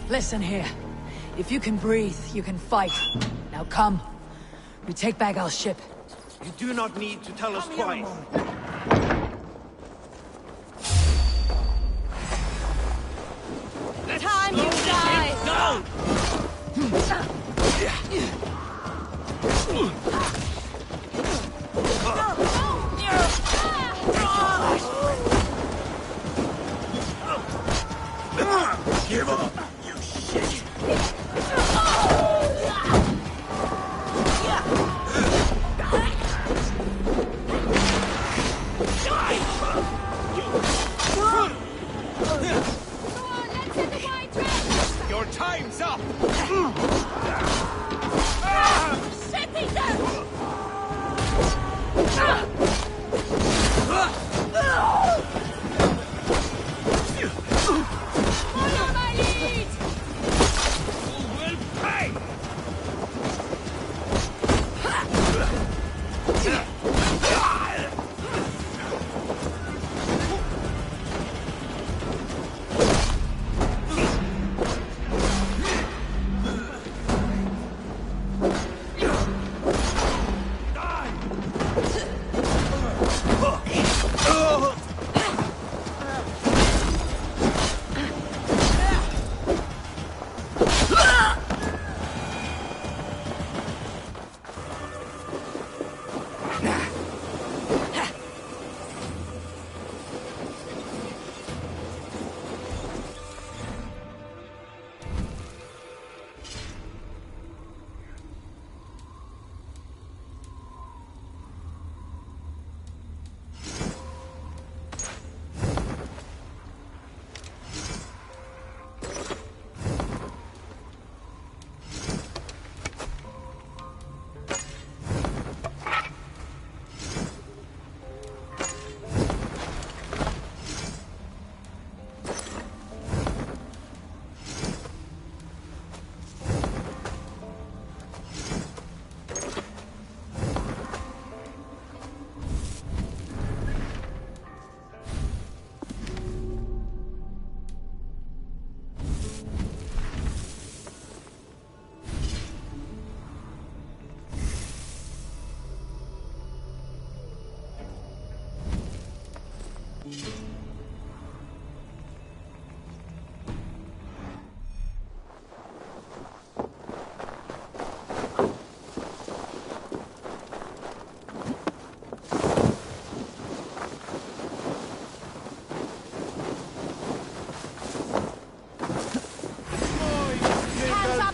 Listen here. If you can breathe, you can fight. Now come. We take back our ship. You do not need to tell us twice. Time you die! No! Give up, you shit! Your time's up! Setting them! Follow my lead! You will pay!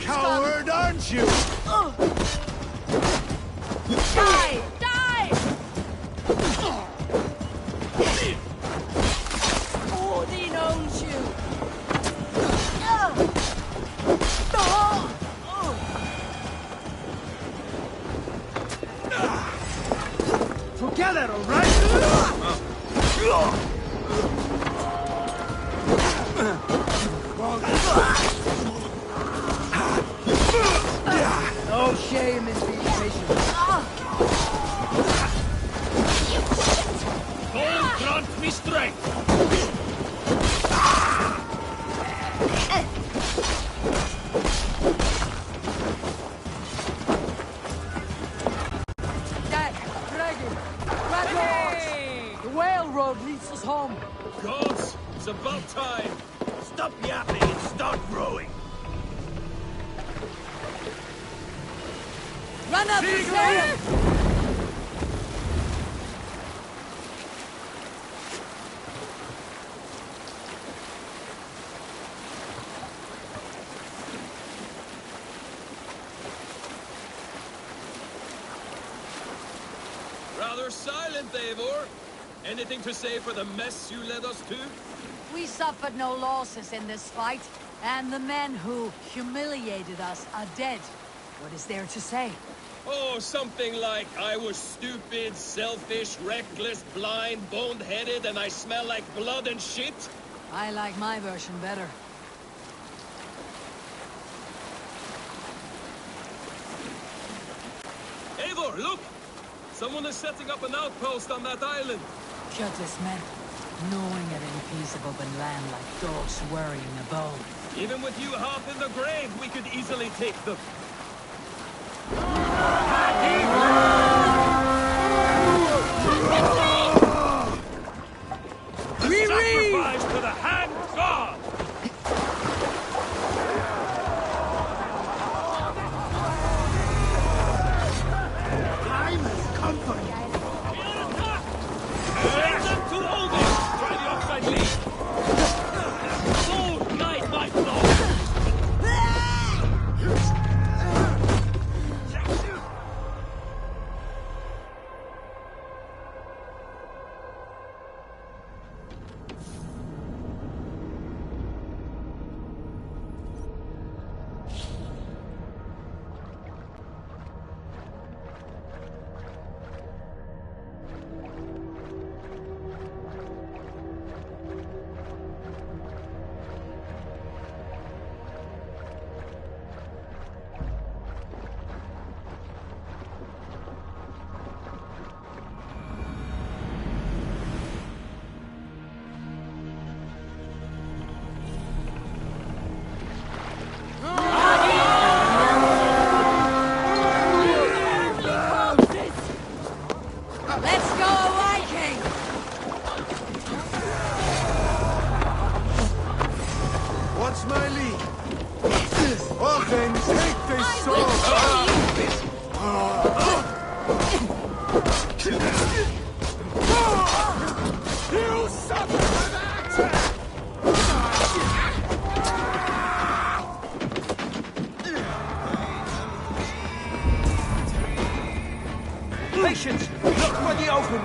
Coward, aren't you? Die! Die! Odin owns you! Together, all right? No shame in being patient. Don't grant me strength! Dad, Dragon! Grab your horse! The whale road leads us home! Gods, it's about time! Stop yapping and start rowing! Run up the stairs! Rather silent, Eivor. Anything to say for the mess you led us to? We suffered no losses in this fight, and the men who humiliated us are dead. What is there to say? Oh, something like, I was stupid, selfish, reckless, blind, bone-headed, and I smell like blood and shit? I like my version better. Eivor, look! Someone is setting up an outpost on that island. Kjotle's men. gnawing at any piece of open land like dogs worrying a bone. Even with you half in the grave, we could easily take them. Sacrifice to the hand god! Time has come for you. Send them to Odin! Try the offside lead! Oh, guide my flow! Let's go, Viking! What's my lead? Odin, take this sword! You suffer for that! Patience! Look for the open!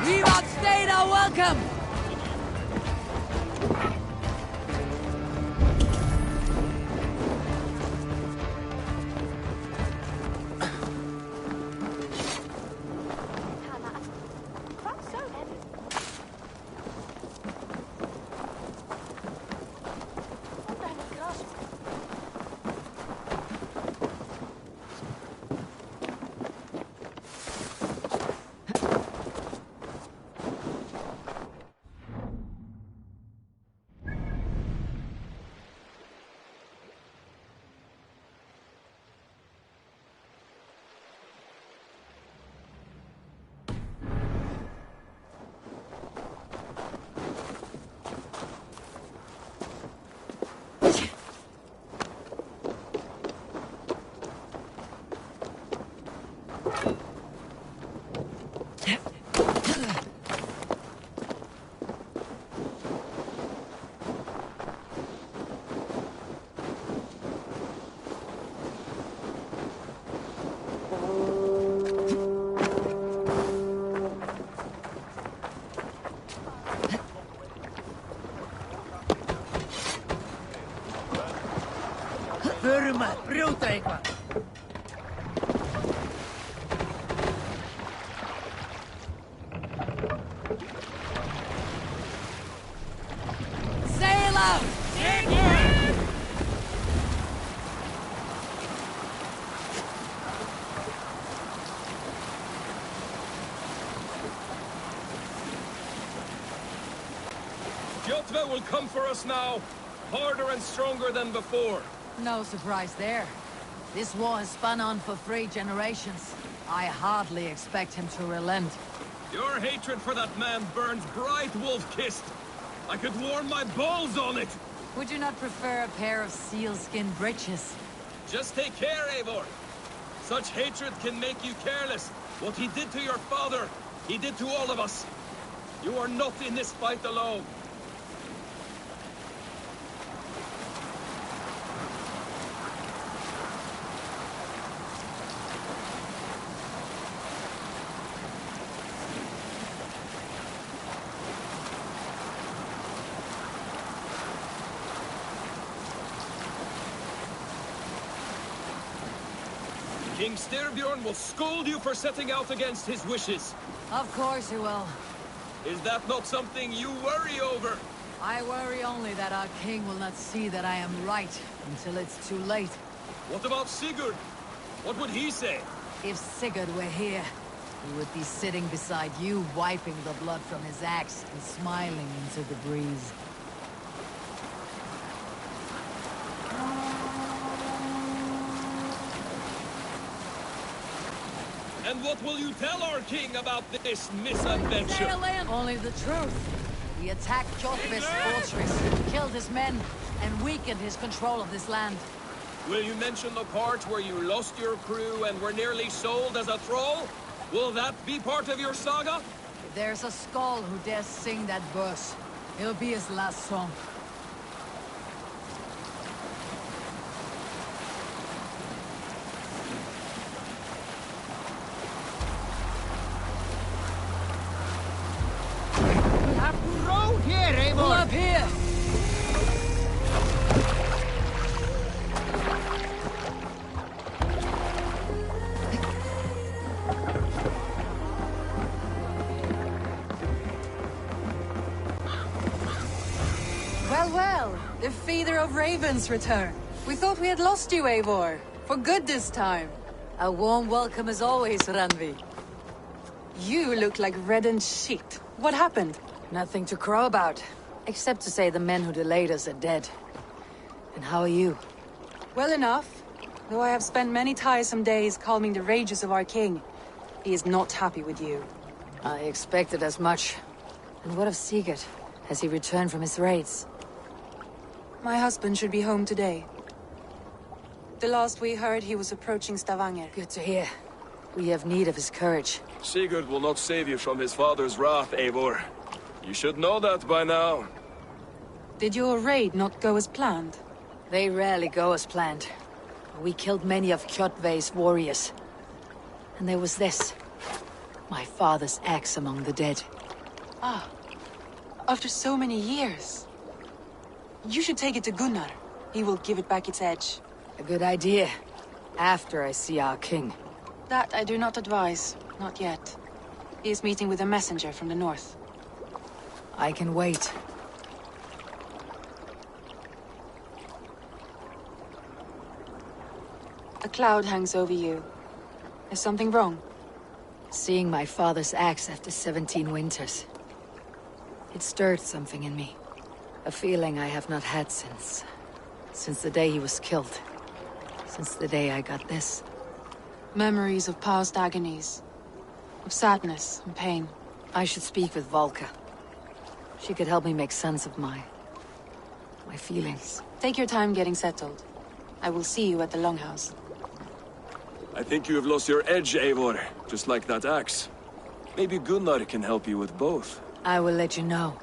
We've outstayed our welcome! Förum að brjóta eitthvað. Sail out! Jotve will come for us now, harder and stronger than before. No surprise there. This war has spun on for 3 generations. I hardly expect him to relent. Your hatred for that man burns bright, wolf-kissed. I could warm my balls on it. Would you not prefer a pair of sealskin breeches? Just take care, Eivor. Such hatred can make you careless. What he did to your father, he did to all of us. You are not in this fight alone. King Styrbjorn will scold you for setting out against his wishes. Of course he will. Is that not something you worry over? I worry only that our king will not see that I am right until it's too late. What about Sigurd? What would he say? If Sigurd were here, he would be sitting beside you, wiping the blood from his axe and smiling into the breeze. And what will you tell our king about this misadventure? Only the truth. We attacked Kjotve's fortress, killed his men, and weakened his control of this land. Will you mention the part where you lost your crew and were nearly sold as a thrall? Will that be part of your saga? If there's a skull who dares sing that verse, it'll be his last song. Road here, Eivor! Pull up here! Well, the feeder of ravens return. We thought we had lost you, Eivor. For good this time. A warm welcome as always, Ranvi. You look like reddened shit. What happened? Nothing to crow about, except to say the men who delayed us are dead. And how are you? Well enough. Though I have spent many tiresome days calming the rages of our king. He is not happy with you. I expected as much. And what of Sigurd? Has he returned from his raids? My husband should be home today. The last we heard, he was approaching Stavanger. Good to hear. We have need of his courage. Sigurd will not save you from his father's wrath, Eivor. You should know that by now. Did your raid not go as planned? They rarely go as planned. We killed many of Kjotve's warriors. And there was this. My father's axe among the dead. Ah. After so many years. You should take it to Gunnar. He will give it back its edge. A good idea. After I see our king. That I do not advise. Not yet. He is meeting with a messenger from the north. I can wait. A cloud hangs over you. Is something wrong? Seeing my father's axe after 17 winters. It stirred something in me. A feeling I have not had since the day he was killed. Since the day I got this. Memories of past agonies. Of sadness and pain. I should speak with Valka. She could help me make sense of my feelings. Take your time getting settled. I will see you at the Longhouse. I think you have lost your edge, Eivor. Just like that axe. Maybe Gunnar can help you with both. I will let you know.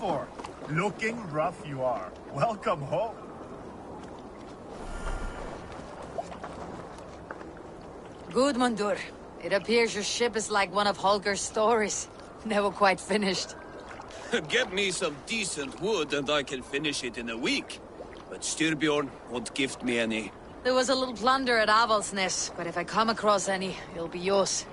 for? Looking rough you are. Welcome home. Gudmundur, it appears your ship is like one of Holger's stories. Never quite finished. Get me some decent wood and I can finish it in a week. But Styrbjorn won't gift me any. There was a little plunder at Avaldsnes, but if I come across any, it'll be yours.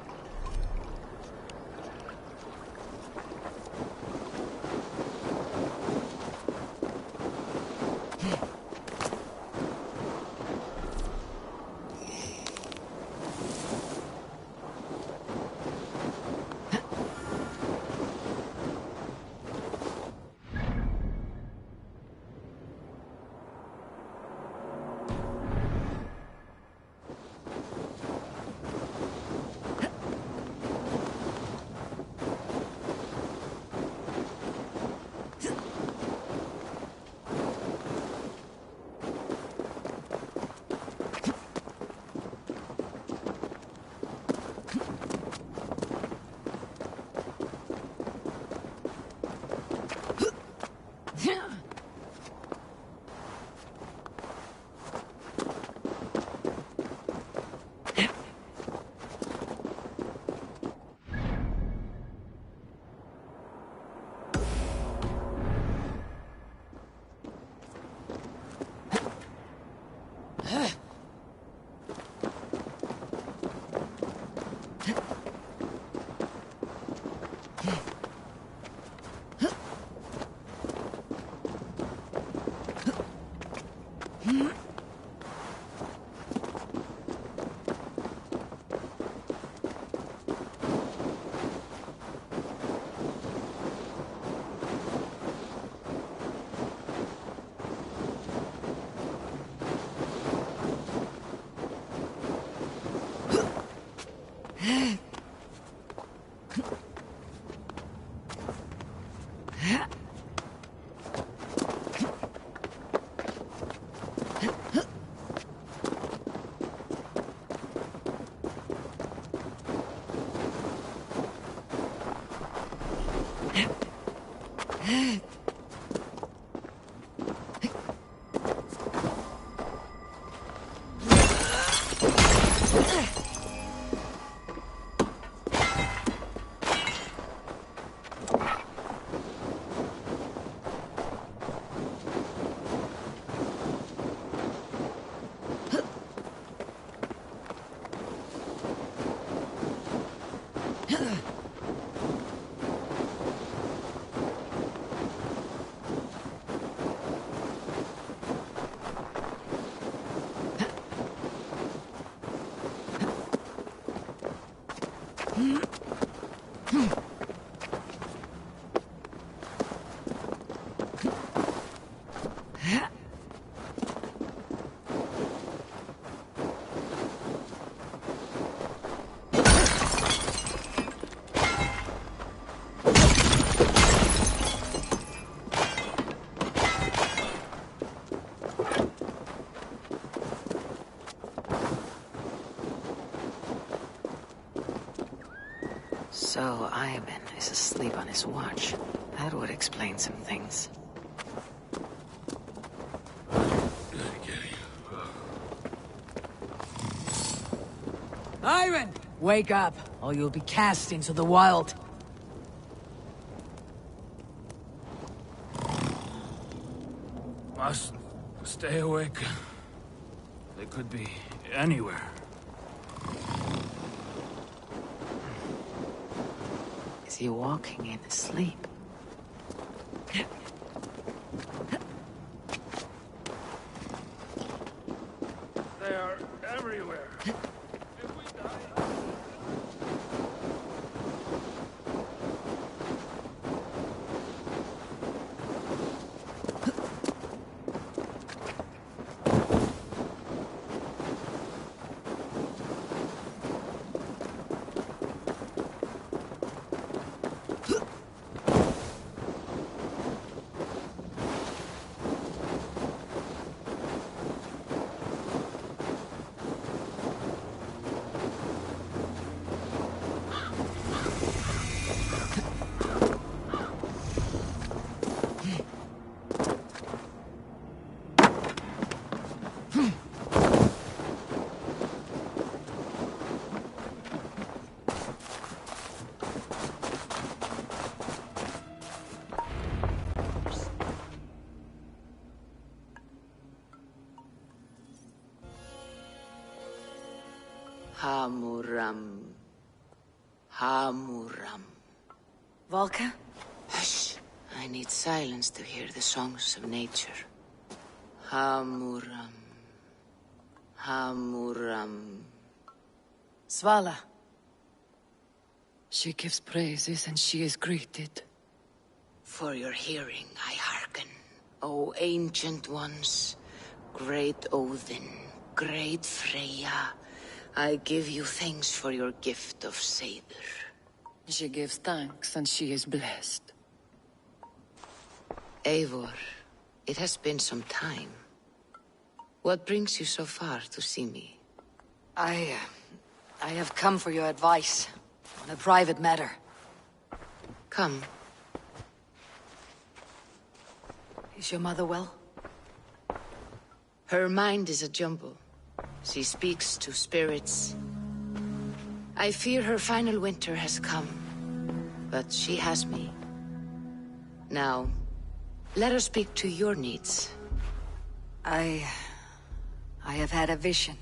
So Ivan is asleep on his watch. That would explain some things. Ivan! Wake up, or you'll be cast into the wild. Must stay awake. They could be anywhere. Is he walking in his sleep? They are everywhere. If we die... Hamuram. Hamuram. Volka? Hush. I need silence to hear the songs of nature. Hamuram. Hamuram. Svala. She gives praises and she is greeted. For your hearing I hearken, O ancient ones, great Odin, great Freya. I give you thanks for your gift of Seder. She gives thanks and she is blessed. Eivor, it has been some time. What brings you so far to see me? I have come for your advice on a private matter. Come. Is your mother well? Her mind is a jumble. She speaks to spirits. I fear her final winter has come, but she has me. Now, let her speak to your needs. I have had a vision.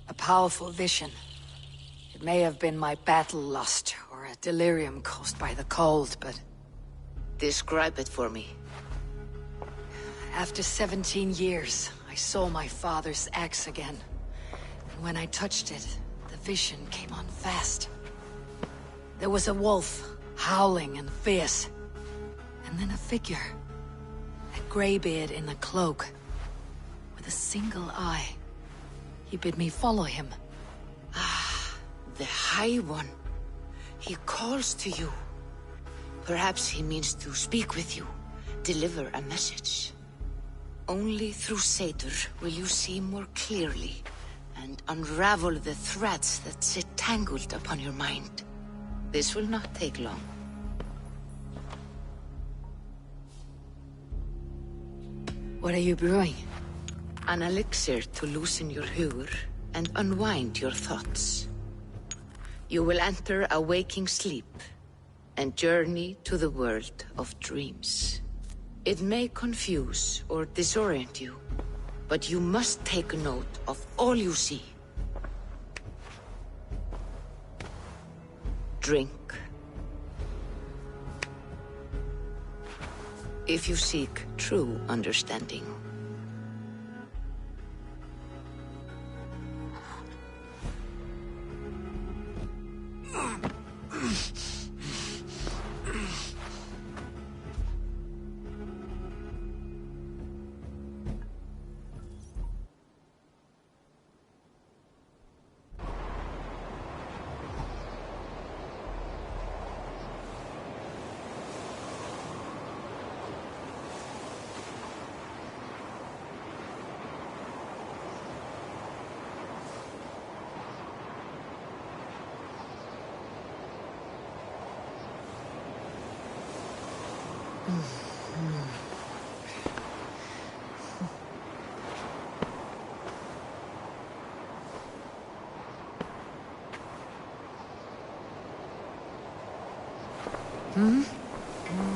A powerful vision. It may have been my battle lust, or a delirium caused by the cold, but... Describe it for me. After 17 years, I saw my father's axe again. And when I touched it, the vision came on fast. There was a wolf, howling and fierce. And then a figure. A greybeard in a cloak. With a single eye. He bid me follow him. Ah, the High One. He calls to you. Perhaps he means to speak with you. Deliver a message. Only through Seder will you see more clearly and unravel the threads that sit tangled upon your mind. This will not take long. What are you brewing? An elixir to loosen your hugur and unwind your thoughts. You will enter a waking sleep and journey to the world of dreams. It may confuse or disorient you, but you must take note of all you see. Drink. If you seek true understanding.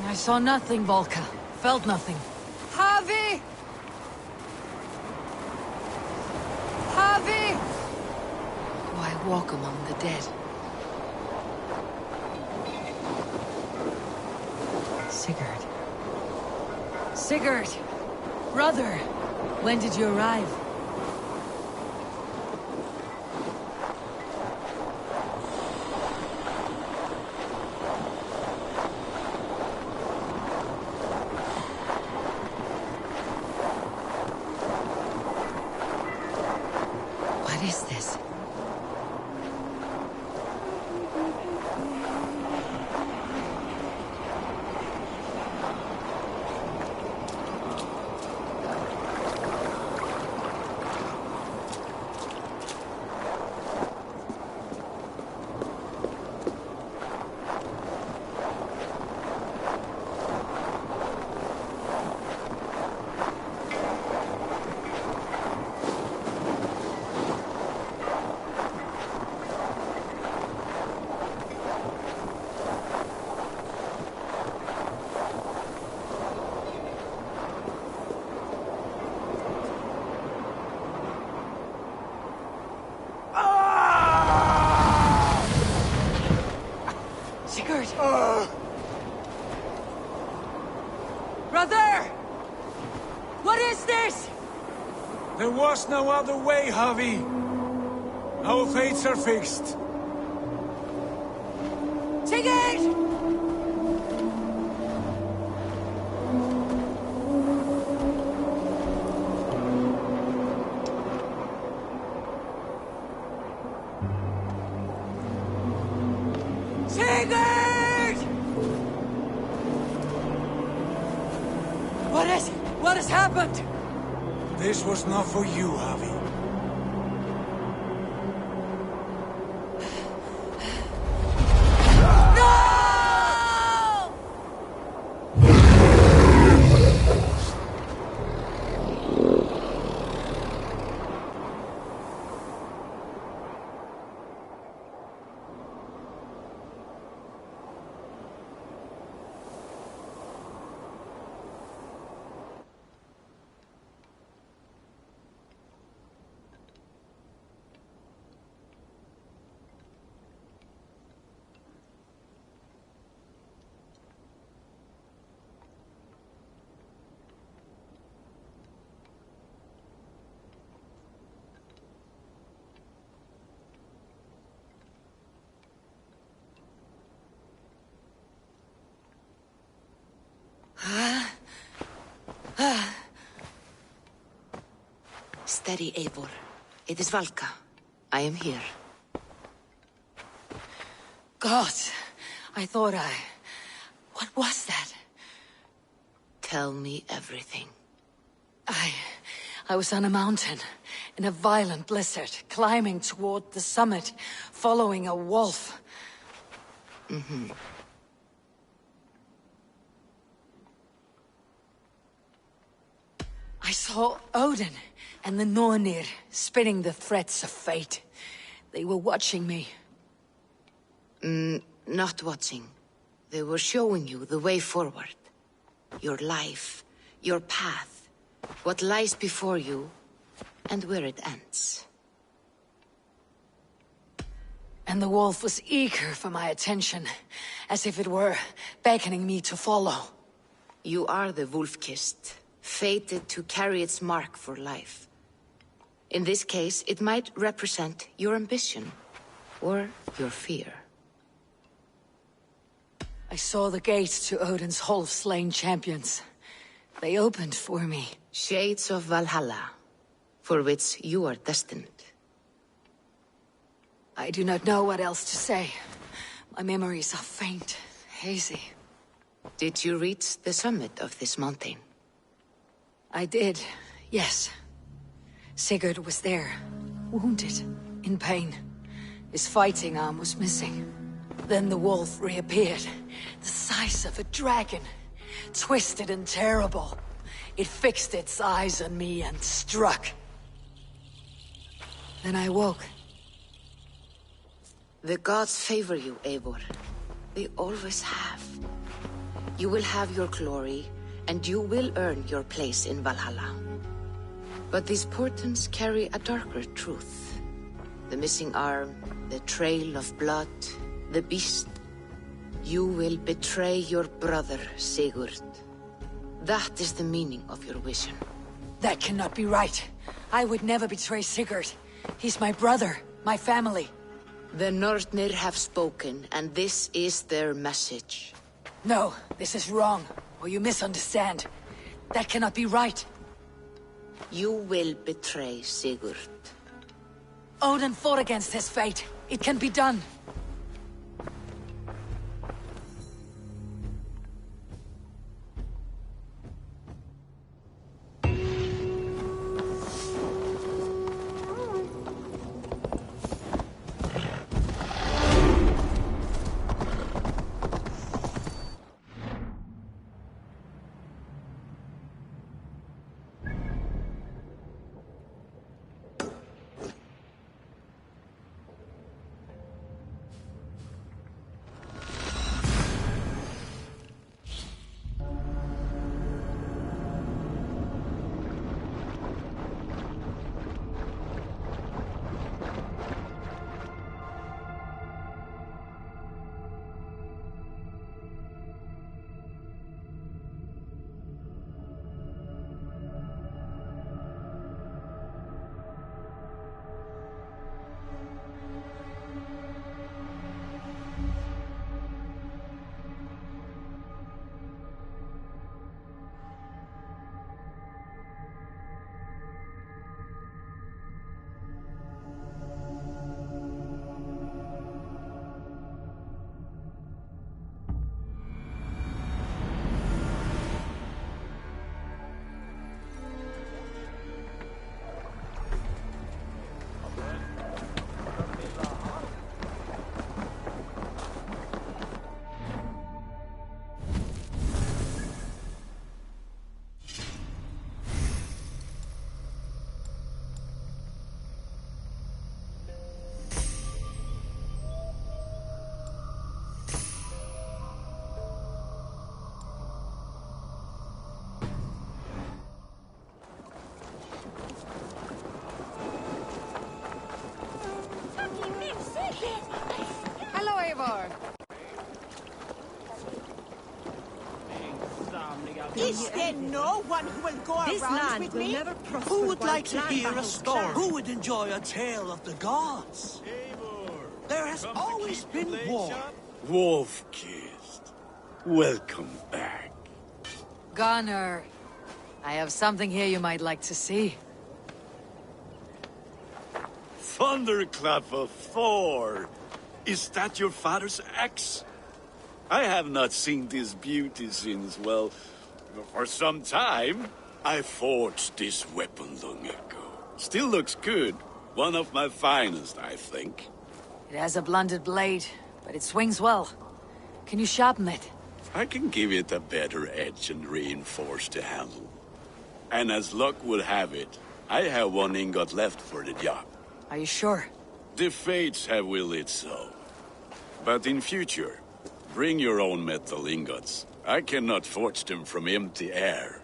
I saw nothing, Volka. Felt nothing. Javi! Javi! Do I walk among the dead? Sigurd. Sigurd! Brother! When did you arrive? What is this? was no other way, Javi. Our fates are fixed. Sigurd! Sigurd! What is it? What has happened? This was not for you, Javi. Steady, Eivor. It is Valka. I am here. God, I thought What was that? Tell me everything. I was on a mountain, in a violent blizzard, climbing toward the summit, following a wolf. I saw Odin and the Nornir spitting the threats of fate. They were watching me. Not watching. They were showing you the way forward. Your life, your path, what lies before you, and where it ends. And the wolf was eager for my attention, as if it were beckoning me to follow. You are the wolf-kissed, fated to carry its mark for life. In this case, it might represent your ambition, or your fear. I saw the gates to Odin's Hall of Slain Champions. They opened for me. Shades of Valhalla, for which you are destined. I do not know what else to say. My memories are faint, hazy. Did you reach the summit of this mountain? I did, yes. Sigurd was there, wounded, in pain. His fighting arm was missing. Then the wolf reappeared, the size of a dragon, twisted and terrible. It fixed its eyes on me and struck. Then I woke. The gods favor you, Eivor. They always have. You will have your glory, and you will earn your place in Valhalla. But these portents carry a darker truth. The missing arm, the trail of blood, the beast. You will betray your brother, Sigurd. That is the meaning of your vision. That cannot be right. I would never betray Sigurd. He's my brother, my family. The Nornir have spoken, and this is their message. No, this is wrong, or you misunderstand. That cannot be right. You will betray Sigurd. Odin fought against his fate. It can be done. Is there no one who will go This around land with will me? never prosper. Who would while like to clan hear a battles story? clash. Who would enjoy a tale of the gods? There has always been war. Wolf-kissed. Welcome back. Gunnar, I have something here you might like to see. Thunderclap of Thor! Is that your father's axe? I have not seen this beauty since, well, for some time. I forged this weapon long ago. Still looks good. One of my finest, I think. It has a blunted blade, but it swings well. Can you sharpen it? I can give it a better edge and reinforce the handle. And as luck would have it, I have one ingot left for the job. Are you sure? The fates have willed it so. But in future, bring your own metal ingots. I cannot forge them from empty air.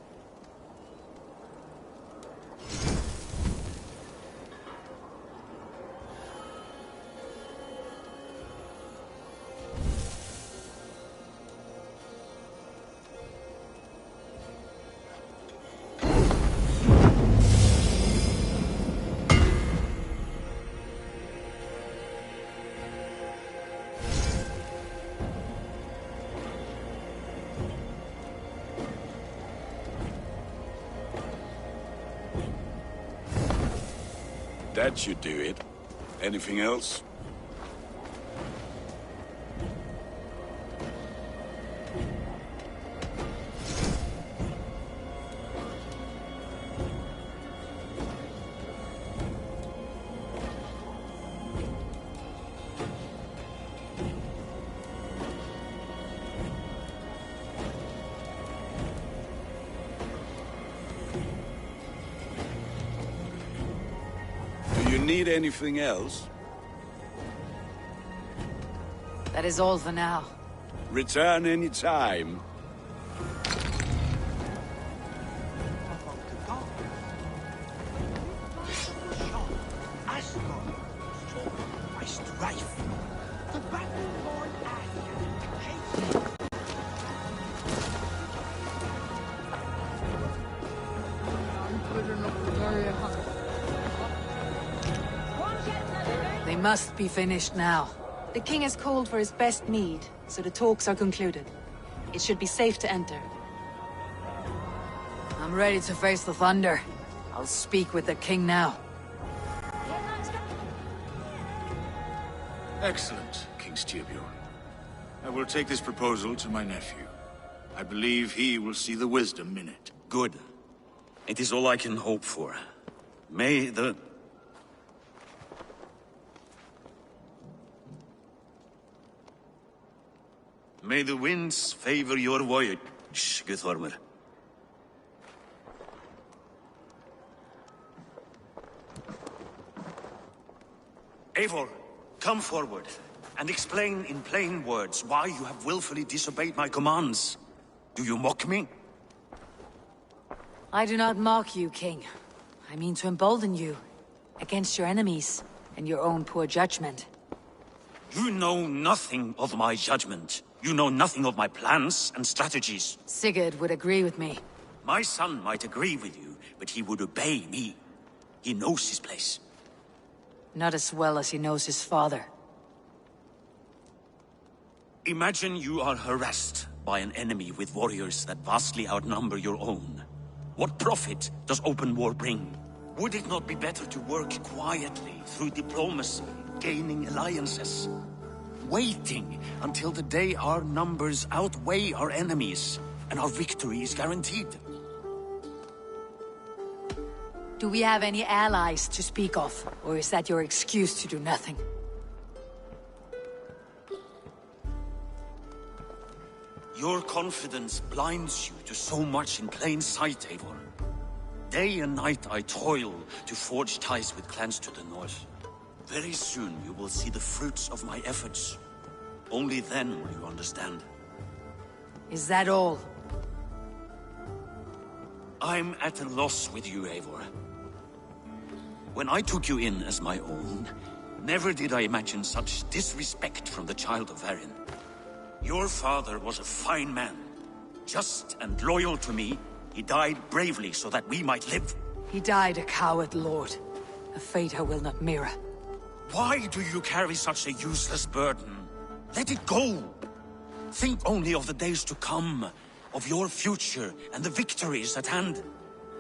That should do it. Anything else? Need anything else? That is all for now. Return any time. They must be finished now. The king has called for his best mead, so the talks are concluded. It should be safe to enter. I'm ready to face the thunder. I'll speak with the king now. Excellent, King Styrbjorn. I will take this proposal to my nephew. I believe he will see the wisdom in it. Good. It is all I can hope for. May the winds favor your voyage, Guthormer. Eivor, come forward, and explain in plain words why you have willfully disobeyed my commands. Do you mock me? I do not mock you, King. I mean to embolden you against your enemies and your own poor judgment. You know nothing of my judgment. You know nothing of my plans and strategies. Sigurd would agree with me. My son might agree with you, but he would obey me. He knows his place. Not as well as he knows his father. Imagine you are harassed by an enemy with warriors that vastly outnumber your own. What profit does open war bring? Would it not be better to work quietly through diplomacy, gaining alliances? Waiting until the day our numbers outweigh our enemies, and our victory is guaranteed. Do we have any allies to speak of? Or is that your excuse to do nothing? Your confidence blinds you to so much in plain sight, Eivor. Day and night I toil to forge ties with clans to the north. Very soon you will see the fruits of my efforts. Only then will you understand. Is that all? I'm at a loss with you, Eivor. When I took you in as my own, never did I imagine such disrespect from the child of Varin. Your father was a fine man, Just and loyal to me, he died bravely so that we might live. He died a coward, Lord. A fate I will not mirror. Why do you carry such a useless burden? Let it go! Think only of the days to come, of your future and the victories at hand.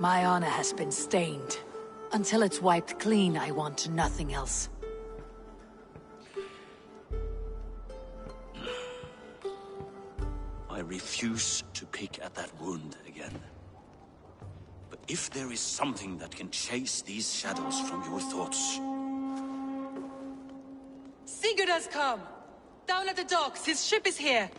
My honor has been stained. Until it's wiped clean, I want nothing else. I refuse to pick at that wound again. But if there is something that can chase these shadows from your thoughts... Sigurd has come! Down at the docks, his ship is here!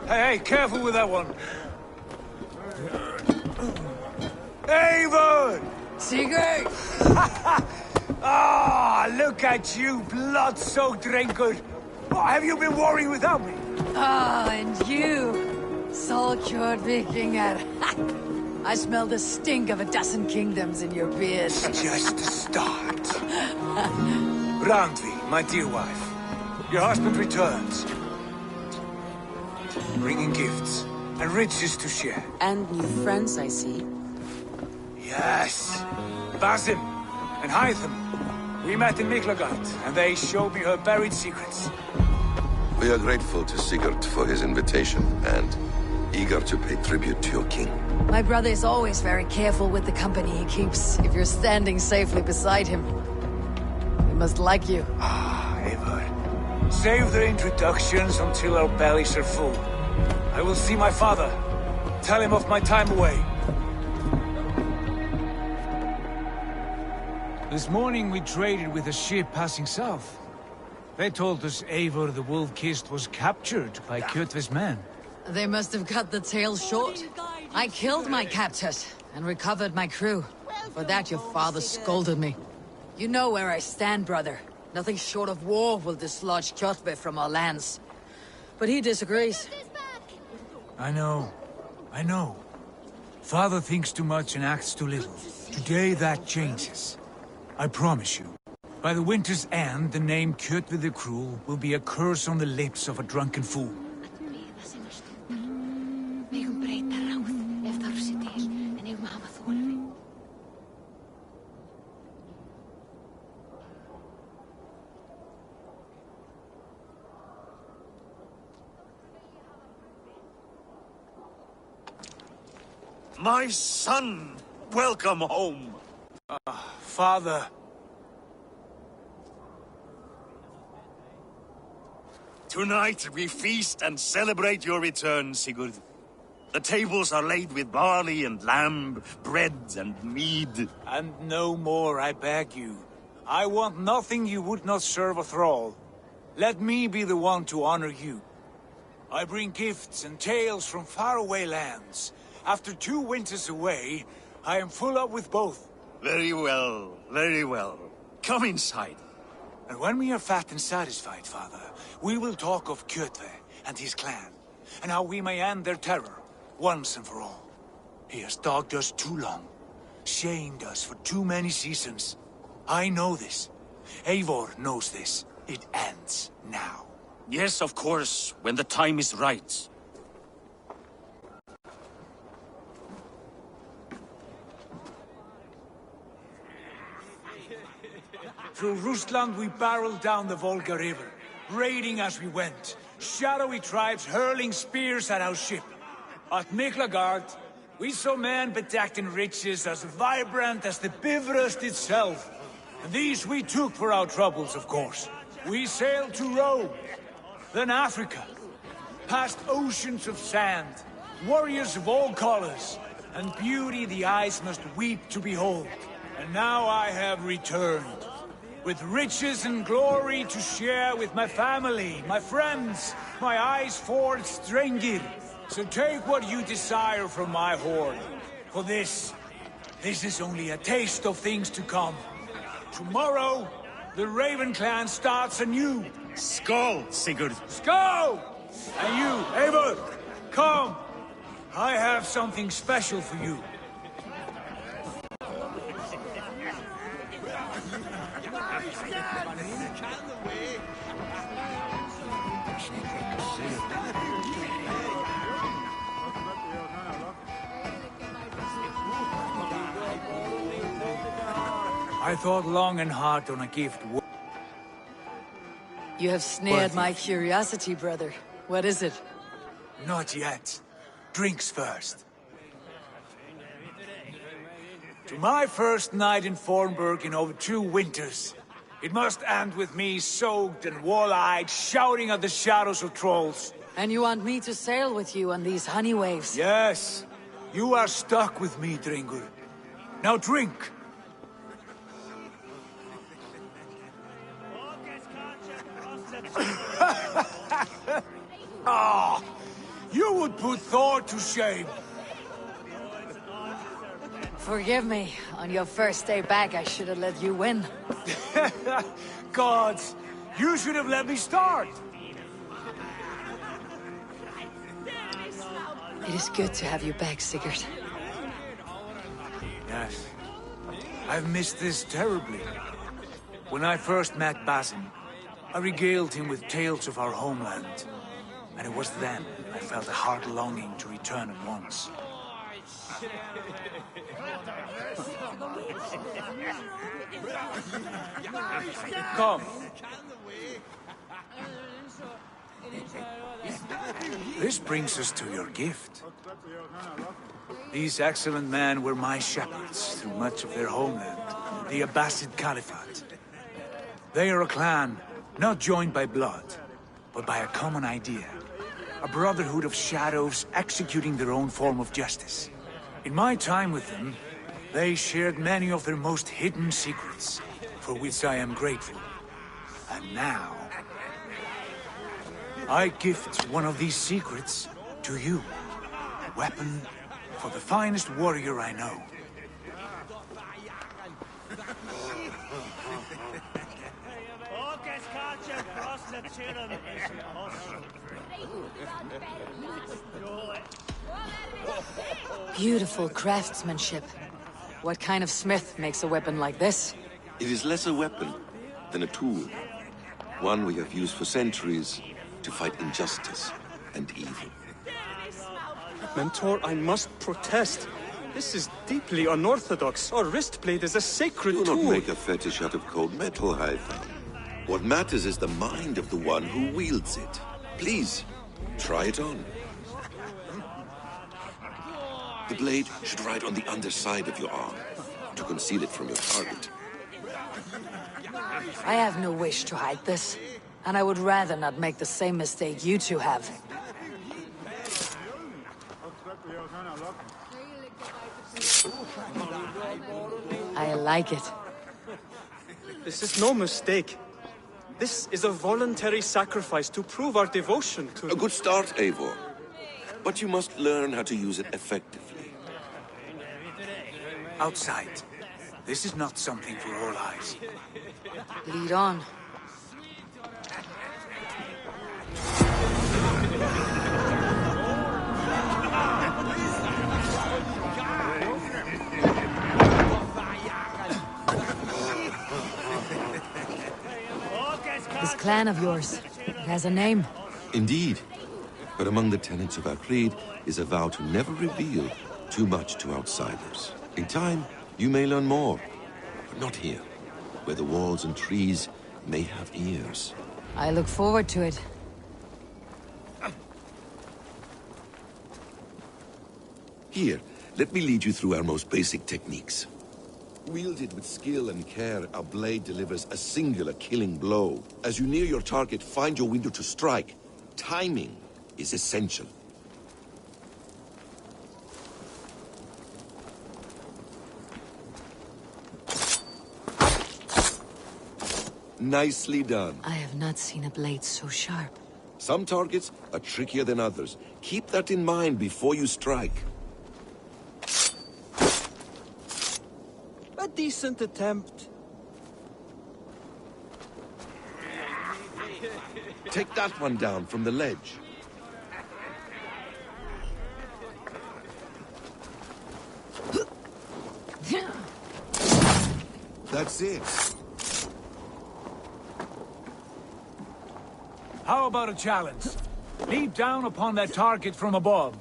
Hey, careful with that one. Eivor! Sigurd! Ah, look at you, blood-soaked drinker. Oh, have you been warring without me? Ah, and you, soul-cured Vikingar. I smell the stink of 12 kingdoms in your beard. Just the start. Randvi, my dear wife, your husband returns. Bringing gifts and riches to share. And new friends, I see. Yes. Basim and Hytham. We met in Miklagard, and they showed me her buried secrets. We are grateful to Sigurd for his invitation, and eager to pay tribute to your king. My brother is always very careful with the company he keeps, if you're standing safely beside him. He must like you. Ah, Eivor. Save the introductions until our bellies are full. I will see my father. Tell him of my time away. This morning we traded with a ship passing south. They told us Eivor the Wolf-Kissed was captured by Kjotve's men. They must have cut the tail short. I killed my captors and recovered my crew. For that your father scolded me. You know where I stand, brother. Nothing short of war will dislodge Kjotve from our lands. But he disagrees. I know. Father thinks too much and acts too little. Today that changes. I promise you. By the winter's end, the name Kjotve the Cruel will be a curse on the lips of a drunken fool. My son! Welcome home! Father. Tonight we feast and celebrate your return, Sigurd. The tables are laid with barley and lamb, bread and mead. And no more, I beg you. I want nothing you would not serve a thrall. Let me be the one to honor you. I bring gifts and tales from faraway lands. After 2 winters away, I am full up with both. Very well, very well. Come inside. And when we are fat and satisfied, Father, we will talk of Kjotve and his clan, and how we may end their terror, once and for all. He has dogged us too long, shamed us for too many seasons. I know this. Eivor knows this. It ends now. Yes, of course, when the time is right. Through Rusland we barreled down the Volga River, raiding as we went. Shadowy tribes hurling spears at our ship. At Miklagard, we saw men bedecked in riches as vibrant as the Bifrost itself. And these we took for our troubles, of course. We sailed to Rome, then Africa, past oceans of sand, warriors of all colors, and beauty the eyes must weep to behold. And now I have returned, with riches and glory to share with my family, my friends, my eyes-forged Strengir. So take what you desire from my hoard. For this is only a taste of things to come. Tomorrow, the Raven clan starts anew. Skull, Sigurd. Skull! And you, Eivor, come. I have something special for you. I thought long and hard on a gift. You have snared my curiosity, brother. What is it? Not yet. Drinks first. To my first night in Fornburg in over 2 winters. It must end with me soaked and wall-eyed, shouting at the shadows of trolls. And you want me to sail with you on these honey waves? Yes. You are stuck with me, Dringur. Now drink. Ah, you would put Thor to shame. Forgive me. On your first day back, I should have let you win. Gods, you should have let me start. It is good to have you back, Sigurd. Yes. I've missed this terribly. When I first met Basim, I regaled him with tales of our homeland. And it was then I felt a heart longing to return at once. Come. This brings us to your gift. These excellent men were my shepherds through much of their homeland, the Abbasid Caliphate. They are a clan, not joined by blood, but by a common idea. A brotherhood of shadows executing their own form of justice. In my time with them, they shared many of their most hidden secrets, for which I am grateful. And now, I gift one of these secrets to you. A weapon for the finest warrior I know. Beautiful craftsmanship. What kind of smith makes a weapon like this? It is less a weapon than a tool. One we have used for centuries to fight injustice and evil. Mentor, I must protest. This is deeply unorthodox. Our wrist blade is a sacred tool. Do not make a fetish out of cold metal, Hythan. What matters is the mind of the one who wields it. Please, try it on. The blade should ride on the underside of your arm, to conceal it from your target. I have no wish to hide this, and I would rather not make the same mistake you two have. I like it. This is no mistake. This is a voluntary sacrifice to prove our devotion to... A good start, Eivor. But you must learn how to use it effectively. Outside. This is not something for all eyes. Lead on. This clan of yours, it has a name. Indeed. But among the tenets of our creed is a vow to never reveal too much to outsiders. In time, you may learn more, but not here, where the walls and trees may have ears. I look forward to it. Here, let me lead you through our most basic techniques. Wielded with skill and care, our blade delivers a singular killing blow. As you near your target, find your window to strike. Timing is essential. Nicely done. I have not seen a blade so sharp. Some targets are trickier than others. Keep that in mind before you strike. A decent attempt. Take that one down from the ledge. That's it. How about a challenge? Leap down upon that target from above.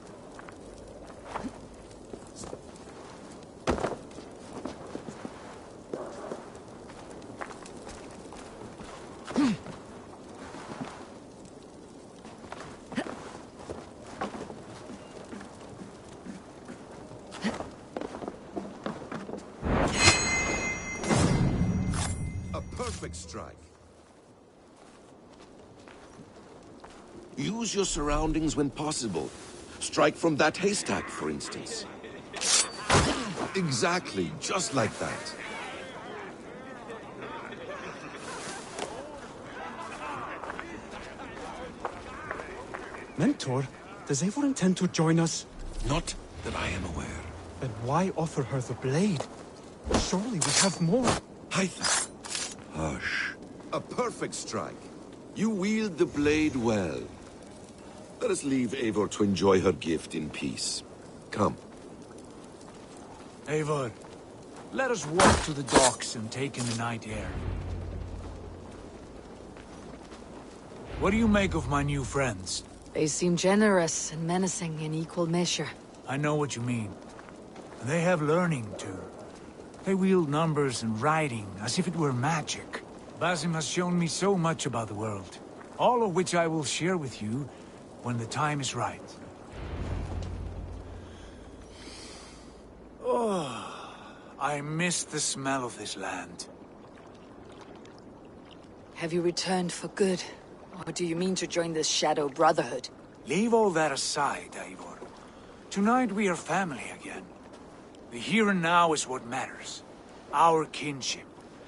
A perfect strike. Use your surroundings when possible. Strike from that haystack, for instance. Exactly, just like that. Mentor, does Eivor intend to join us? Not that I am aware. Then why offer her the blade? Surely we have more. Hytha. Hush. A perfect strike. You wield the blade well. Let us leave Eivor to enjoy her gift in peace. Come. Eivor, let us walk to the docks and take in the night air. What do you make of my new friends? They seem generous and menacing in equal measure. I know what you mean. And they have learning, too. They wield numbers and writing as if it were magic. Basim has shown me so much about the world, all of which I will share with you when the time is right. Oh, I miss the smell of this land. Have you returned for good? Or do you mean to join this Shadow Brotherhood? Leave all that aside, Eivor. Tonight we are family again. The here and now is what matters. Our kinship,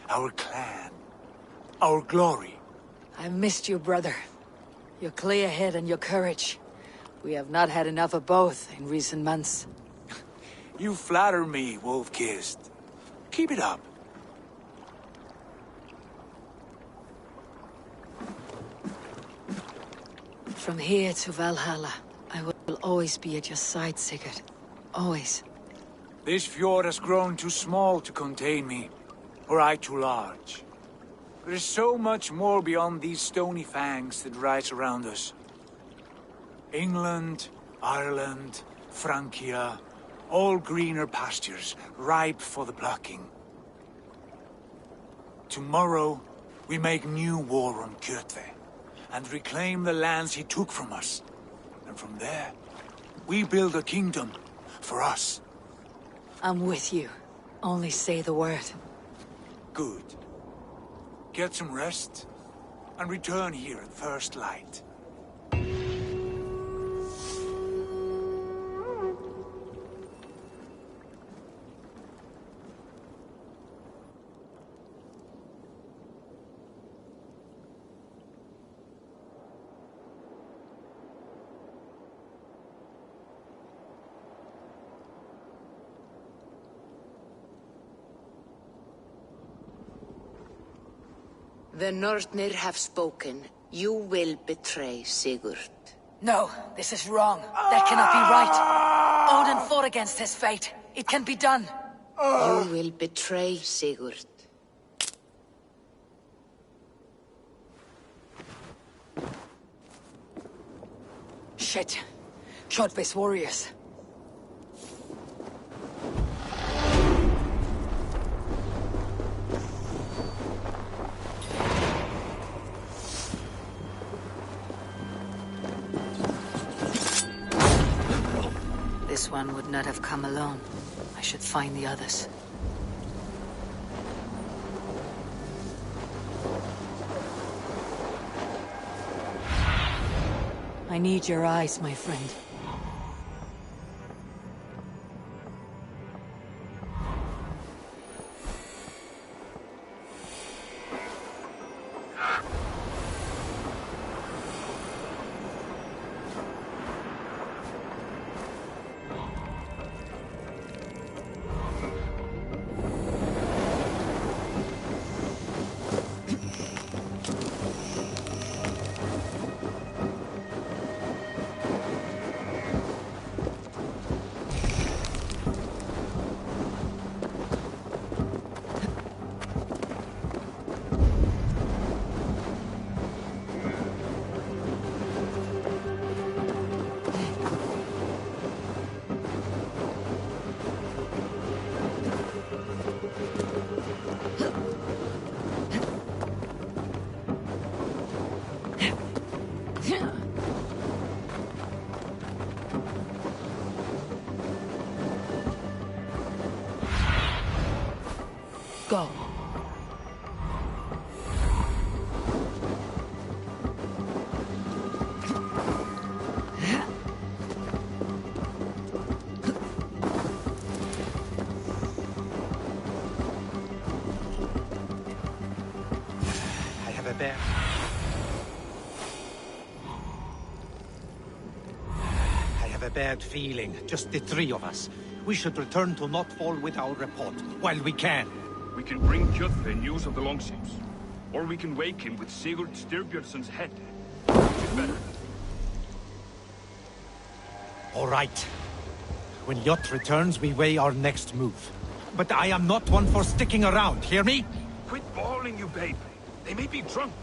our clan, our glory. I've missed you, brother. Your clear head and your courage. We have not had enough of both in recent months. You flatter me, Wolf-Kissed. Keep it up. From here to Valhalla, I will always be at your side, Sigurd. Always. This fjord has grown too small to contain me, or I too large. There is so much more beyond these stony fangs that rise around us. England, Ireland, Francia, all greener pastures, ripe for the plucking. Tomorrow, we make new war on Kjotve, and reclaim the lands he took from us. And from there, we build a kingdom for us. I'm with you. Only say the word. Good. Get some rest, and return here at first light. The Nornir have spoken. You will betray Sigurd. No, this is wrong. That cannot be right. Odin fought against his fate. It can be done. You will betray Sigurd. Shit. Kjotve's warriors. This one would not have come alone. I should find the others. I need your eyes, my friend. Go. I have a bad... I have a bad feeling. Just the three of us. We should return to Notfall with our report, while we can. We can bring Kjotve news of the longships. Or we can wake him with Sigurd Styrbjörnsson's head. Which is better? All right. When Jot returns, we weigh our next move. But I am not one for sticking around, hear me? Quit bawling, you babe. They may be drunk.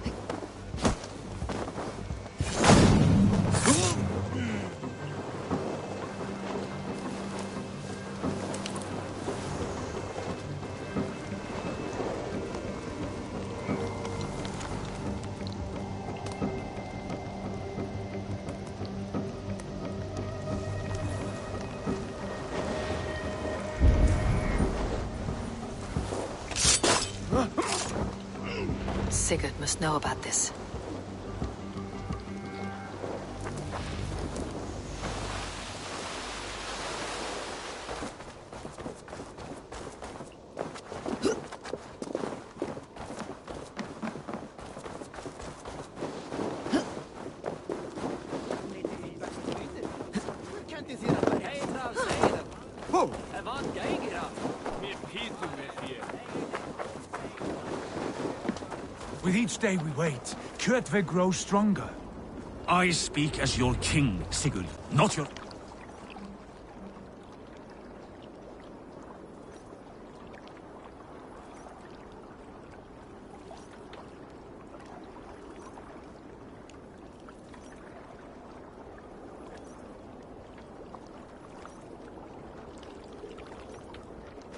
Sigurd must know about this. With each day we wait, Kjotve grows stronger. I speak as your king, Sigurd, not your...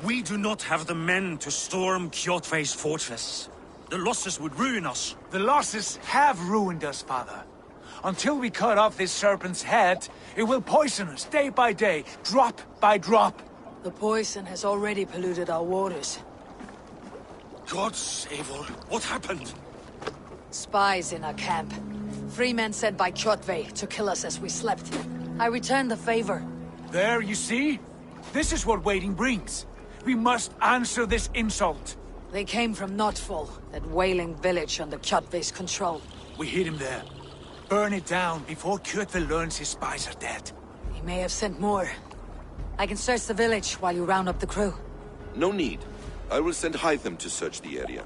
We do not have the men to storm Kjotve's fortress. The losses would ruin us. The losses have ruined us, father. Until we cut off this serpent's head, it will poison us day by day, drop by drop. The poison has already polluted our waters. Gods, Eivor, what happened? Spies in our camp. 3 men sent by Kjotve to kill us as we slept. I returned the favor. There, you see? This is what waiting brings. We must answer this insult. They came from Notfall, that whaling village under Kjotve's control. We hid him there. Burn it down before Kjotve learns his spies are dead. He may have sent more. I can search the village while you round up the crew. No need. I will send Hytham to search the area.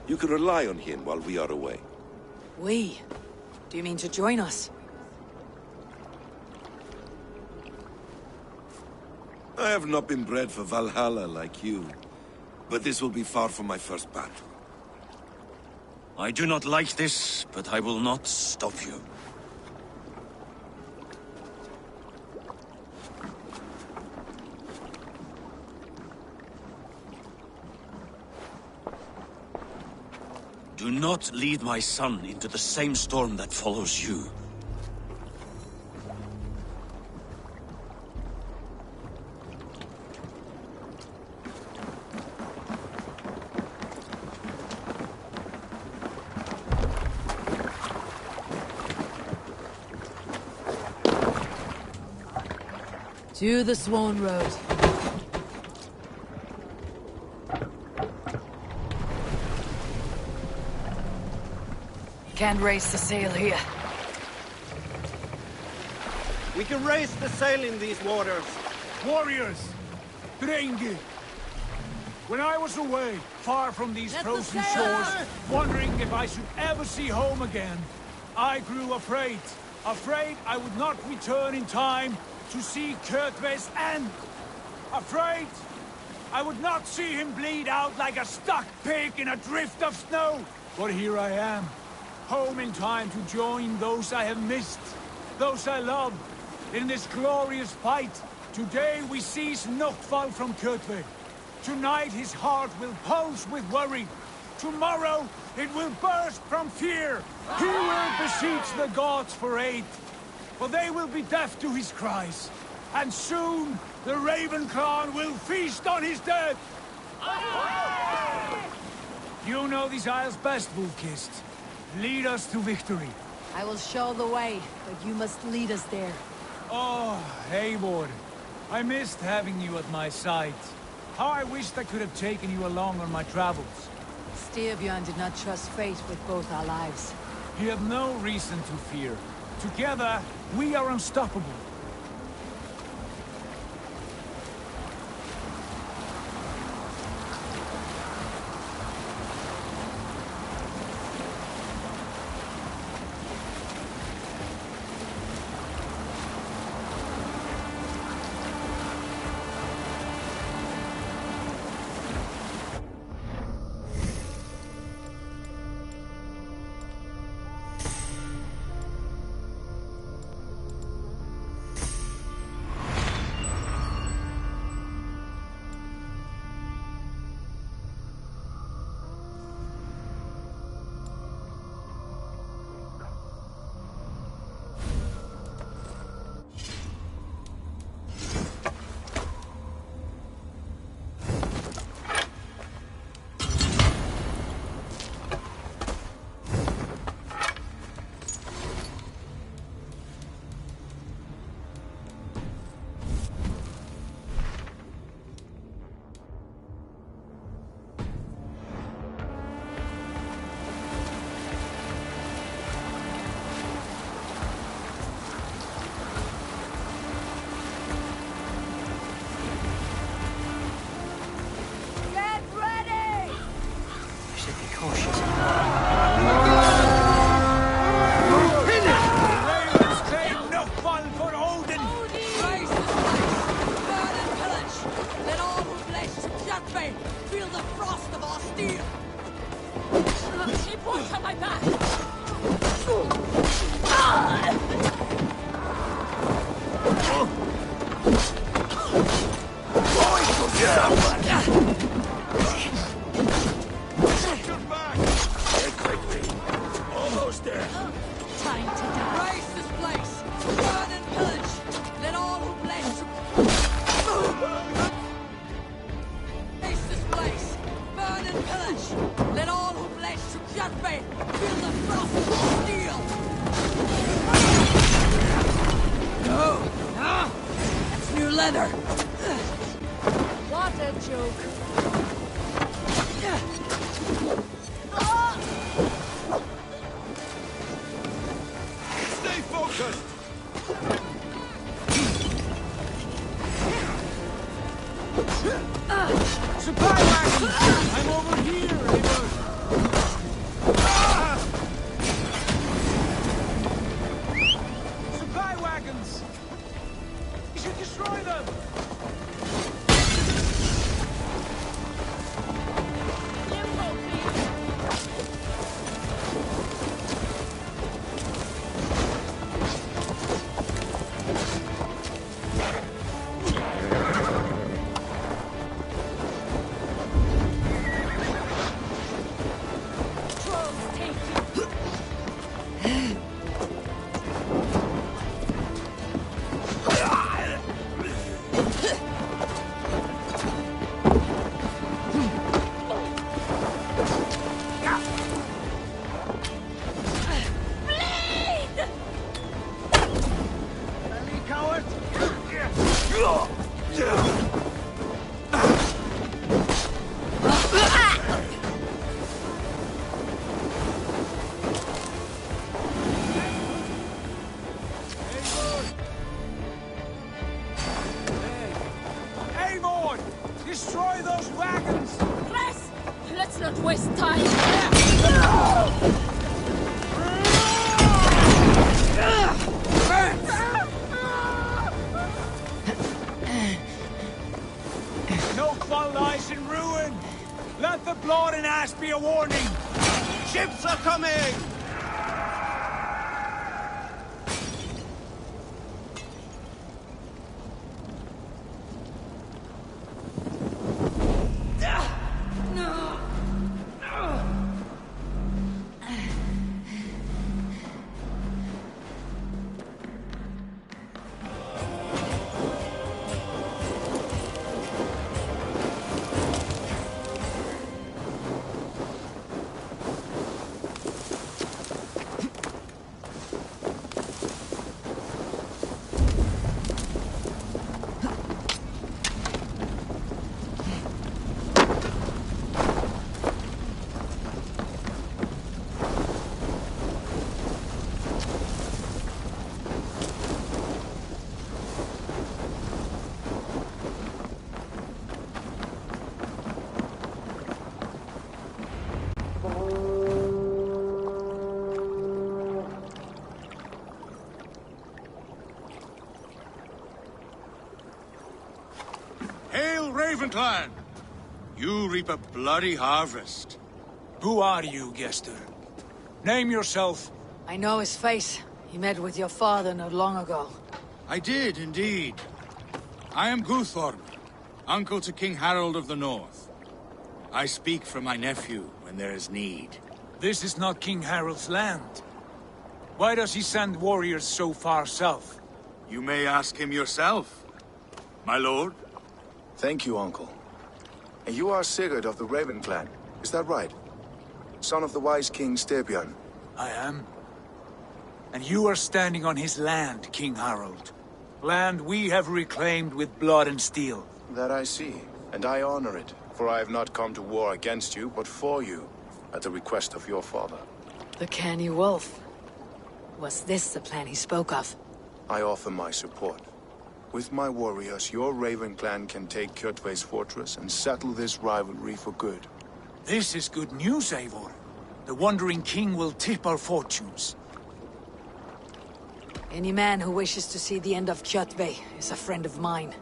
You can rely on him while we are away. We? Do you mean to join us? I have not been bred for Valhalla like you. But this will be far from my first battle. I do not like this, but I will not stop you. Do not lead my son into the same storm that follows you. To the Swan Road. Can't raise the sail here. We can raise the sail in these waters. Warriors! Drengi! When I was away, far from these frozen shores, wondering if I should ever see home again, I grew afraid. Afraid I would not return in time to see Kjotve's end. Afraid I would not see him bleed out like a stuck pig in a drift of snow. But here I am, home in time to join those I have missed, those I love, in this glorious fight. Today we seize Notfall from Kjotve. Tonight his heart will pulse with worry. Tomorrow it will burst from fear. He will beseech the gods for aid. For they will be deaf to his cries. And soon the Raven clan will feast on his dead. You know these isles best, Wolfkist. Lead us to victory. I will show the way, but you must lead us there. Oh, Eivor. I missed having you at my side. How I wished I could have taken you along on my travels. Styrbjörn did not trust fate with both our lives. You have no reason to fear. Together, we are unstoppable. Ravenclan! You reap a bloody harvest. Who are you, Gester? Name yourself. I know his face. He met with your father not long ago. I did, indeed. I am Guthorm, uncle to King Harold of the North. I speak for my nephew when there is need. This is not King Harold's land. Why does he send warriors so far south? You may ask him yourself, my lord. Thank you, uncle. And you are Sigurd of the Raven clan, is that right? Son of the wise King Styrbjörn. I am. And you are standing on his land, King Harold. Land we have reclaimed with blood and steel. That I see, and I honor it, for I have not come to war against you, but for you, at the request of your father. The canny wolf. Was this the plan he spoke of? I offer my support. With my warriors, your Raven clan can take Kjotve's fortress and settle this rivalry for good. This is good news, Eivor. The Wandering King will tip our fortunes. Any man who wishes to see the end of Kjotve is a friend of mine.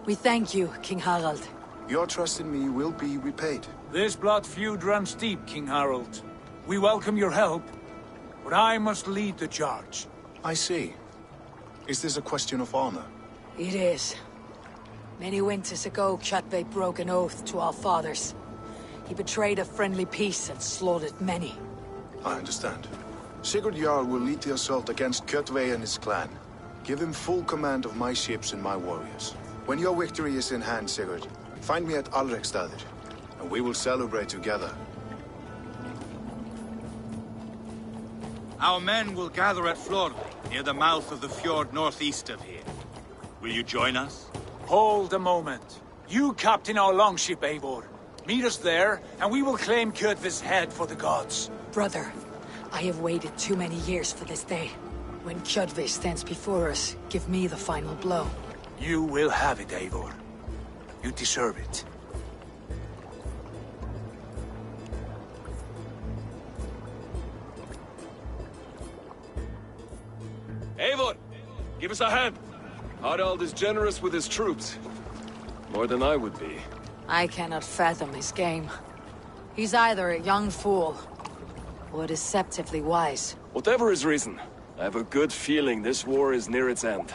We thank you, King Harald. Your trust in me will be repaid. This blood feud runs deep, King Harold. We welcome your help, but I must lead the charge. I see. Is this a question of honor? It is. Many winters ago, Kjotve broke an oath to our fathers. He betrayed a friendly peace and slaughtered many. I understand. Sigurd Jarl will lead the assault against Kjotve and his clan. Give him full command of my ships and my warriors. When your victory is in hand, Sigurd, find me at Alrekstadir, and we will celebrate together. Our men will gather at Flor, near the mouth of the fjord northeast of here. Will you join us? Hold a moment. You captain our longship, Eivor. Meet us there, and we will claim Kjotve's head for the gods. Brother, I have waited too many years for this day. When Kjotve stands before us, give me the final blow. You will have it, Eivor. You deserve it. Eivor, give us a hand. Harald is generous with his troops. More than I would be. I cannot fathom his game. He's either a young fool, or deceptively wise. Whatever his reason, I have a good feeling this war is near its end.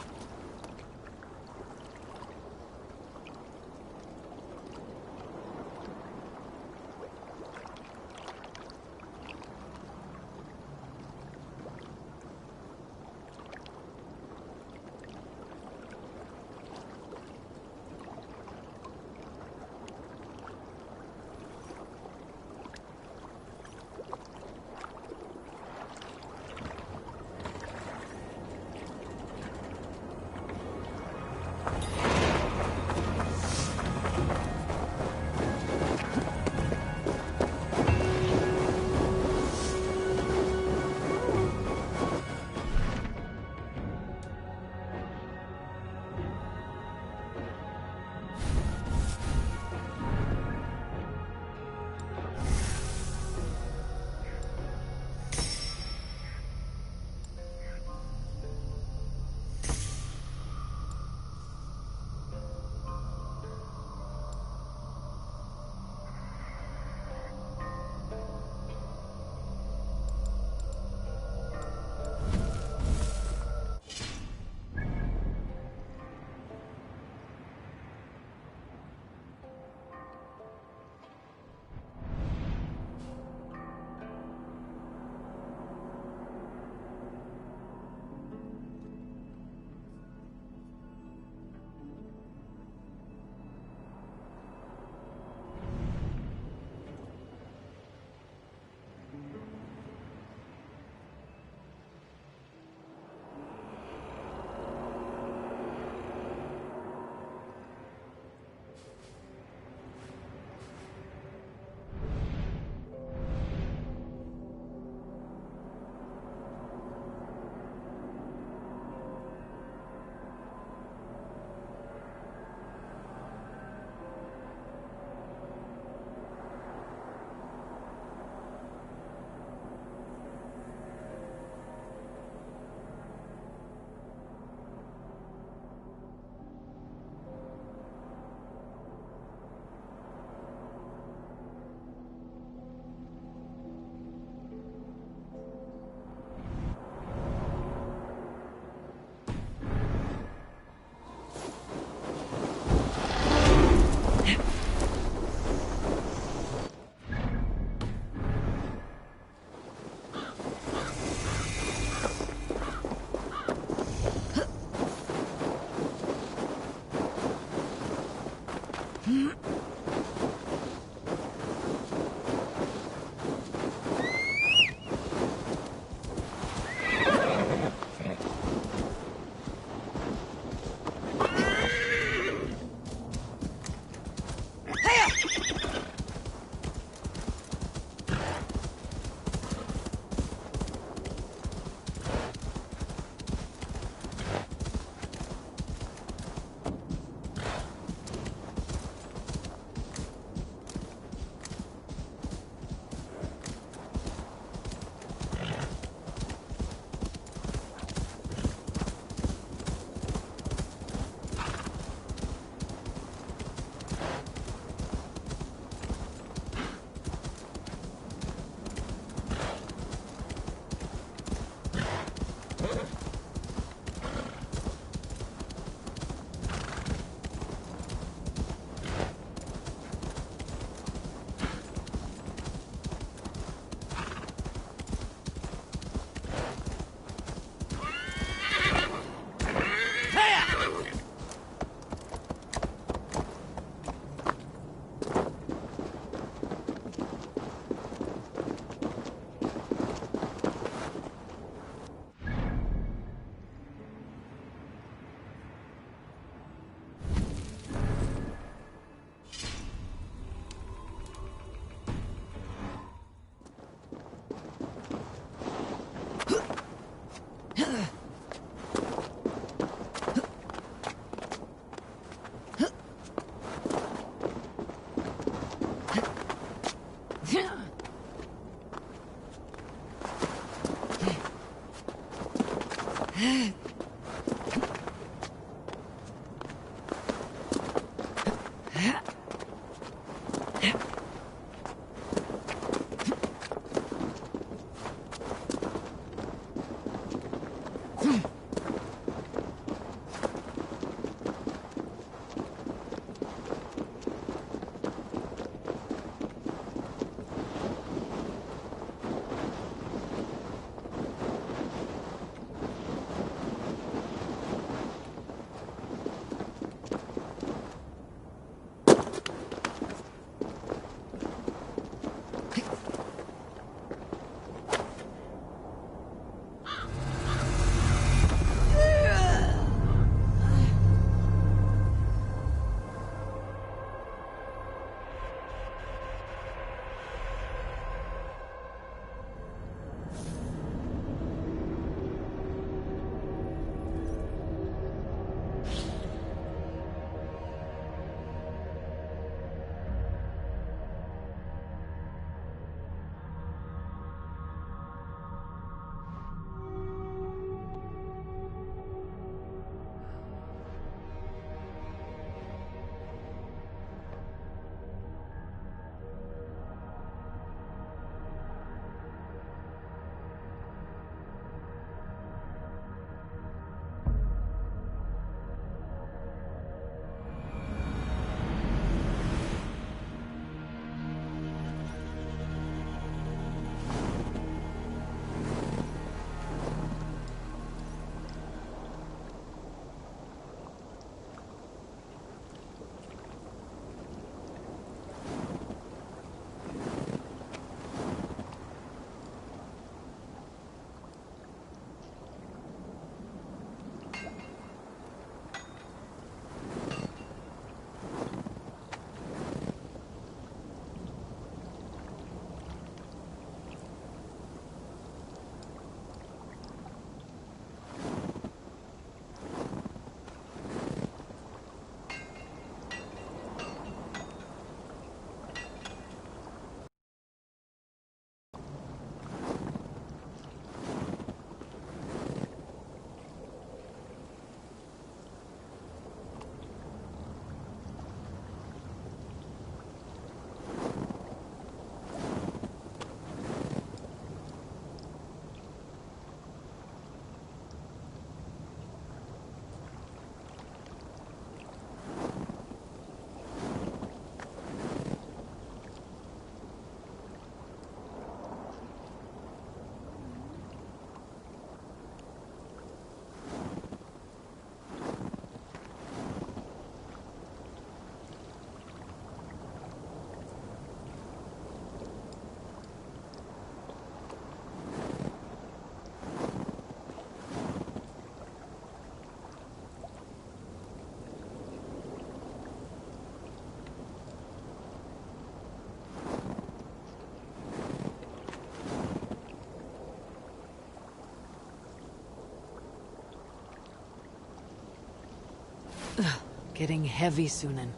Getting heavy, Sunan.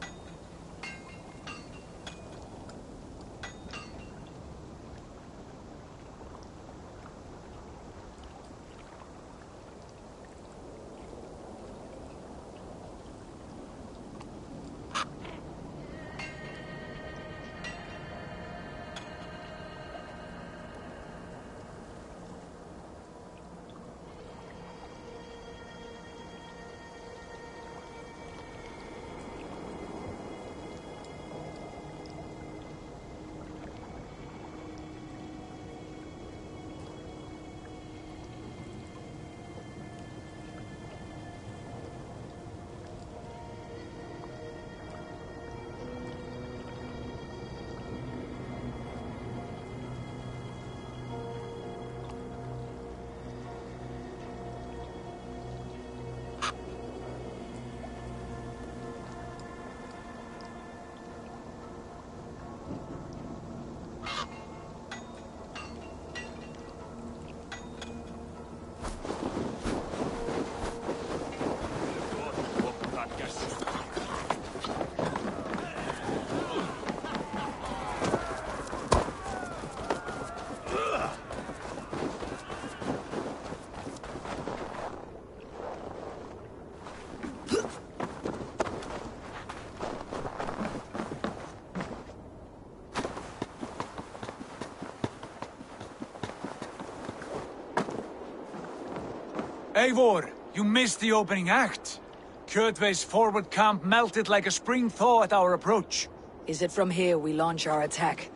Eivor, you missed the opening act. Kjotve's forward camp melted like a spring thaw at our approach. Is it from here we launch our attack?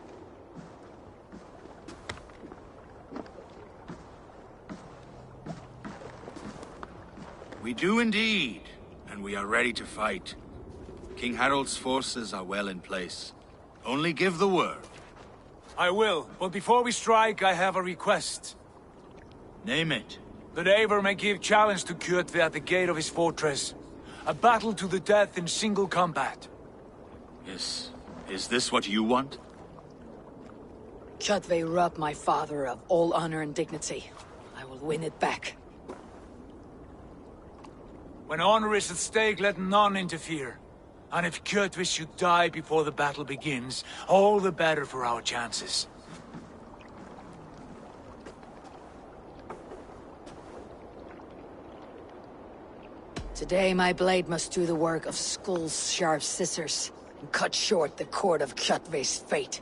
We do indeed, and we are ready to fight. King Harald's forces are well in place. Only give the word. I will, but before we strike, I have a request. Name it. That Eivor may give challenge to Kjotve at the gate of his fortress. A battle to the death in single combat. Yes. Is this what you want? Kjotve robbed my father of all honor and dignity. I will win it back. When honor is at stake, let none interfere. And if Kjotve should die before the battle begins, all the better for our chances. Today my blade must do the work of Skull's sharp scissors, and cut short the cord of Kjotve's fate.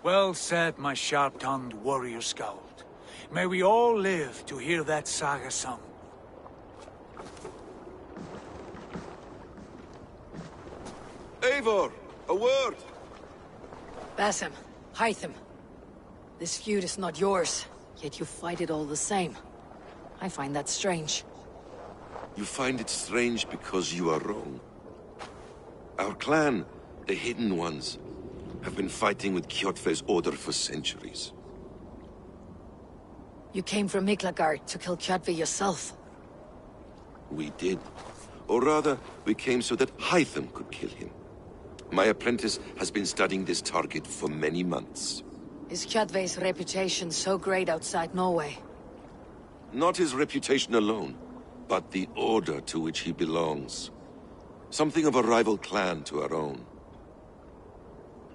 Well said, my sharp-tongued warrior scout. May we all live to hear that saga sung. Eivor, a word! Basim, Hytham. This feud is not yours, yet you fight it all the same. I find that strange. You find it strange because you are wrong. Our clan, the Hidden Ones, have been fighting with Kjotve's order for centuries. You came from Miklagard to kill Kjotve yourself. We did. Or rather, we came so that Hytham could kill him. My apprentice has been studying this target for many months. Is Kjotve's reputation so great outside Norway? Not his reputation alone, but the order to which he belongs. Something of a rival clan to our own.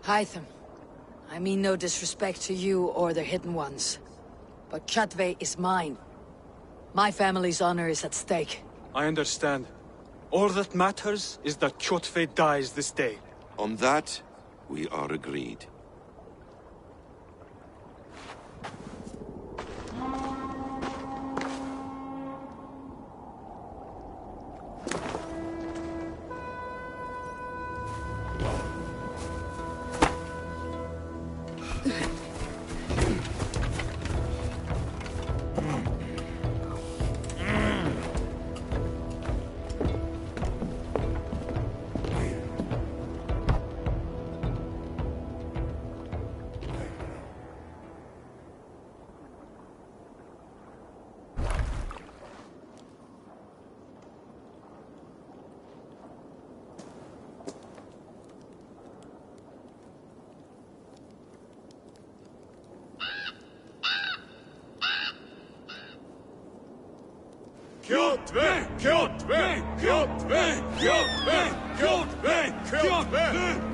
Hytham, I mean no disrespect to you or the Hidden Ones, but Kjotve is mine. My family's honor is at stake. I understand. All that matters is that Kjotve dies this day. On that, we are agreed.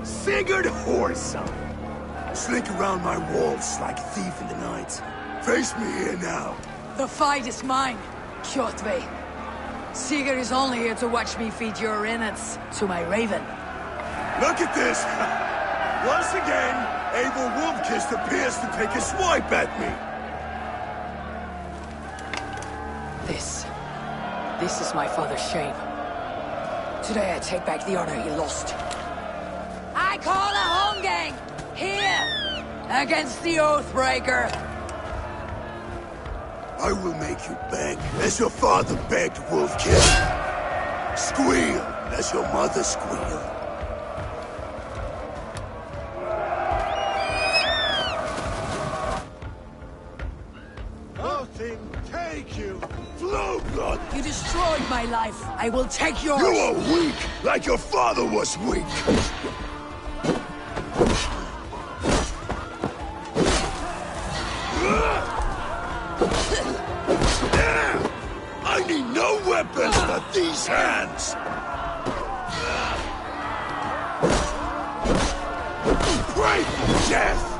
Sigurd Horsa! Slink around my walls like a thief in the night. Face me here now. The fight is mine, Kjotve. Sigurd is only here to watch me feed your innards to my raven. Look at this! Once again, Eivor Wolf-Kissed appears to take a swipe at me. This is my father's shame. Today I take back the honor he lost. I call a Holmgang! Here! Against the Oathbreaker! I will make you beg, as your father begged, Wolf-Kissed. Squeal, as your mother squealed. Nothing take you! Flowblood! You destroyed my life. I will take yours. You are weak, like your father was weak. I need no weapons but these hands. Pray for death.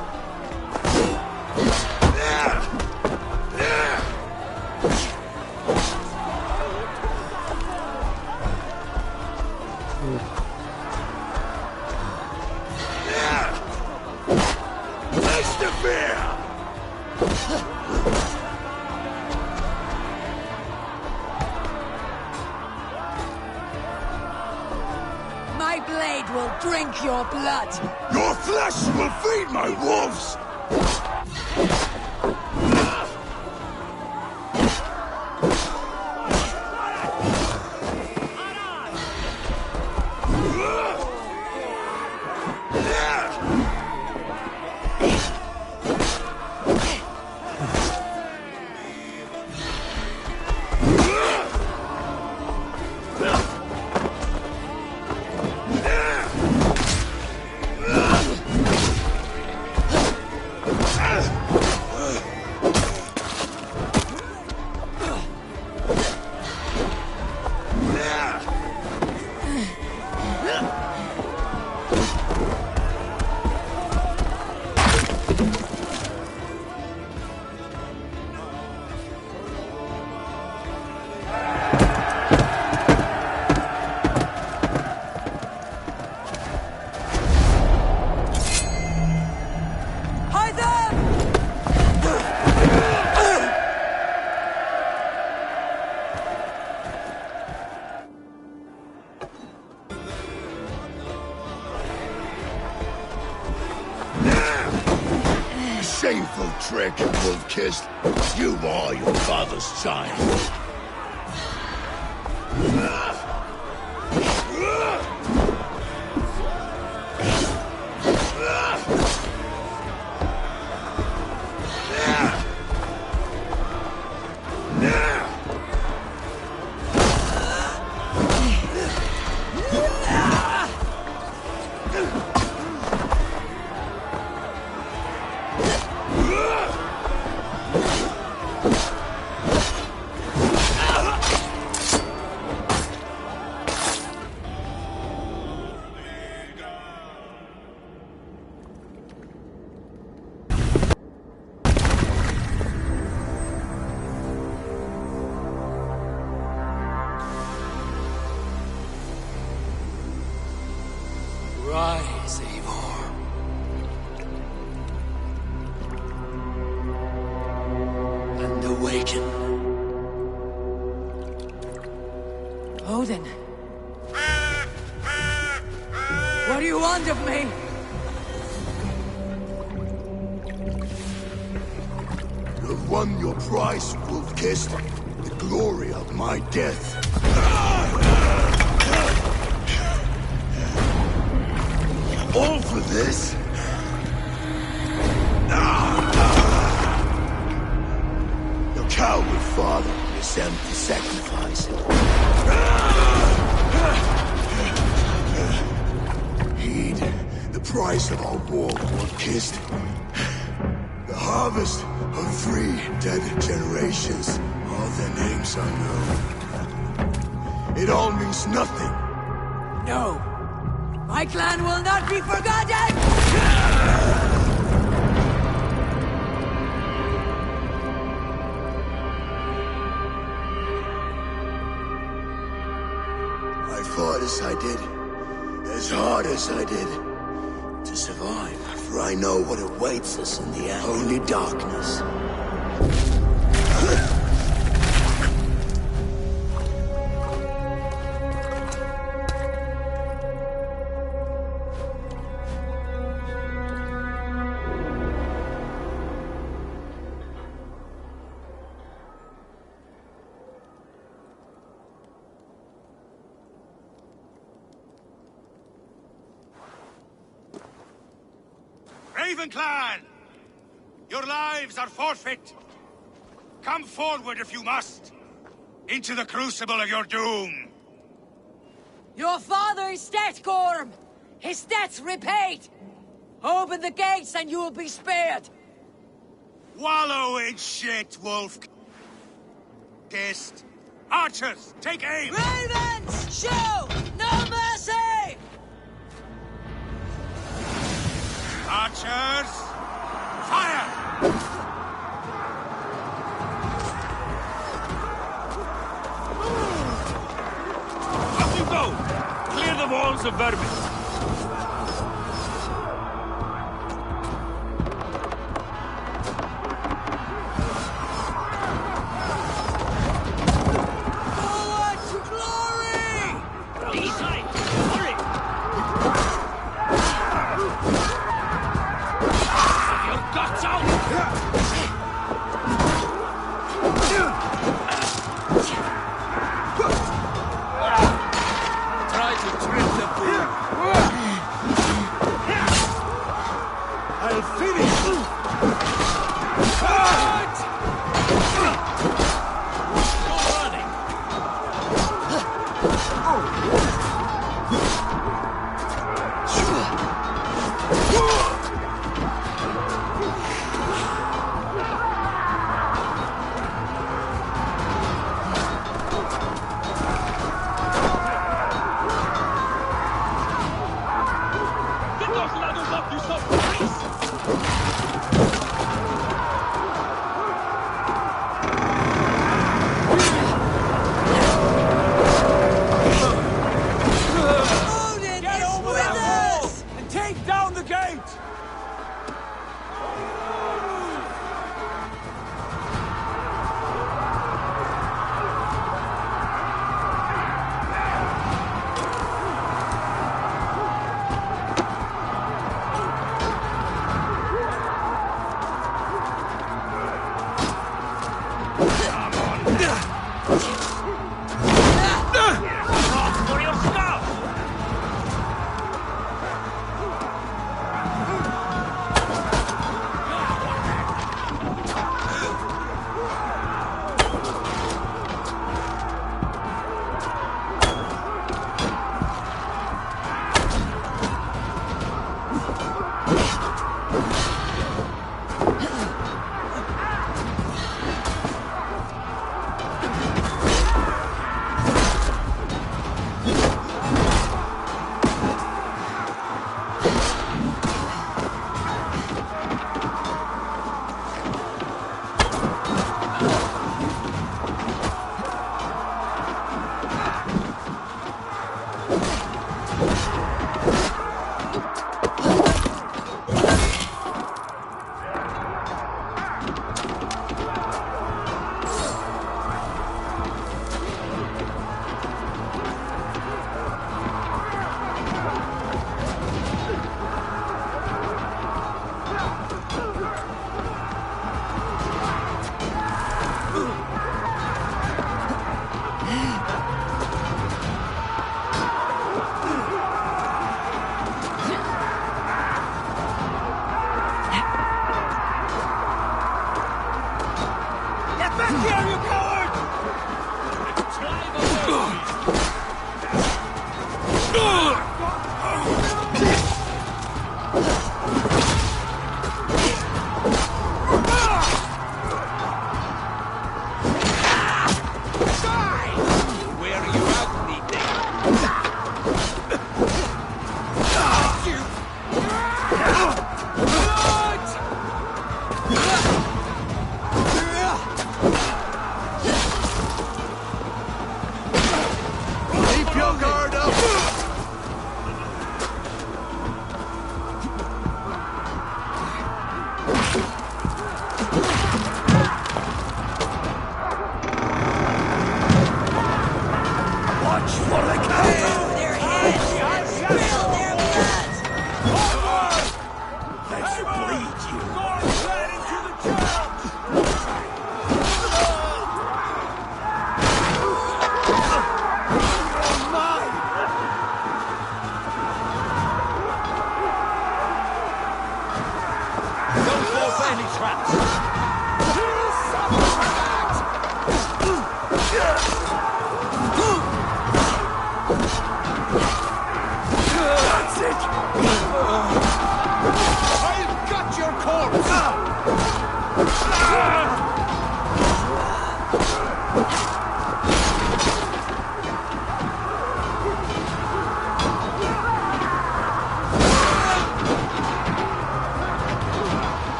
My blade will drink your blood. Your flesh will feed my wolves. Shameful trick, Wolf-Kissed. You are your father's child. Rise, Eivor. And awaken. Odin. What do you want of me? You've won your prize, Wolf-Kissed. The glory of my death. All for this? Your coward father is empty sacrifice. Heed the price of our war, Wolf-Kissed. The harvest of 3 dead generations. All their names unknown. It all means nothing. No. My clan will not be forgotten! I fought as I did, as hard as I did, to survive. For I know what awaits us in the end. Only darkness. Raven Clan! Your lives are forfeit! Come forward if you must! Into the crucible of your doom! Your father is dead, Gorm! His debt's repaid! Open the gates and you will be spared! Wallow in shit, wolf! Kissed! Archers, take aim! Ravens! Show no mercy! Archers! Fire! Up you go! Clear the walls of vermin!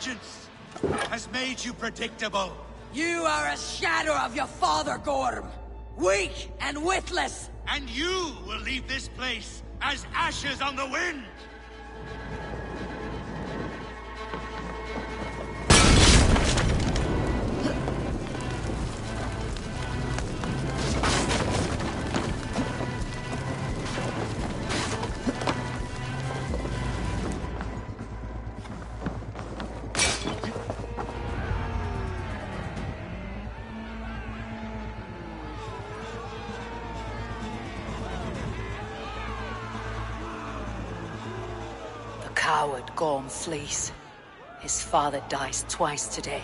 vengeance has made you predictable. You are a shadow of your father, Gorm. Weak and witless. And you will leave this place as ashes on the wind. Coward Gorm flees. His father dies twice today.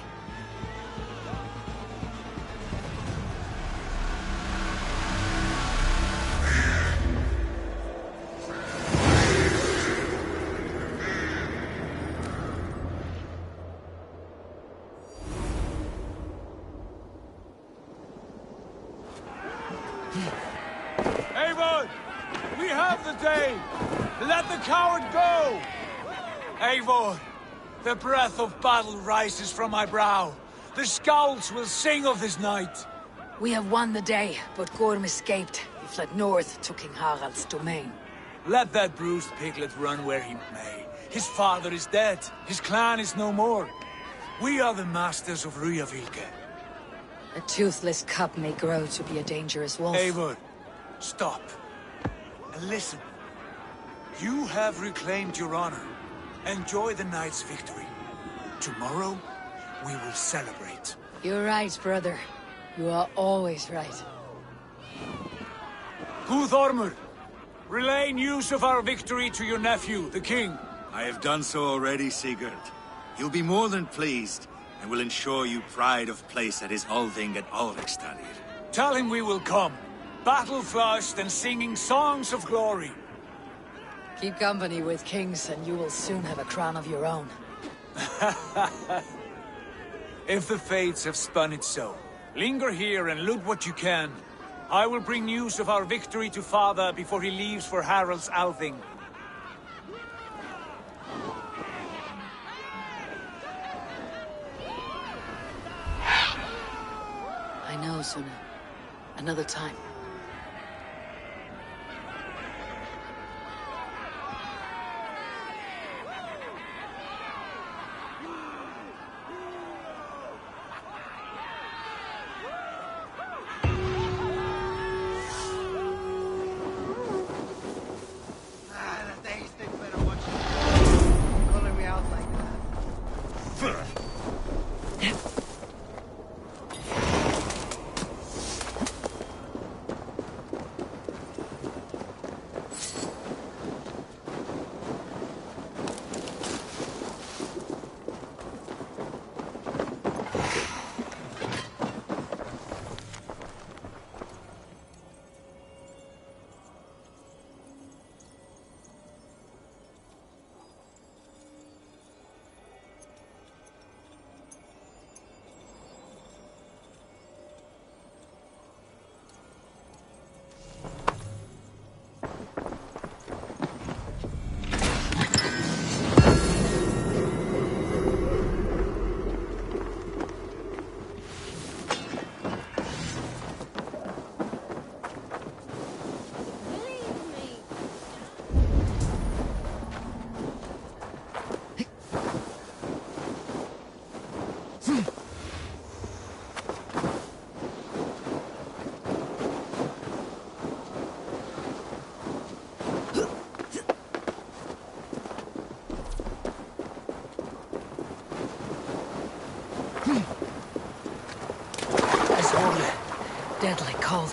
Eivor! We have the day! Let the coward go! Eivor, the breath of battle rises from my brow. The scouts will sing of this night. We have won the day, but Gorm escaped. He fled north to King Harald's domain. Let that bruised piglet run where he may. His father is dead. His clan is no more. We are the masters of Ryjavík. A toothless cub may grow to be a dangerous wolf. Eivor, stop. And listen. You have reclaimed your honor. Enjoy the night's victory. Tomorrow, we will celebrate. You're right, brother. You are always right. Guthormur, relay news of our victory to your nephew, the king. I have done so already, Sigurd. He'll be more than pleased, and will ensure you pride of place at his Althing at Alrekstadir. Tell him we will come, battle-flushed and singing songs of glory. Keep company with kings, and you will soon have a crown of your own. If the fates have spun it so, linger here and loot what you can. I will bring news of our victory to father before he leaves for Harald's Althing. I know, Suna. Another time. Deadly cold.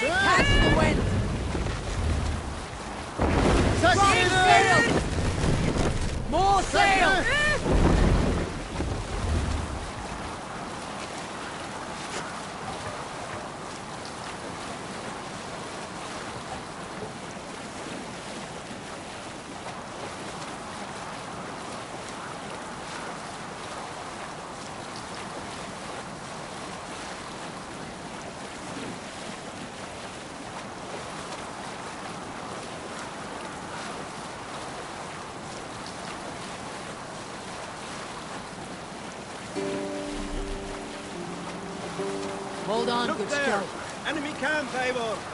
Catch the wind! Wrong sail! More sail! Hold on, Look good there! scout. Enemy camp, Eivor!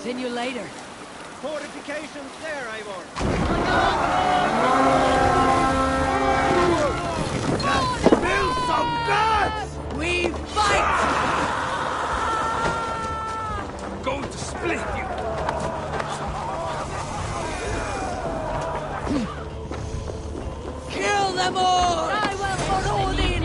continue later. Fortifications there, Eivor. Spill some guts! We fight! Going to split you! Kill them all! I will for Odin!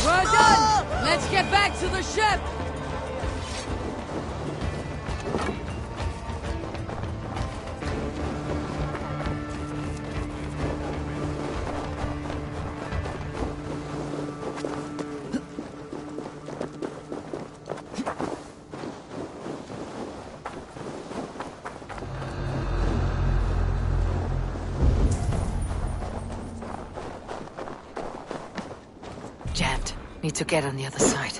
We're done! Let's get back to the ship! Jammed. Need to get on the other side.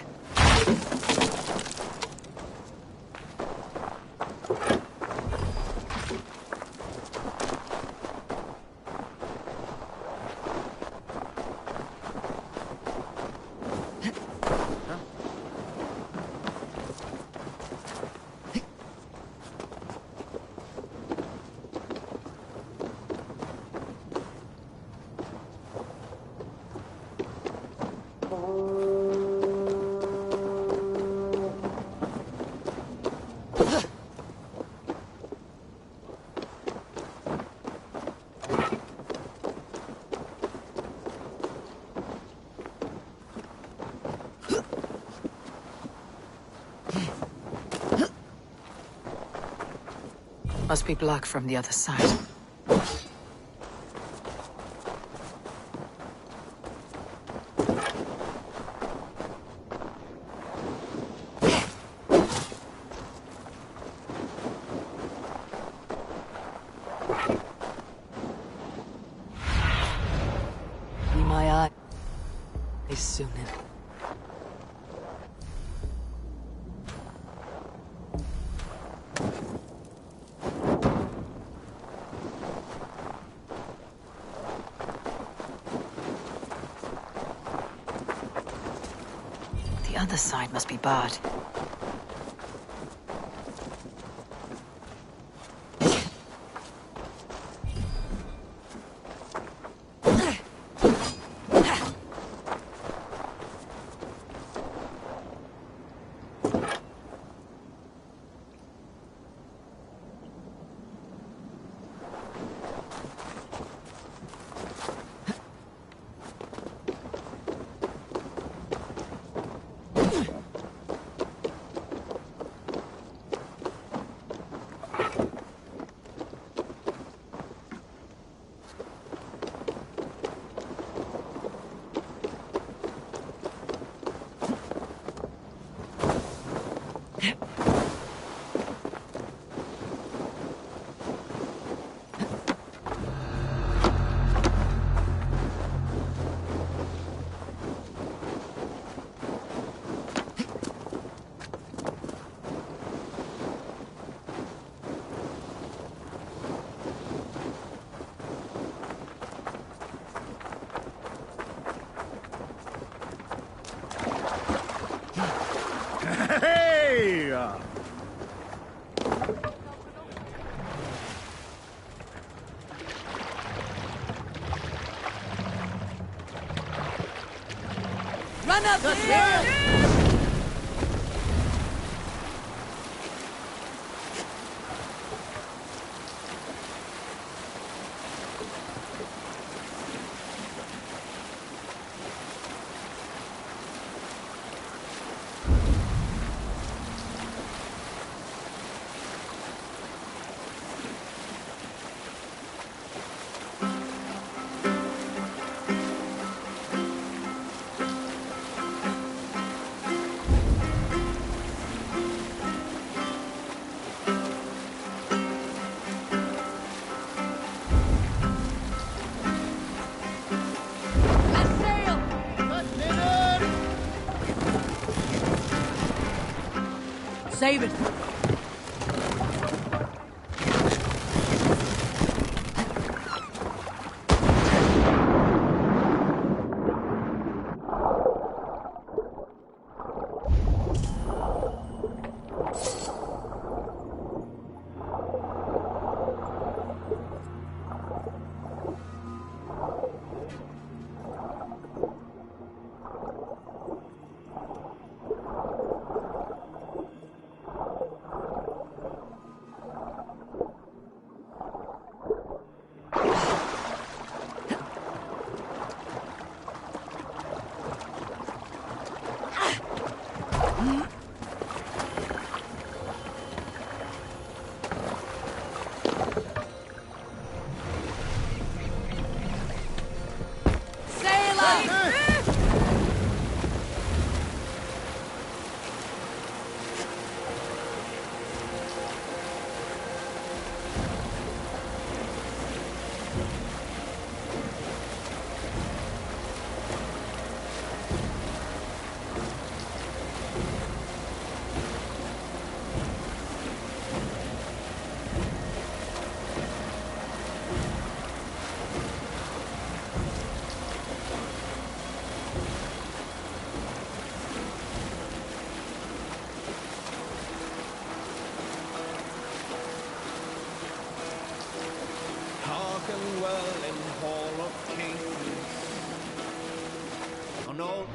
Must be blocked from the other side. Be my eye. Is soon in. The other side must be barred. None of this! Save it! Well in Hall of Kings. Oh no.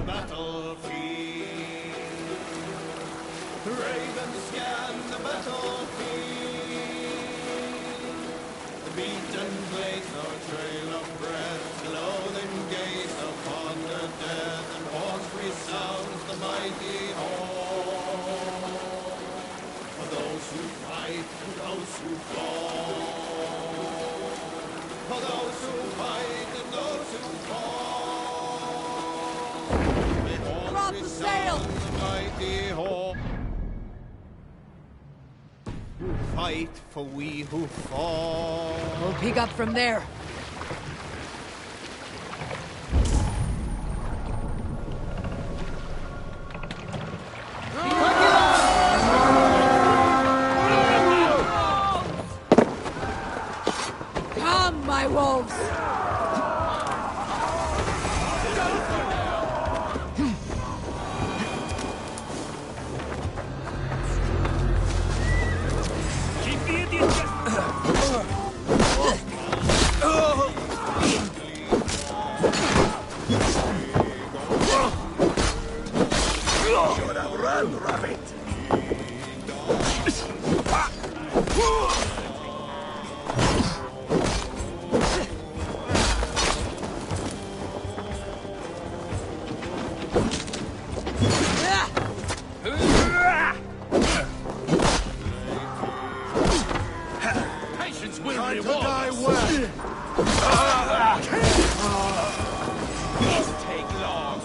Battlefield. Ravens scan the battlefield. The beaten blades no trail of breath. The loathing gaze upon the dead. And horns resounds the mighty horn. For those who fight, for those who fall. For those who fight and those who fall. Drop the sail! The mighty hawk who fight for we who fall. We'll pick up from there. Come, my wolves! Run, rabbit! to die well. These take long.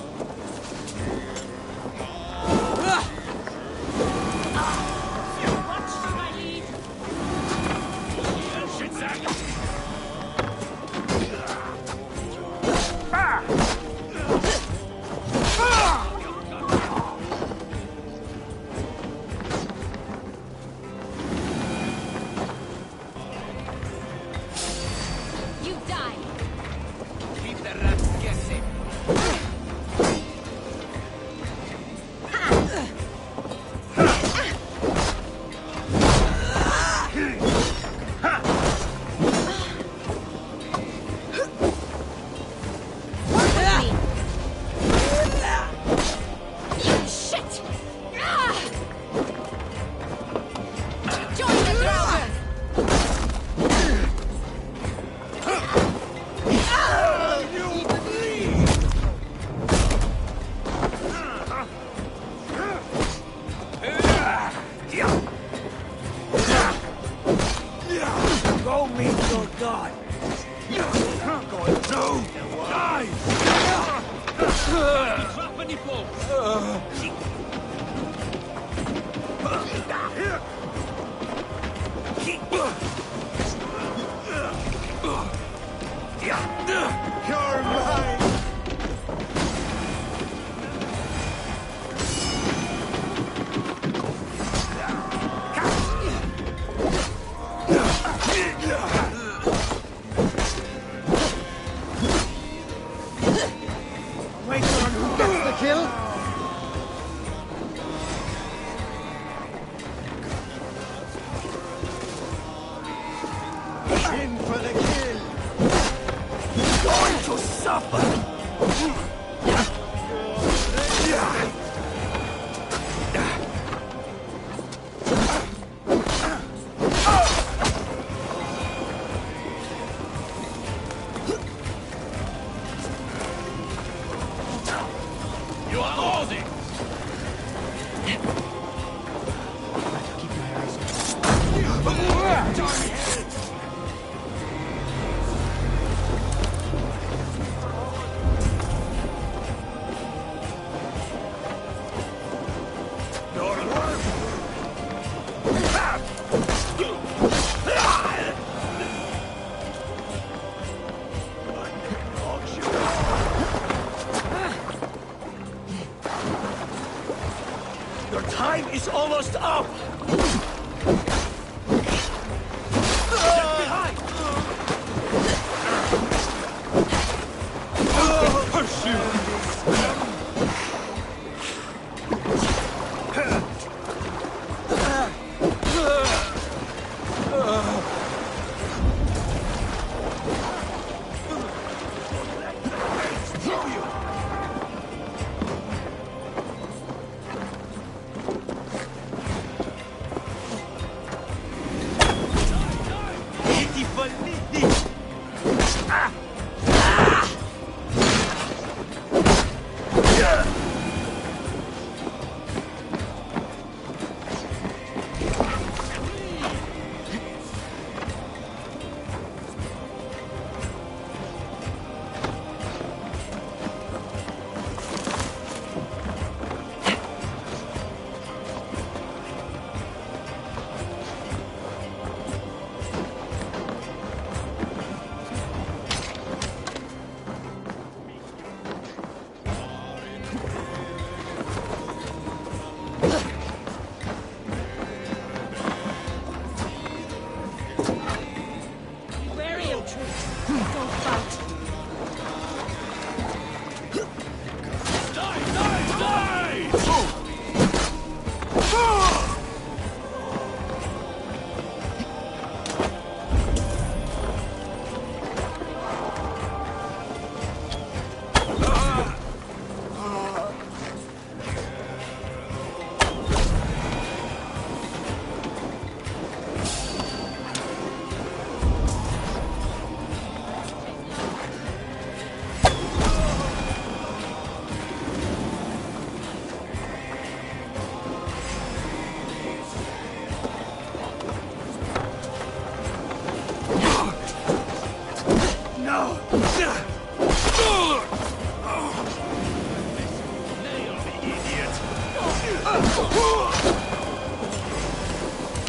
You die. Keep the rats guessing. Shit! Join the Draugr! Go meet your god. You're going to die. Drop any blows. You're mine. Wait on who gets the kill. In for the kill. Going to suffer. You are holding.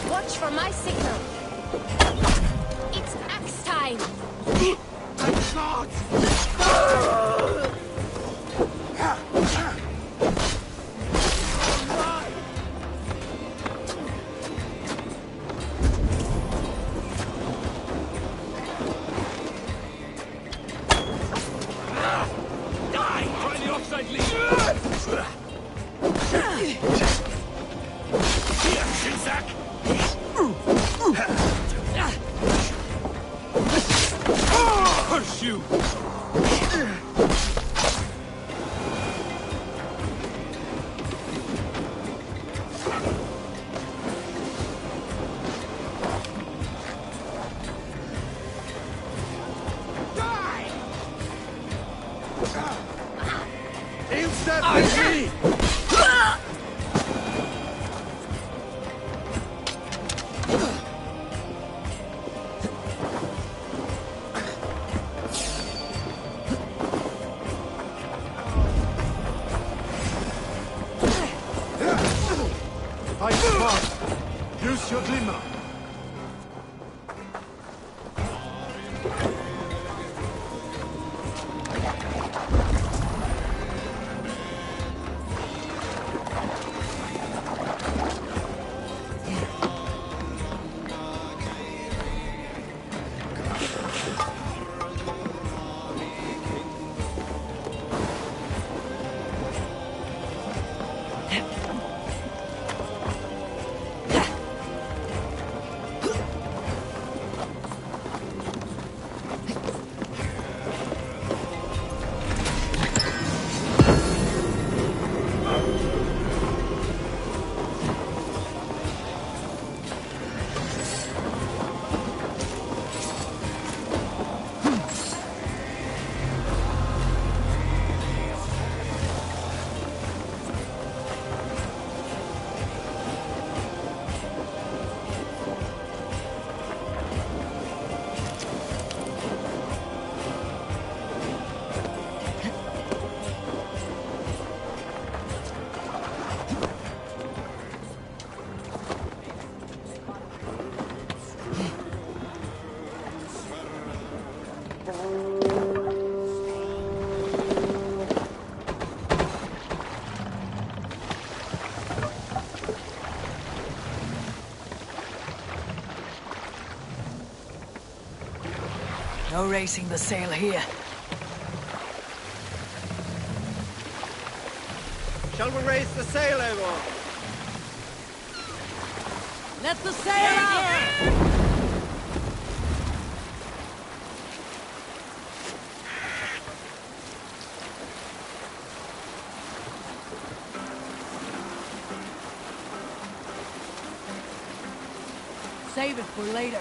Watch for my signal. It's axe time. Try the offside lead. Here, Shinzak. Horseshoe. Fight fast. Use your glimmer. No racing the sail here. Shall we raise the sail, Eivor? Let the sail out! Save it for later.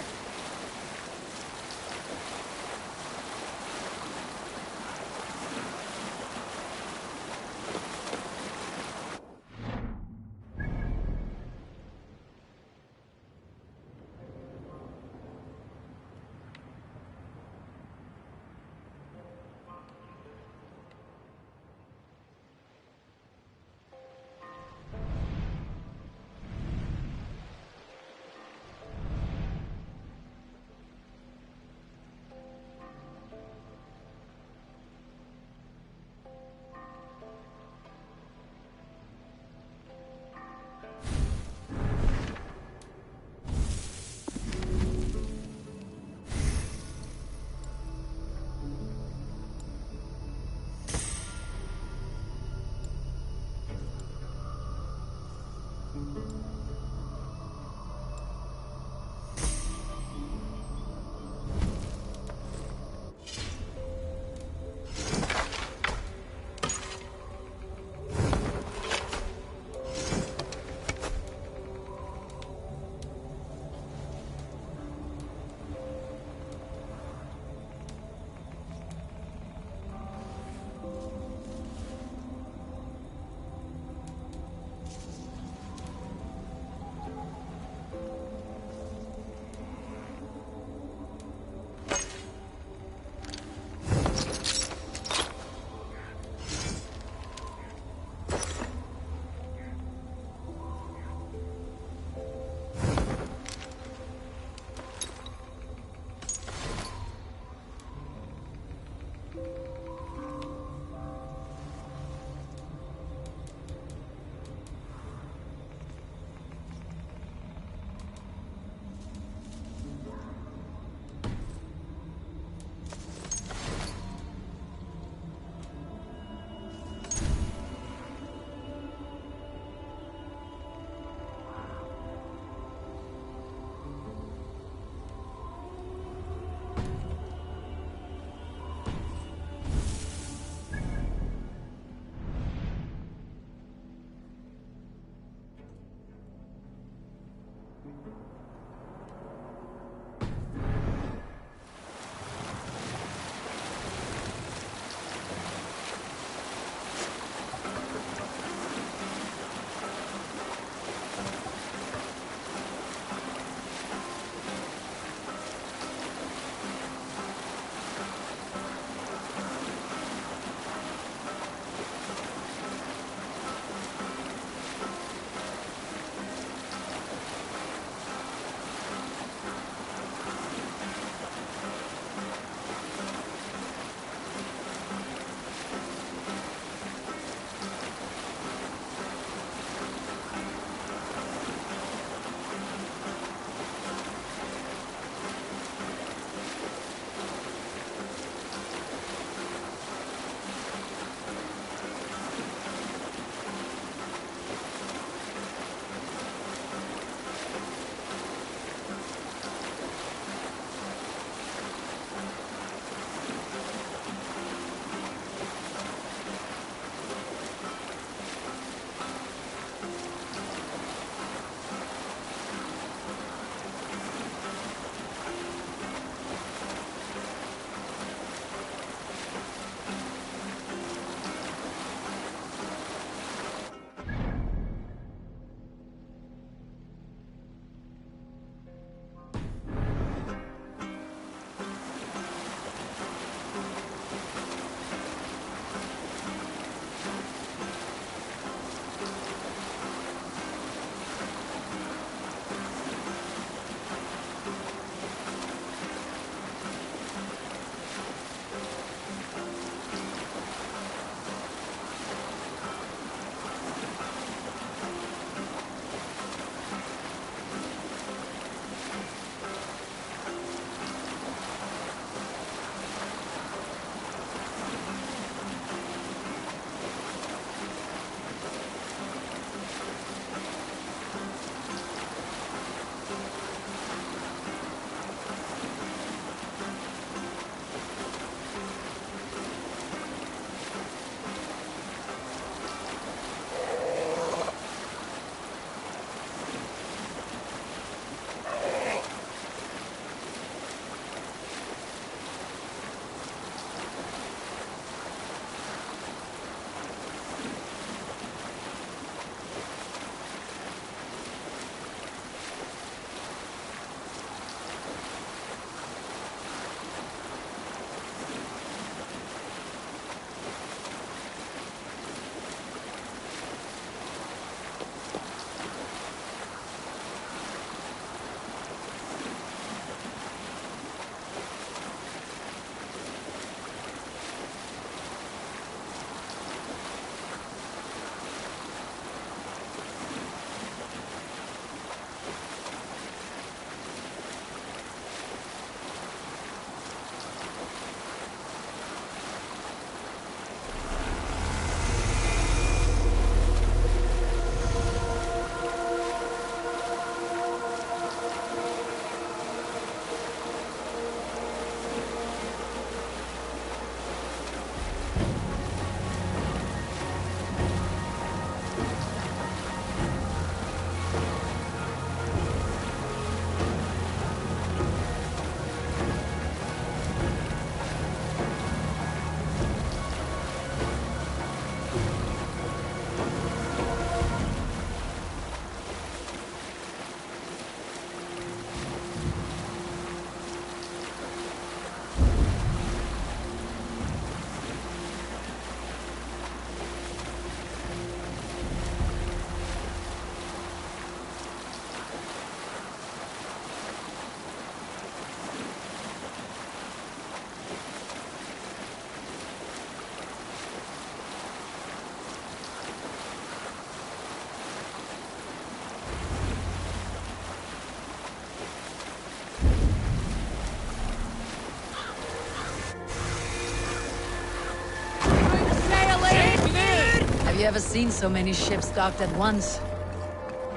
ever seen so many ships docked at once.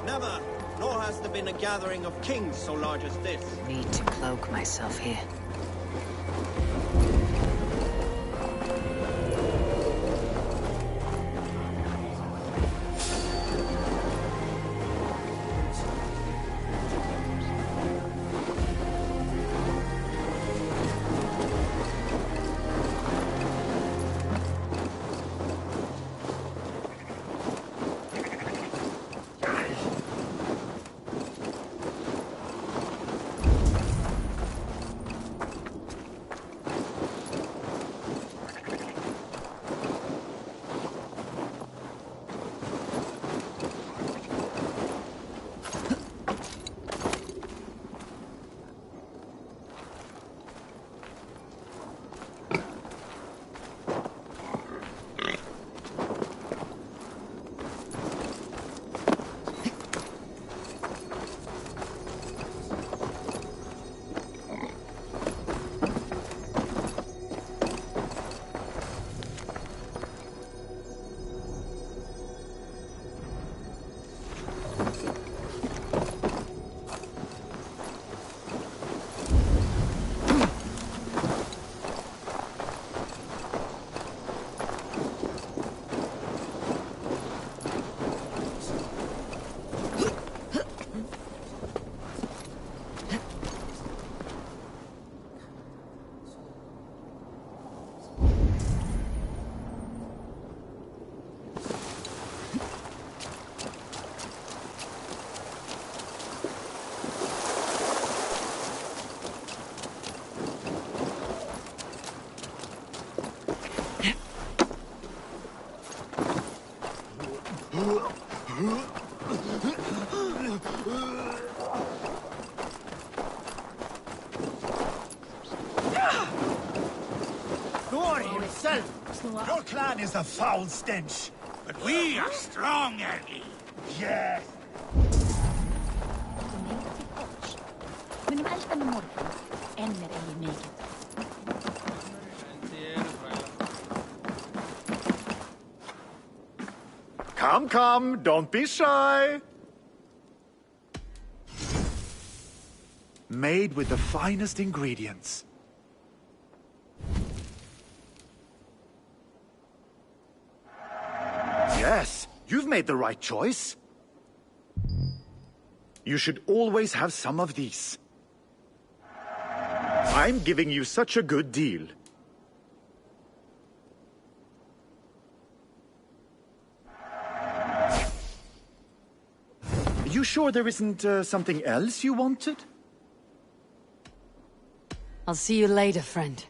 Never, nor has there been a gathering of kings so large as this. Need to cloak myself here. Glory himself! Your clan is a foul stench, but we are strong, Ernie. Yes. Come, come, don't be shy. Made with the finest ingredients. Yes, you've made the right choice. You should always have some of these. I'm giving you such a good deal. You sure there isn't something else you wanted? I'll see you later, friend.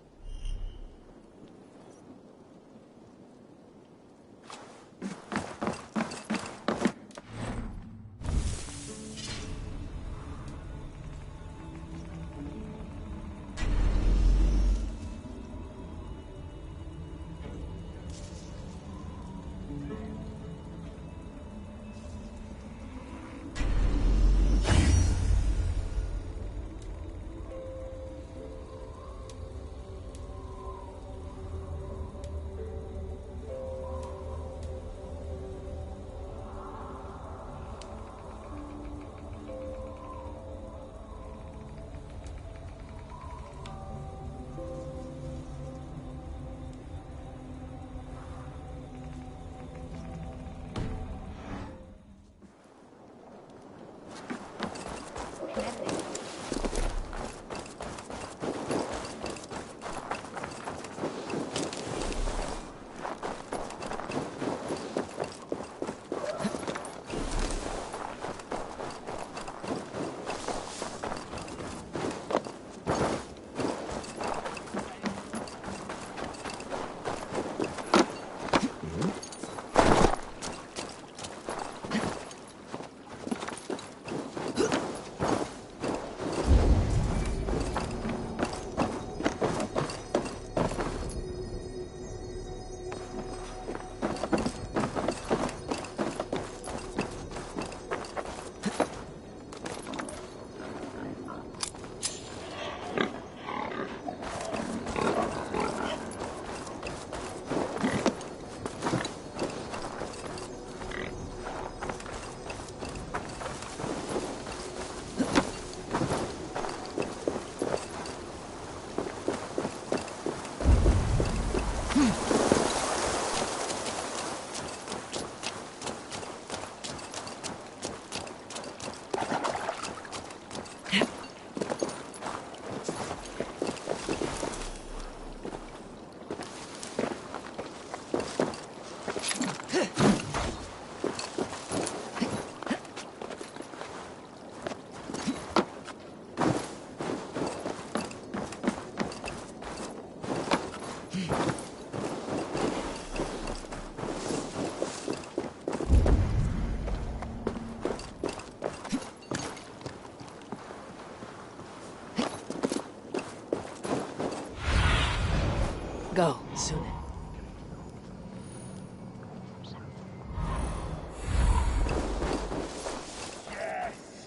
Go, soon.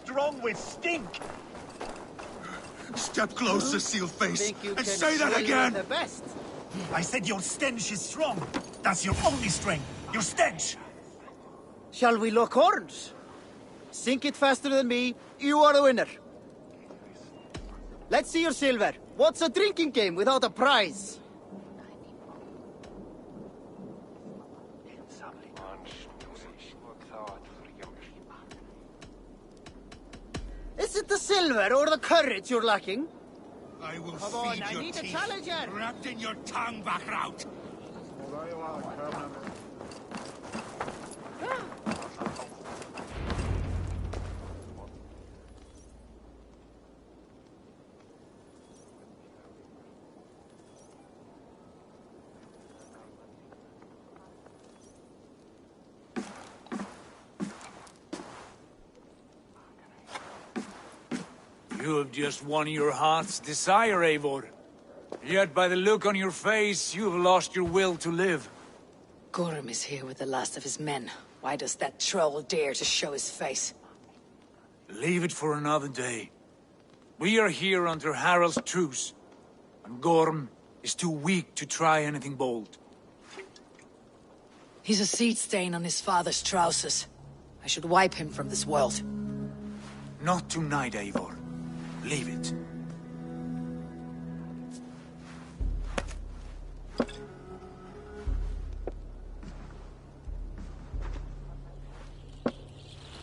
Strong with stink! Step closer, seal-face, Think you and can say that swing again! with the best? I said your stench is strong. That's your only strength. Your stench! Shall we lock horns? Sink it faster than me. You are the winner. Let's see your silver. What's a drinking game without a prize? Is it the silver or the courage you're lacking? I will Come on, feed I your need a teeth, challenger. wrapped in your tongue back out. You have just won your heart's desire, Eivor. Yet by the look on your face, you have lost your will to live. Gorm is here with the last of his men. Why does that troll dare to show his face? Leave it for another day. We are here under Harald's truce, and Gorm is too weak to try anything bold. He's a seed stain on his father's trousers. I should wipe him from this world. Not tonight, Eivor. Leave it.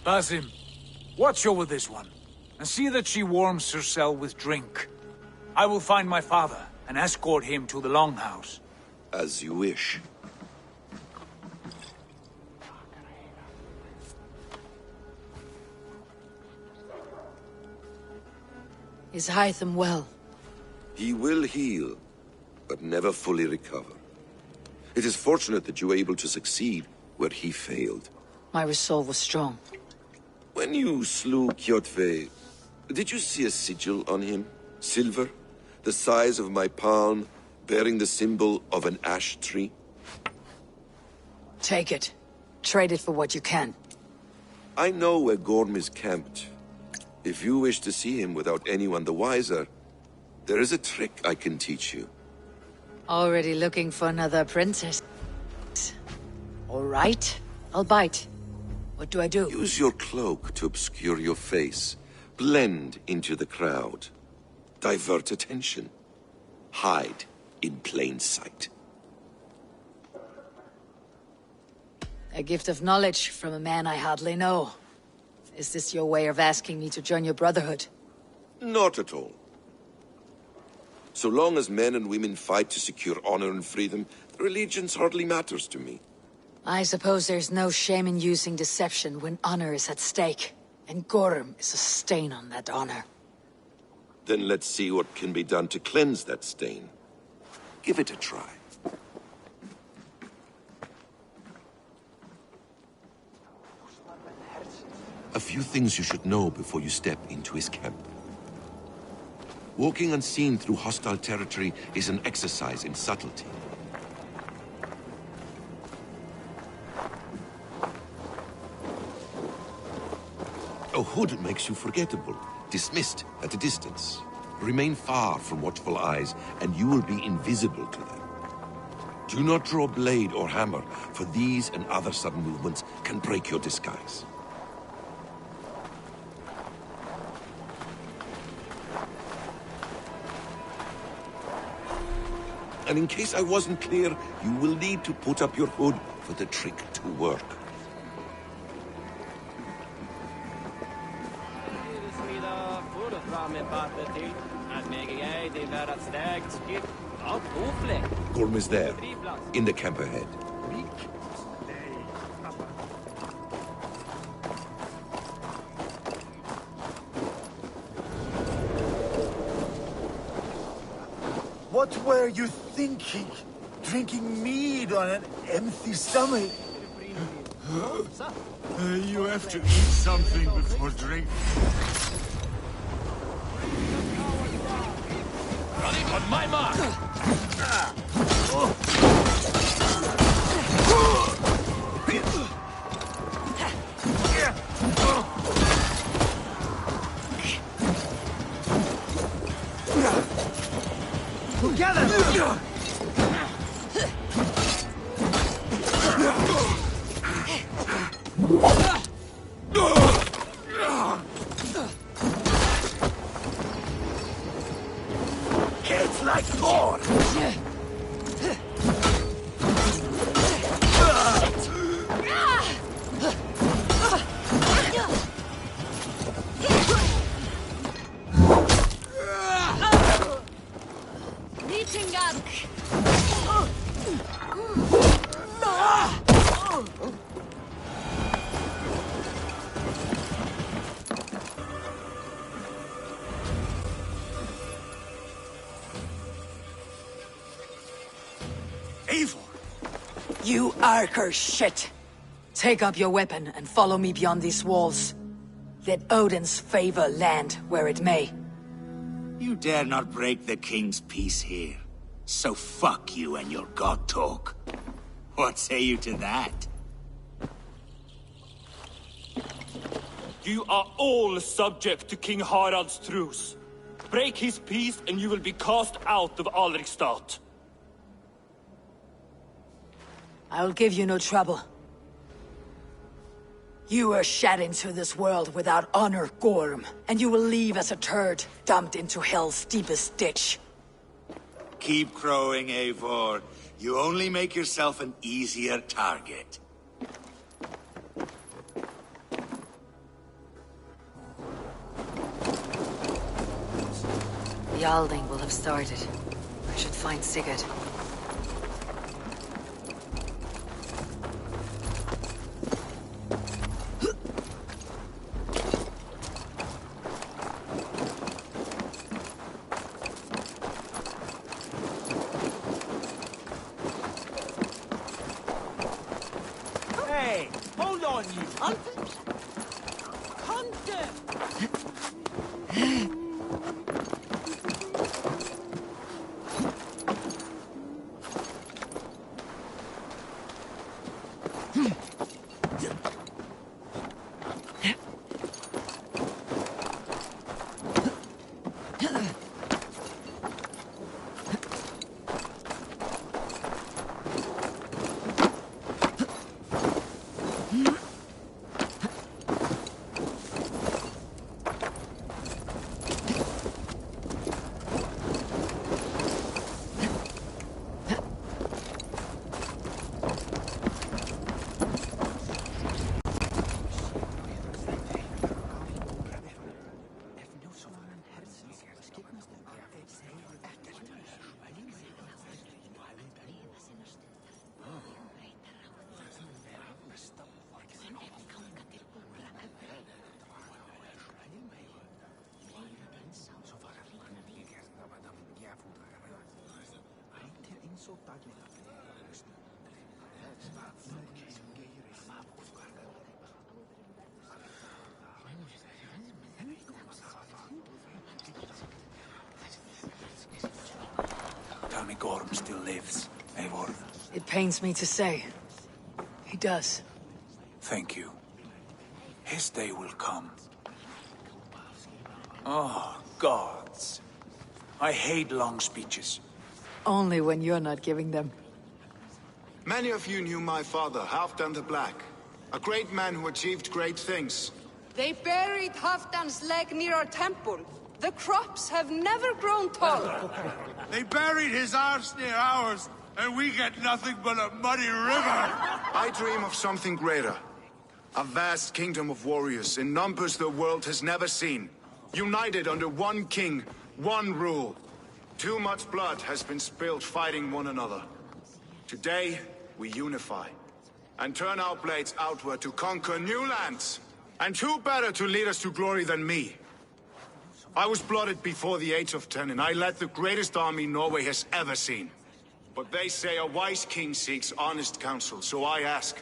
Basim, watch over this one, and see that she warms herself with drink. I will find my father and escort him to the Longhouse. As you wish. Is Hytham well? He will heal, but never fully recover. It is fortunate that you were able to succeed where he failed. My resolve was strong. When you slew Kjotve, did you see a sigil on him? Silver? The size of my palm, bearing the symbol of an ash tree? Take it. Trade it for what you can. I know where Gorm is camped. If you wish to see him without anyone the wiser, there is a trick I can teach you. Already looking for another princess. All right, I'll bite. What do I do? Use your cloak to obscure your face. Blend into the crowd. Divert attention. Hide in plain sight. A gift of knowledge from a man I hardly know. Is this your way of asking me to join your brotherhood? Not at all. So long as men and women fight to secure honor and freedom, their allegiance hardly matters to me. I suppose there's no shame in using deception when honor is at stake. And Gorm is a stain on that honor. Then let's see what can be done to cleanse that stain. Give it a try. A few things you should know before you step into his camp. Walking unseen through hostile territory is an exercise in subtlety. A hood makes you forgettable, dismissed at a distance. Remain far from watchful eyes, and you will be invisible to them. Do not draw blade or hammer, for these and other sudden movements can break your disguise. And in case I wasn't clear, you will need to put up your hood for the trick to work. Gorm is there, in the camp ahead. What were you thinking? Drinking mead on an empty stomach? You have to eat something before drinking. Running on my mark! Together! Kids like Thor! You Arker shit! Take up your weapon and follow me beyond these walls. Let Odin's favor land where it may. You dare not break the king's peace here. So fuck you and your god talk. What say you to that? You are all subject to King Harald's truce. Break his peace and you will be cast out of Alrikstad. I will give you no trouble. You were shed into this world without honor, Gorm, and you will leave as a turd, dumped into hell's deepest ditch. Keep crowing, Eivor. You only make yourself an easier target. The Alding will have started. I should find Sigurd. Hey, hold on, you hunter! Tell me Gorm still lives, Eivor. It pains me to say. He does. Thank you. His day will come. Oh, gods. I hate long speeches. Only when you're not giving them. Many of you knew my father, Halfdan the Black. A great man who achieved great things. They buried Halfdan's leg near our temple. The crops have never grown tall. They buried his arse near ours, and we get nothing but a muddy river. I dream of something greater. A vast kingdom of warriors in numbers the world has never seen. United under one king, one rule. Too much blood has been spilled fighting one another. Today, we unify. And turn our blades outward to conquer new lands. And who better to lead us to glory than me? I was blooded before the age of 10, and I led the greatest army Norway has ever seen. But they say a wise king seeks honest counsel, so I ask,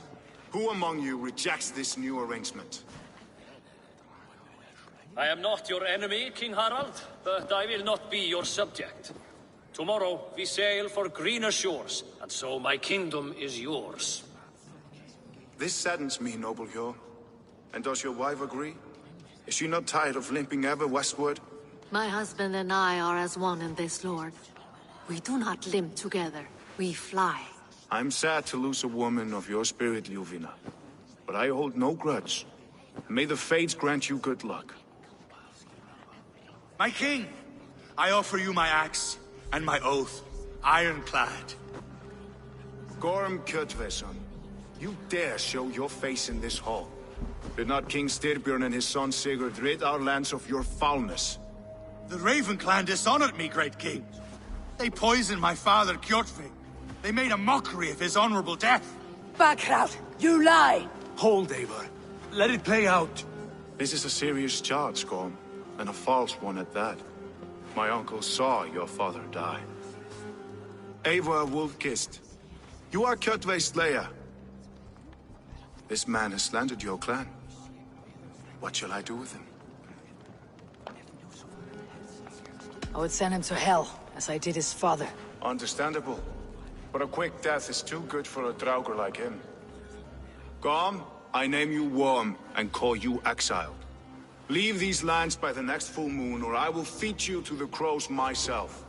who among you rejects this new arrangement? I am not your enemy, King Harald, but I will not be your subject. Tomorrow we sail for greener shores, and so my kingdom is yours. This saddens me, noble Hjor. And does your wife agree? Is she not tired of limping ever westward? My husband and I are as one in this, Lord. We do not limp together. We fly. I'm sad to lose a woman of your spirit, Ljuvina. But I hold no grudge. May the fates grant you good luck. My king, I offer you my axe and my oath, ironclad. Gorm Kjotveson, you dare show your face in this hall. Did not King Styrbjörn and his son Sigurd rid our lands of your foulness? The Raven clan dishonored me, great king. They poisoned my father, Kjotve. They made a mockery of his honorable death. Backhout! You lie! Hold, Eivor. Let it play out. This is a serious charge, Gorm, and a false one at that. My uncle saw your father die. Eivor Wolf-Kissed, you are Kjotve's slayer. This man has slandered your clan. What shall I do with him? I would send him to hell, as I did his father. Understandable. But a quick death is too good for a Draugr like him. Gorm, I name you Worm and call you exiled. Leave these lands by the next full moon, or I will feed you to the crows myself.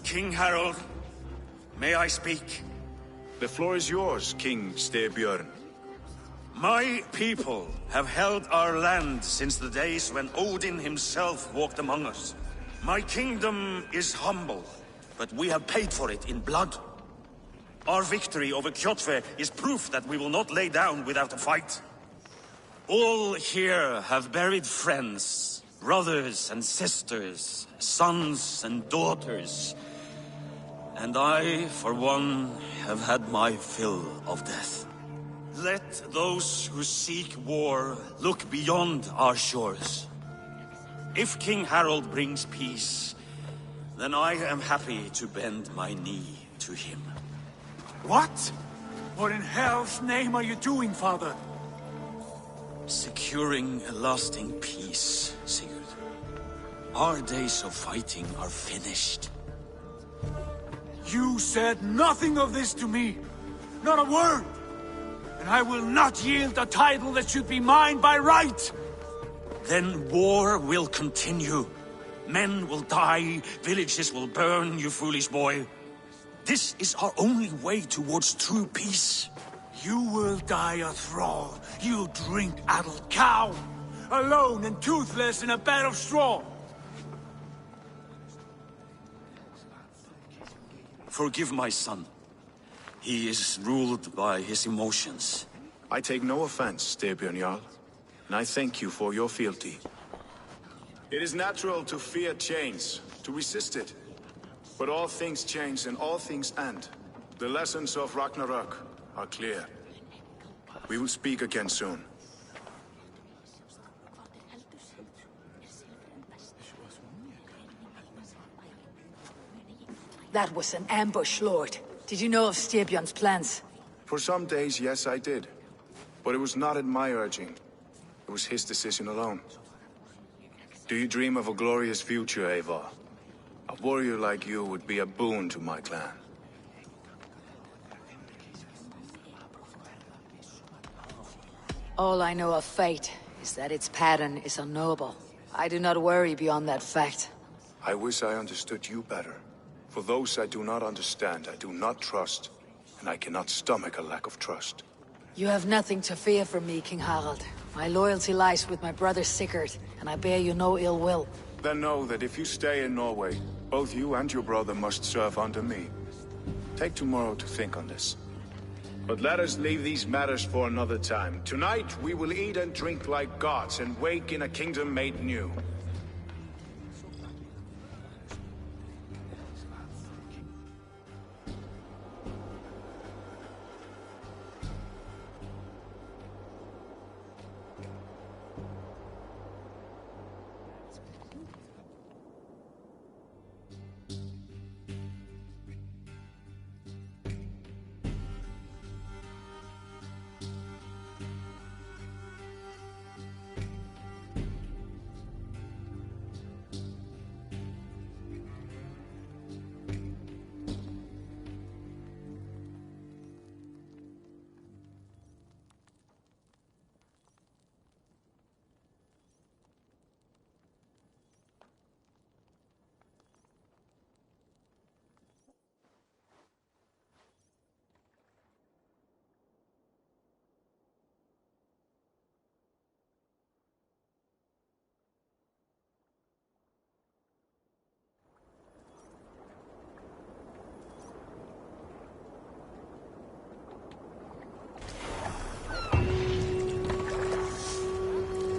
King Harald, may I speak? The floor is yours, King Styrbjörn. My people have held our land since the days when Odin himself walked among us. My kingdom is humble, but we have paid for it in blood. Our victory over Kjotve is proof that we will not lay down without a fight. All here have buried friends, brothers and sisters, sons and daughters. And I, for one, have had my fill of death. Let those who seek war look beyond our shores. If King Harald brings peace, then I am happy to bend my knee to him. What? What in hell's name are you doing, father? Securing a lasting peace, Sigurd. Our days of fighting are finished. You said nothing of this to me. Not a word. And I will not yield a title that should be mine by right. Then war will continue. Men will die, villages will burn, you foolish boy. This is our only way towards true peace. You will die a thrall, you drink-addled cow. Alone and toothless in a bed of straw. Forgive my son. He is ruled by his emotions. I take no offense, Styrbjörn Jarl, and I thank you for your fealty. It is natural to fear change, to resist it. But all things change and all things end. The lessons of Ragnarök are clear. We will speak again soon. That was an ambush, Lord. Did you know of Styrbjörn's plans? For some days, yes, I did. But it was not at my urging. It was his decision alone. Do you dream of a glorious future, Eivor? A warrior like you would be a boon to my clan. All I know of fate is that its pattern is unknowable. I do not worry beyond that fact. I wish I understood you better. For those I do not understand, I do not trust, and I cannot stomach a lack of trust. You have nothing to fear from me, King Harald. My loyalty lies with my brother Sigurd, and I bear you no ill will. Then know that if you stay in Norway, both you and your brother must serve under me. Take tomorrow to think on this. But let us leave these matters for another time. Tonight, we will eat and drink like gods and wake in a kingdom made new.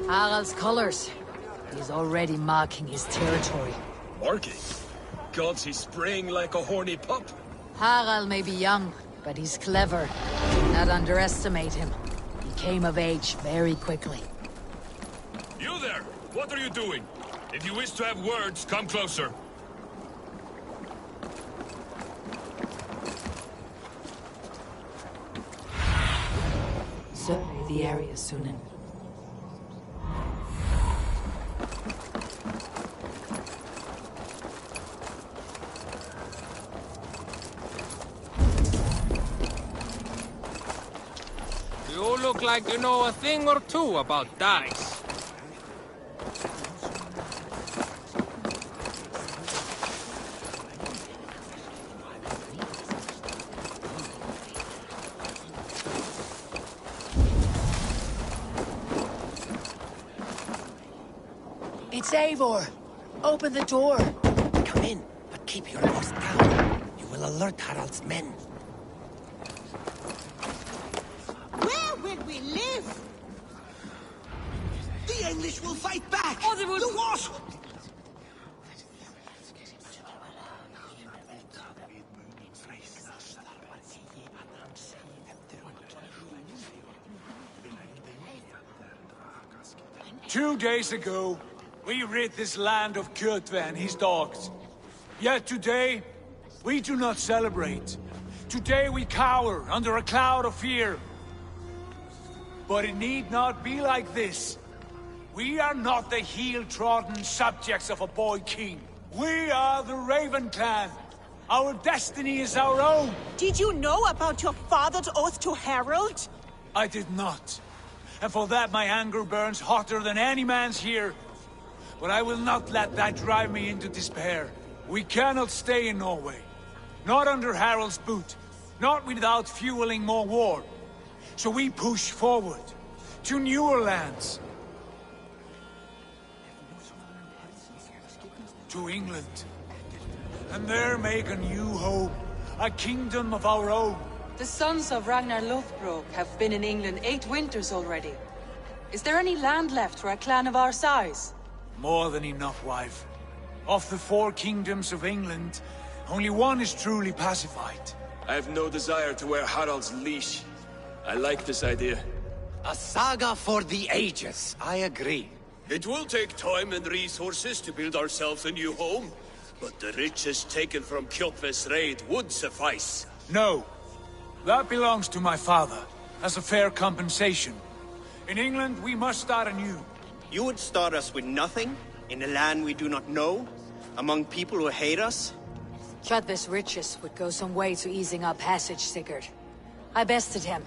Harald's colors. He's already marking his territory. Marking? Gods, he's spraying like a horny pup. Harald may be young, but he's clever. Do not underestimate him. He came of age very quickly. You there! What are you doing? If you wish to have words, come closer. Survey the area, Sunan. You look like you know a thing or two about dice. It's Eivor! Open the door! Come in, but keep your voice down. You will alert Harald's men. Where will we live? The English will fight back! Oh, they will... The what? Two days ago, we rid this land of Kjotve and his dogs. Yet today, we do not celebrate. Today we cower under a cloud of fear. But it need not be like this. We are not the heel-trodden subjects of a boy king. We are the Raven clan. Our destiny is our own. Did you know about your father's oath to Harald? I did not. And for that my anger burns hotter than any man's here. But I will not let that drive me into despair. We cannot stay in Norway. Not under Harald's boot. Not without fueling more war. So we push forward. To newer lands. To England. And there make a new home. A kingdom of our own. The sons of Ragnar Lothbrok have been in England 8 winters already. Is there any land left for a clan of our size? More than enough, wife. Of the 4 kingdoms of England, only one is truly pacified. I have no desire to wear Harald's leash. I like this idea. A saga for the ages, I agree. It will take time and resources to build ourselves a new home, but the riches taken from Kjotve's raid would suffice. No. That belongs to my father, as a fair compensation. In England, we must start anew. You would start us with nothing? In a land we do not know? Among people who hate us? Kjotve's riches would go some way to easing our passage, Sigurd. I bested him.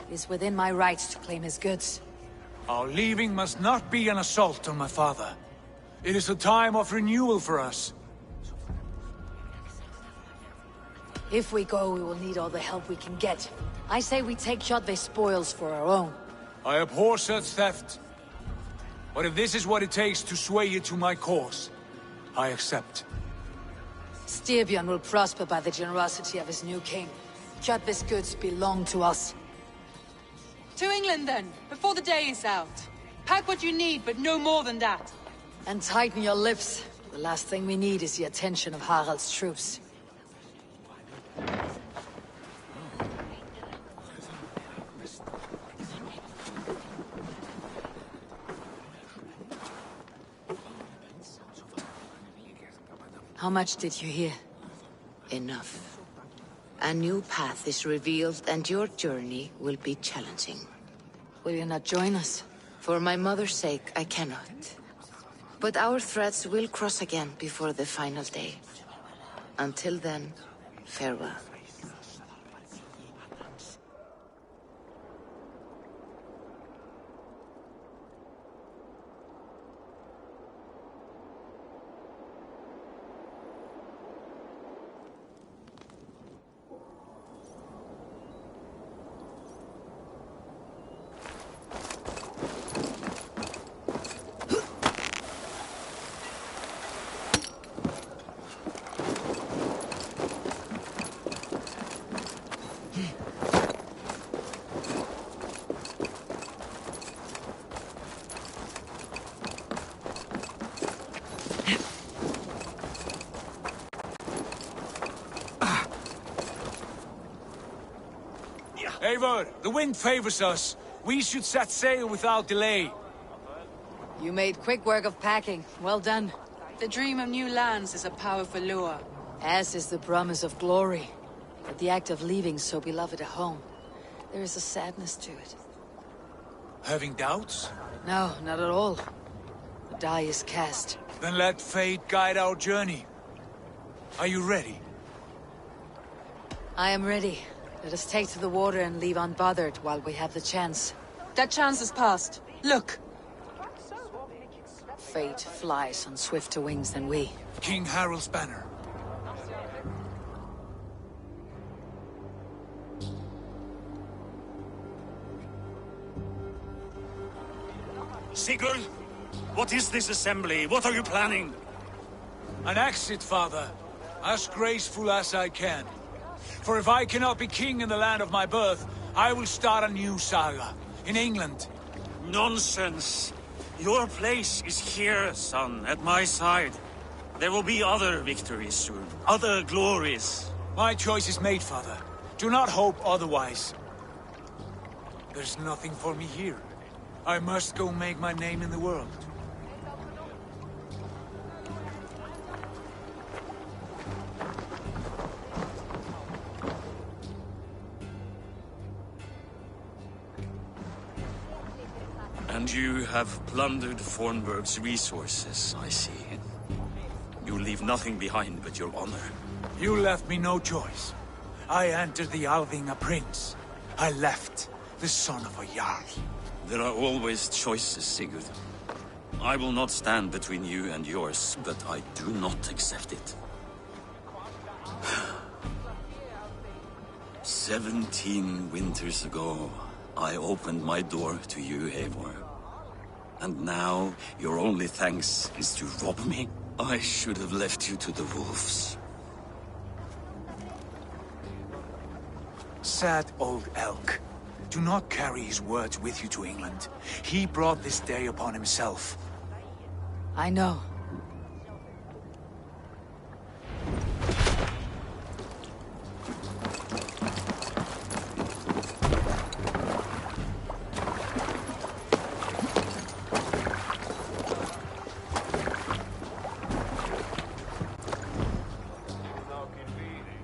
It is within my rights to claim his goods. Our leaving must not be an assault on my father. It is a time of renewal for us. If we go, we will need all the help we can get. I say we take Kjotve's spoils for our own. I abhor such theft. But if this is what it takes to sway you to my cause, I accept. Styrbjörn will prosper by the generosity of his new king. Kjotve's goods belong to us. To England then, before the day is out. Pack what you need, but no more than that. And tighten your lips. The last thing we need is the attention of Harald's troops. How much did you hear? Enough. A new path is revealed and your journey will be challenging. Will you not join us? For my mother's sake, I cannot. But our threads will cross again before the final day. Until then, farewell. Eivor, the wind favors us. We should set sail without delay. You made quick work of packing. Well done. The dream of new lands is a powerful lure. As is the promise of glory. But the act of leaving so beloved a home, there is a sadness to it. Having doubts? No, not at all. The die is cast. Then let fate guide our journey. Are you ready? I am ready. Let us take to the water and leave unbothered while we have the chance. That chance is past. Look! Fate flies on swifter wings than we. King Harald's banner. Sigurd, what is this assembly? What are you planning? An exit, father. As graceful as I can. For if I cannot be king in the land of my birth, I will start a new saga. In England. Nonsense. Your place is here, son, at my side. There will be other victories soon. Other glories. My choice is made, father. Do not hope otherwise. There's nothing for me here. I must go make my name in the world. And you have plundered Fornburg's resources, I see. You leave nothing behind but your honor. You left me no choice. I entered the Alving a prince. I left the son of a Jarl. There are always choices, Sigurd. I will not stand between you and yours, but I do not accept it. 17 winters ago, I opened my door to you, Eivor. And now, your only thanks is to rob me? I should have left you to the wolves. Sad old elk. Do not carry his words with you to England. He brought this day upon himself. I know.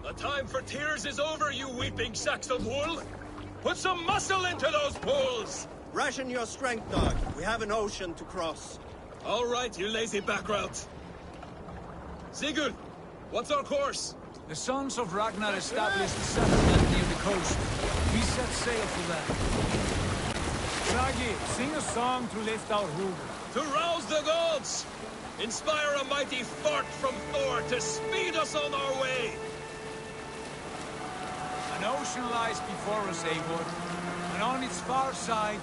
The time for tears is over, you weeping sacks of wool! Put some muscle into those pulls! Ration your strength, dog. We have an ocean to cross. All right, you lazy backrout. Sigurd, what's our course? The sons of Ragnar established a settlement near the coast. We set sail for them. Ragi, sing a song to lift our hoover. To rouse the gods! Inspire a mighty fart from Thor to speed us on our way! An ocean lies before us, Eivor, and on its far side,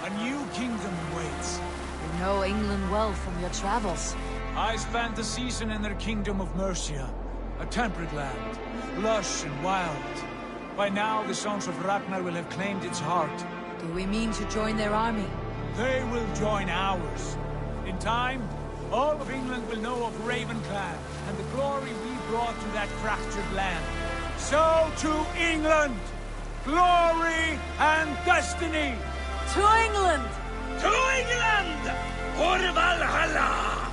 a new kingdom waits. You know England well from your travels. I spent a season in their kingdom of Mercia, a temperate land, lush and wild. By now, the sons of Ragnar will have claimed its heart. Do we mean to join their army? They will join ours. In time, all of England will know of Ravenclan and the glory we brought to that fractured land. So to England! Glory and destiny! To England! To England! For Valhalla!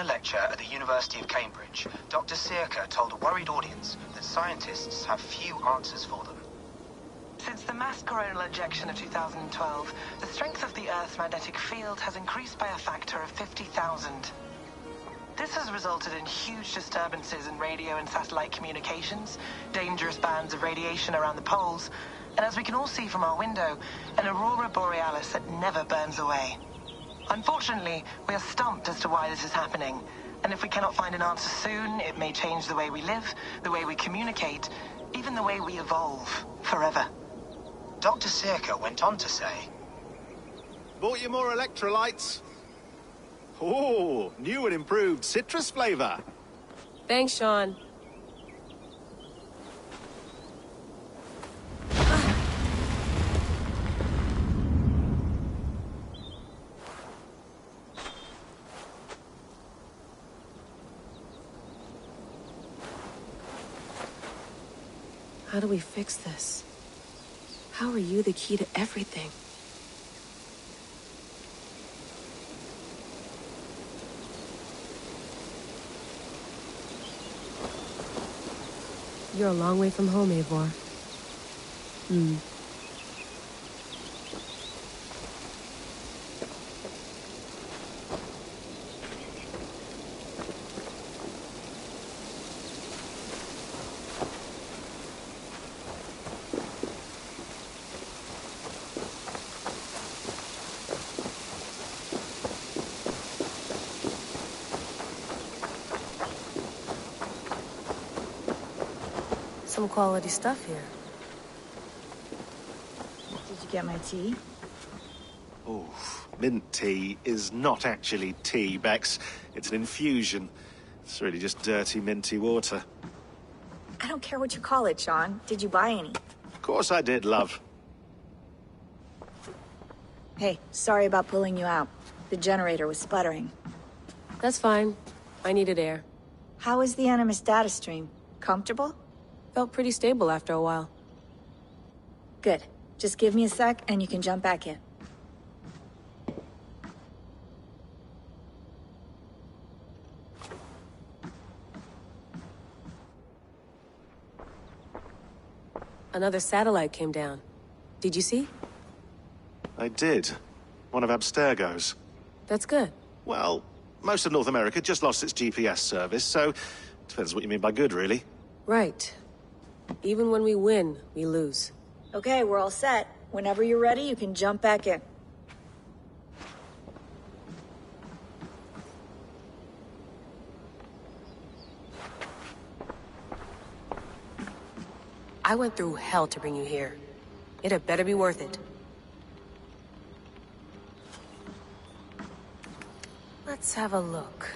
a lecture at the University of Cambridge, Dr. Searcher told a worried audience that scientists have few answers for them. Since the mass coronal ejection of 2012, the strength of the Earth's magnetic field has increased by a factor of 50,000. This has resulted in huge disturbances in radio and satellite communications, dangerous bands of radiation around the poles, and as we can all see from our window, an aurora borealis that never burns away. Unfortunately, we are stumped as to why this is happening, and if we cannot find an answer soon, it may change the way we live, the way we communicate, even the way we evolve, forever. Dr. Searcher went on to say, Bought you more electrolytes? Oh, new and improved citrus flavor. Thanks, Sean. How do we fix this? How are you the key to everything? You're a long way from home, Eivor. Some quality stuff here. Did you get my tea? Oh, mint tea is not actually tea, Bex. It's an infusion. It's really just dirty, minty water. I don't care what you call it, Sean. Did you buy any? Of course I did, love. Hey, sorry about pulling you out. The generator was sputtering. That's fine. I needed air. How is the Animus data stream? Comfortable? Felt pretty stable after a while. Good. Just give me a sec and you can jump back in. Another satellite came down. Did you see? I did. One of Abstergo's. That's good. Well, most of North America just lost its GPS service, so depends what you mean by good, really. Right. Even when we win, we lose. Okay, we're all set. Whenever you're ready, you can jump back in. I went through hell to bring you here. It had better be worth it. Let's have a look.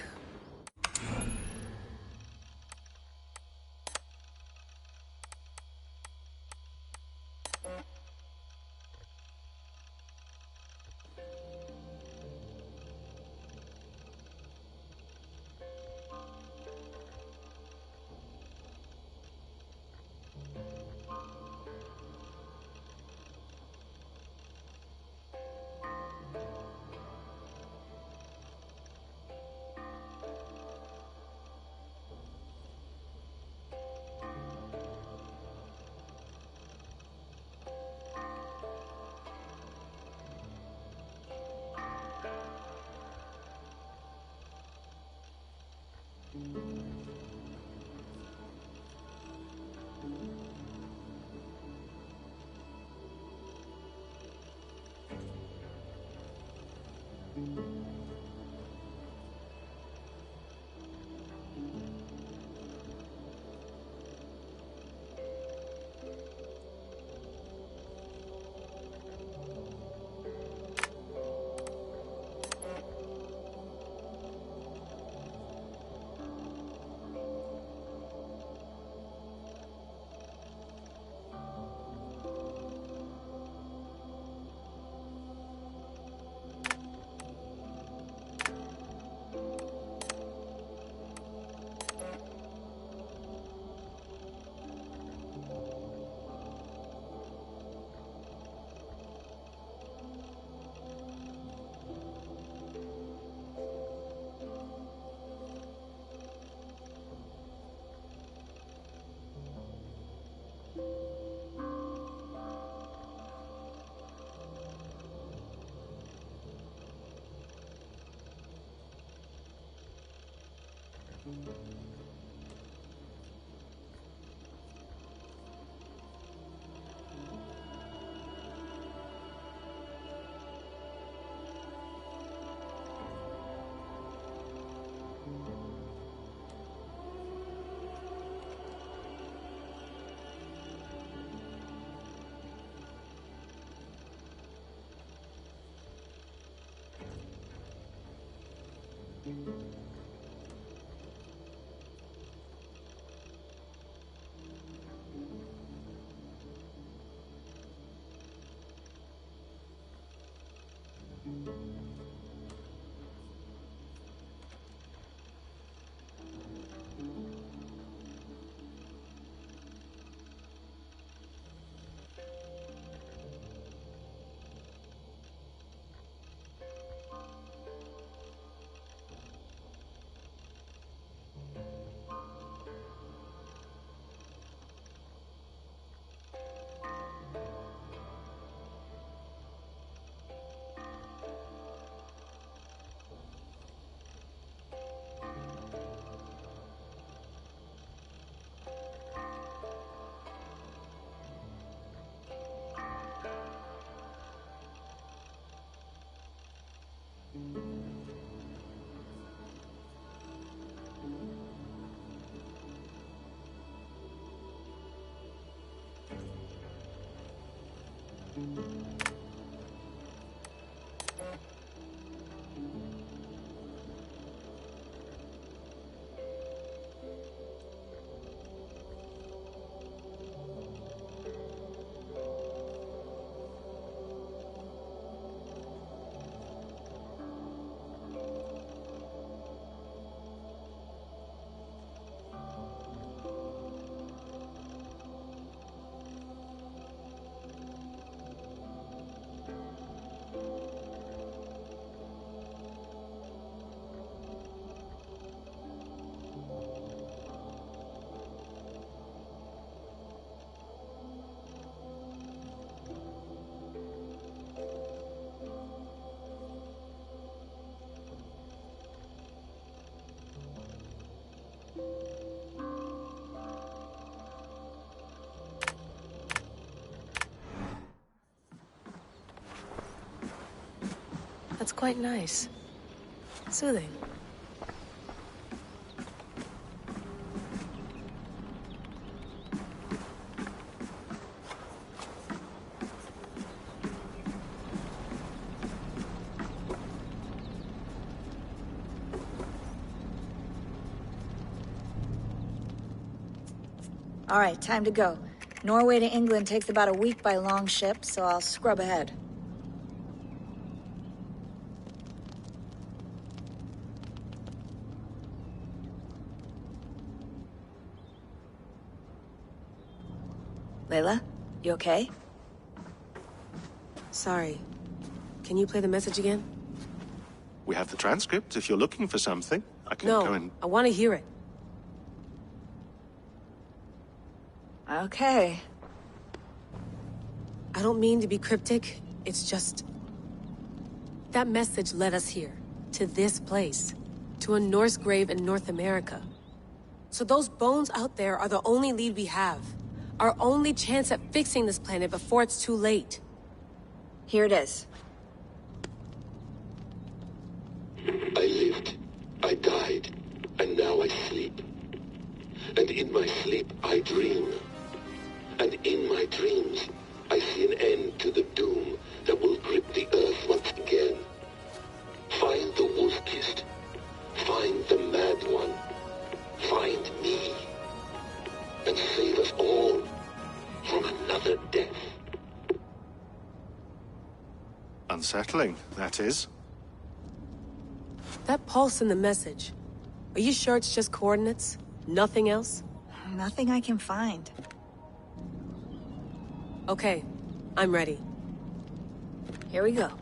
That's quite nice. Soothing. All right, time to go. Norway to England takes about a week by long ship, so I'll scrub ahead. Layla, you okay? Sorry. Can you play the message again? We have the transcript if you're looking for something. I can No, go and... I want to hear it. Okay. I don't mean to be cryptic. It's just... that message led us here. To this place. To a Norse grave in North America. So those bones out there are the only lead we have. Our only chance at fixing this planet before it's too late. Here it is. I lived, I died, and now I sleep. And in my sleep I dream. And in my dreams I see an end to the doom that will grip the earth once again. Find the wolf-kissed. Find the mad one. Find me. And save us all from another death. Unsettling, that is. That pulse in the message. Are you sure it's just coordinates? Nothing else? Nothing I can find. Okay, I'm ready. Here we go.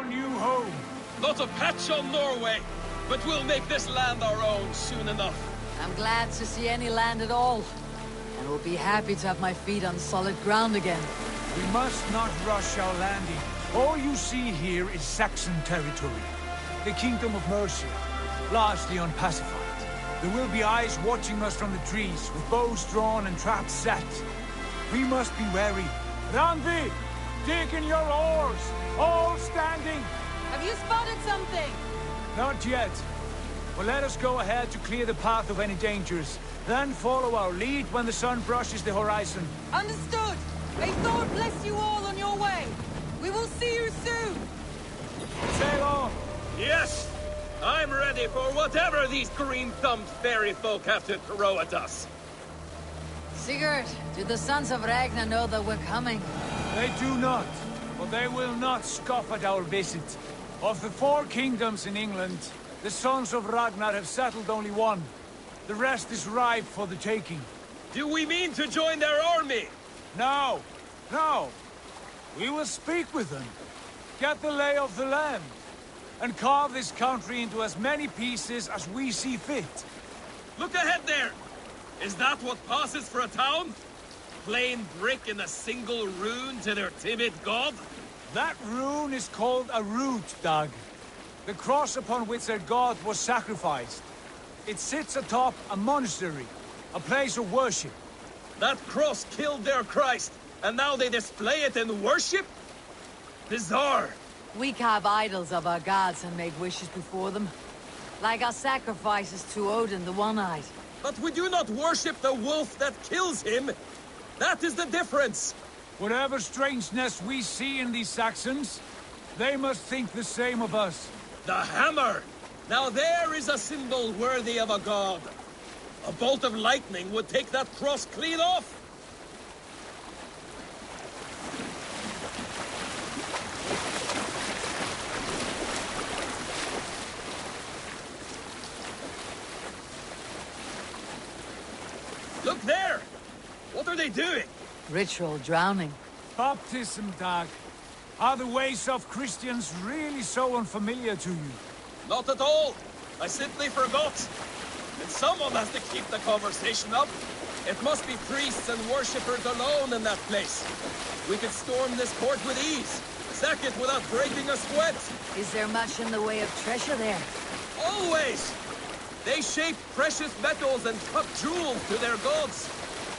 our new home. Not a patch on Norway, but we'll make this land our own soon enough. I'm glad to see any land at all. And will be happy to have my feet on solid ground again. We must not rush our landing. All you see here is Saxon territory. The Kingdom of Mercia, largely unpacified. There will be eyes watching us from the trees, with bows drawn and traps set. We must be wary. Randvi, dig in your oars, all standing. Have you spotted something? Not yet. But let us go ahead to clear the path of any dangers. Then follow our lead when the sun brushes the horizon. Understood. May Thor bless you all on your way. We will see you soon. Sail on. Yes! I'm ready for whatever these green-thumbed fairy folk have to throw at us. Sigurd, do the sons of Ragnar know that we're coming? They do not, but they will not scoff at our visit. Of the 4 kingdoms in England, the sons of Ragnar have settled only one. The rest is ripe for the taking. Do we mean to join their army? No, no. We will speak with them, get the lay of the land, and carve this country into as many pieces as we see fit. Look ahead there! Is that what passes for a town? Plain brick in a single rune to their timid god? That rune is called a root, Dag. The cross upon which their god was sacrificed. It sits atop a monastery, a place of worship. That cross killed their Christ, and now they display it in worship? Bizarre. We carve idols of our gods and make wishes before them. Like our sacrifices to Odin, the One-Eyed. But we do not worship the wolf that kills him. That is the difference. Whatever strangeness we see in these Saxons, they must think the same of us. The hammer! Now there is a symbol worthy of a god. A bolt of lightning would take that cross clean off. Look there! What are they doing? Ritual drowning. Baptism, Dag. Are the ways of Christians really so unfamiliar to you? Not at all. I simply forgot. And someone has to keep the conversation up. It must be priests and worshippers alone in that place. We could storm this port with ease. Sack it without breaking a sweat. Is there much in the way of treasure there? Always! They shape precious metals and cut jewels to their gods.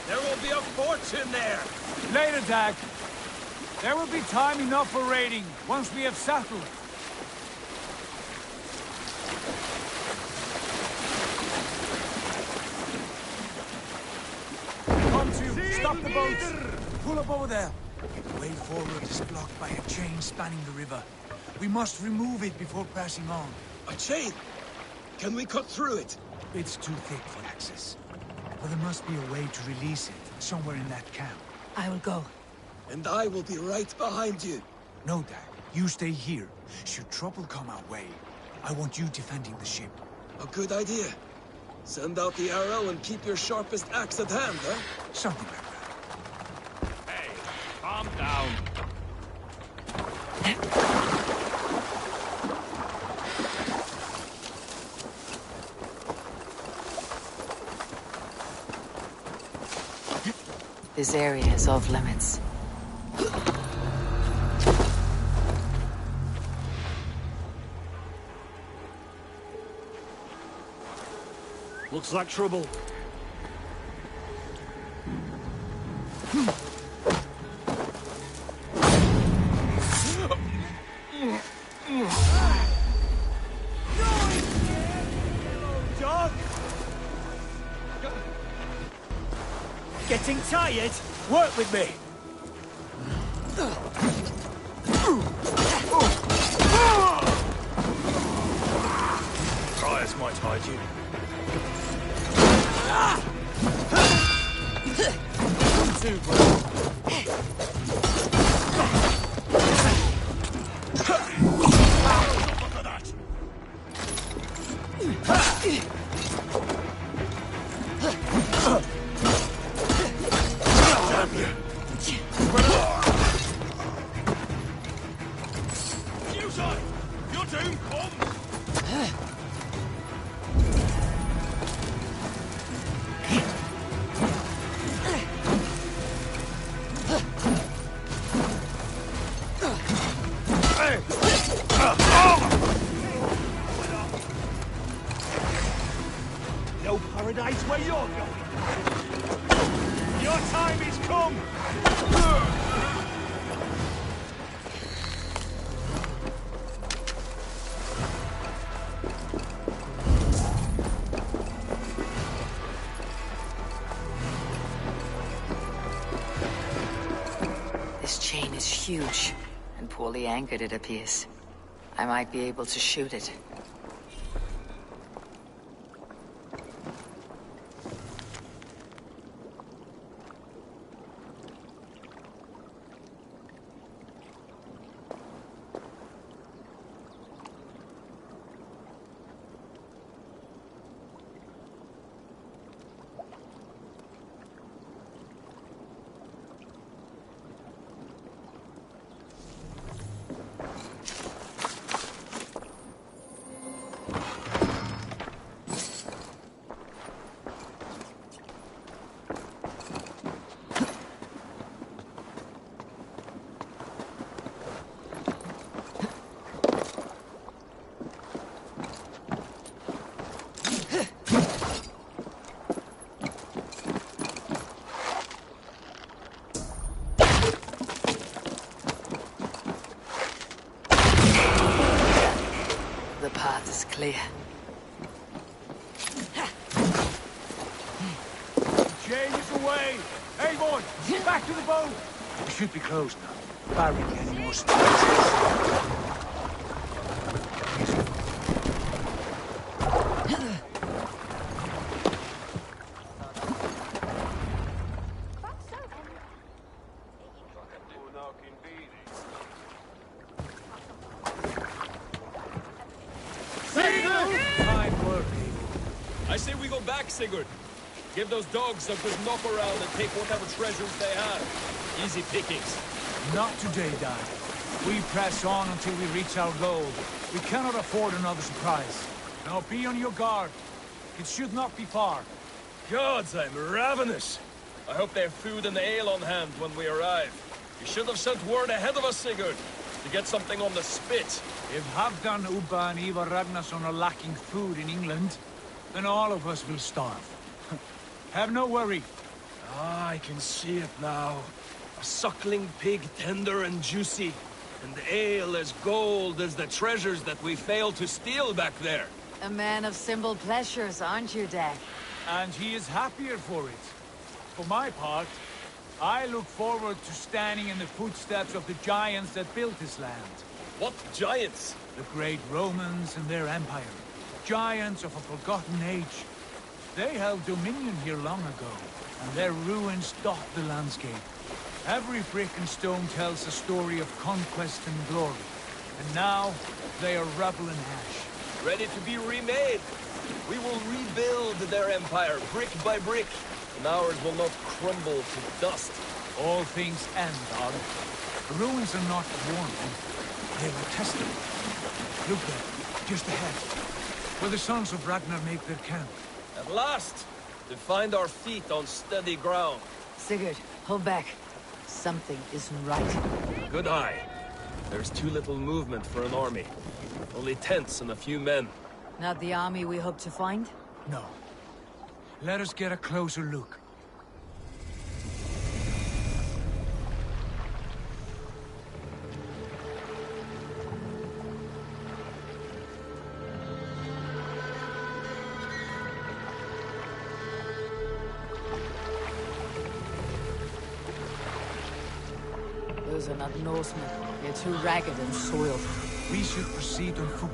There will be a fortune there. Later, Dag. There will be time enough for raiding, once we have settled. Come to, stop the boats. Pull up over there. The way forward is blocked by a chain spanning the river. We must remove it before passing on. A chain? Can we cut through it? It's too thick for access. But there must be a way to release it, somewhere in that camp. I will go. And I will be right behind you. No, Dag. You stay here. Should trouble come our way, I want you defending the ship. A good idea. Send out the arrow and keep your sharpest axe at hand, huh? Something like that. Hey, calm down. This area is off limits. Looks like trouble. Getting tired? Work with me. Tires might hide you. Too bro. Son, your doom comes! No paradise where you're going. Your time is come! This chain is huge, and poorly anchored it appears. I might be able to shoot it. The path is clear. Chain is away! Hey, boy! Back to the boat! We should be closed now. Barring any more surprises. I say we go back, Sigurd. Give those dogs a good knock around and take whatever treasures they have. Easy pickings. Not today, Dad. We press on until we reach our goal. We cannot afford another surprise. Now be on your guard. It should not be far. Gods, I'm ravenous. I hope they have food and ale on hand when we arrive. You should have sent word ahead of us, Sigurd, to get something on the spit. If Halfdan, Ubba and Ivar Ragnarsson are lacking food in England, then all of us will starve. Have no worry. Ah, I can see it now. A suckling pig, tender and juicy. And ale as gold as the treasures that we failed to steal back there. A man of simple pleasures, aren't you, Dag? And he is happier for it. For my part, I look forward to standing in the footsteps of the giants that built this land. What giants? The great Romans and their empire. Giants of a forgotten age. They held dominion here long ago, and their ruins dot the landscape. Every brick and stone tells a story of conquest and glory. And now, they are rubble and ash. Ready to be remade. We will rebuild their empire, brick by brick, and ours will not crumble to dust. All things end, Dag. The ruins are not worn, they were tested. Look there, just ahead, where the sons of Ragnar make their camp. At last, to find our feet on steady ground. Sigurd, hold back. Something isn't right. Good eye. There's too little movement for an army. Only tents and a few men. Not the army we hope to find? No. Let us get a closer look. Those are not Norsemen. They're too ragged and soiled. We should proceed on foot,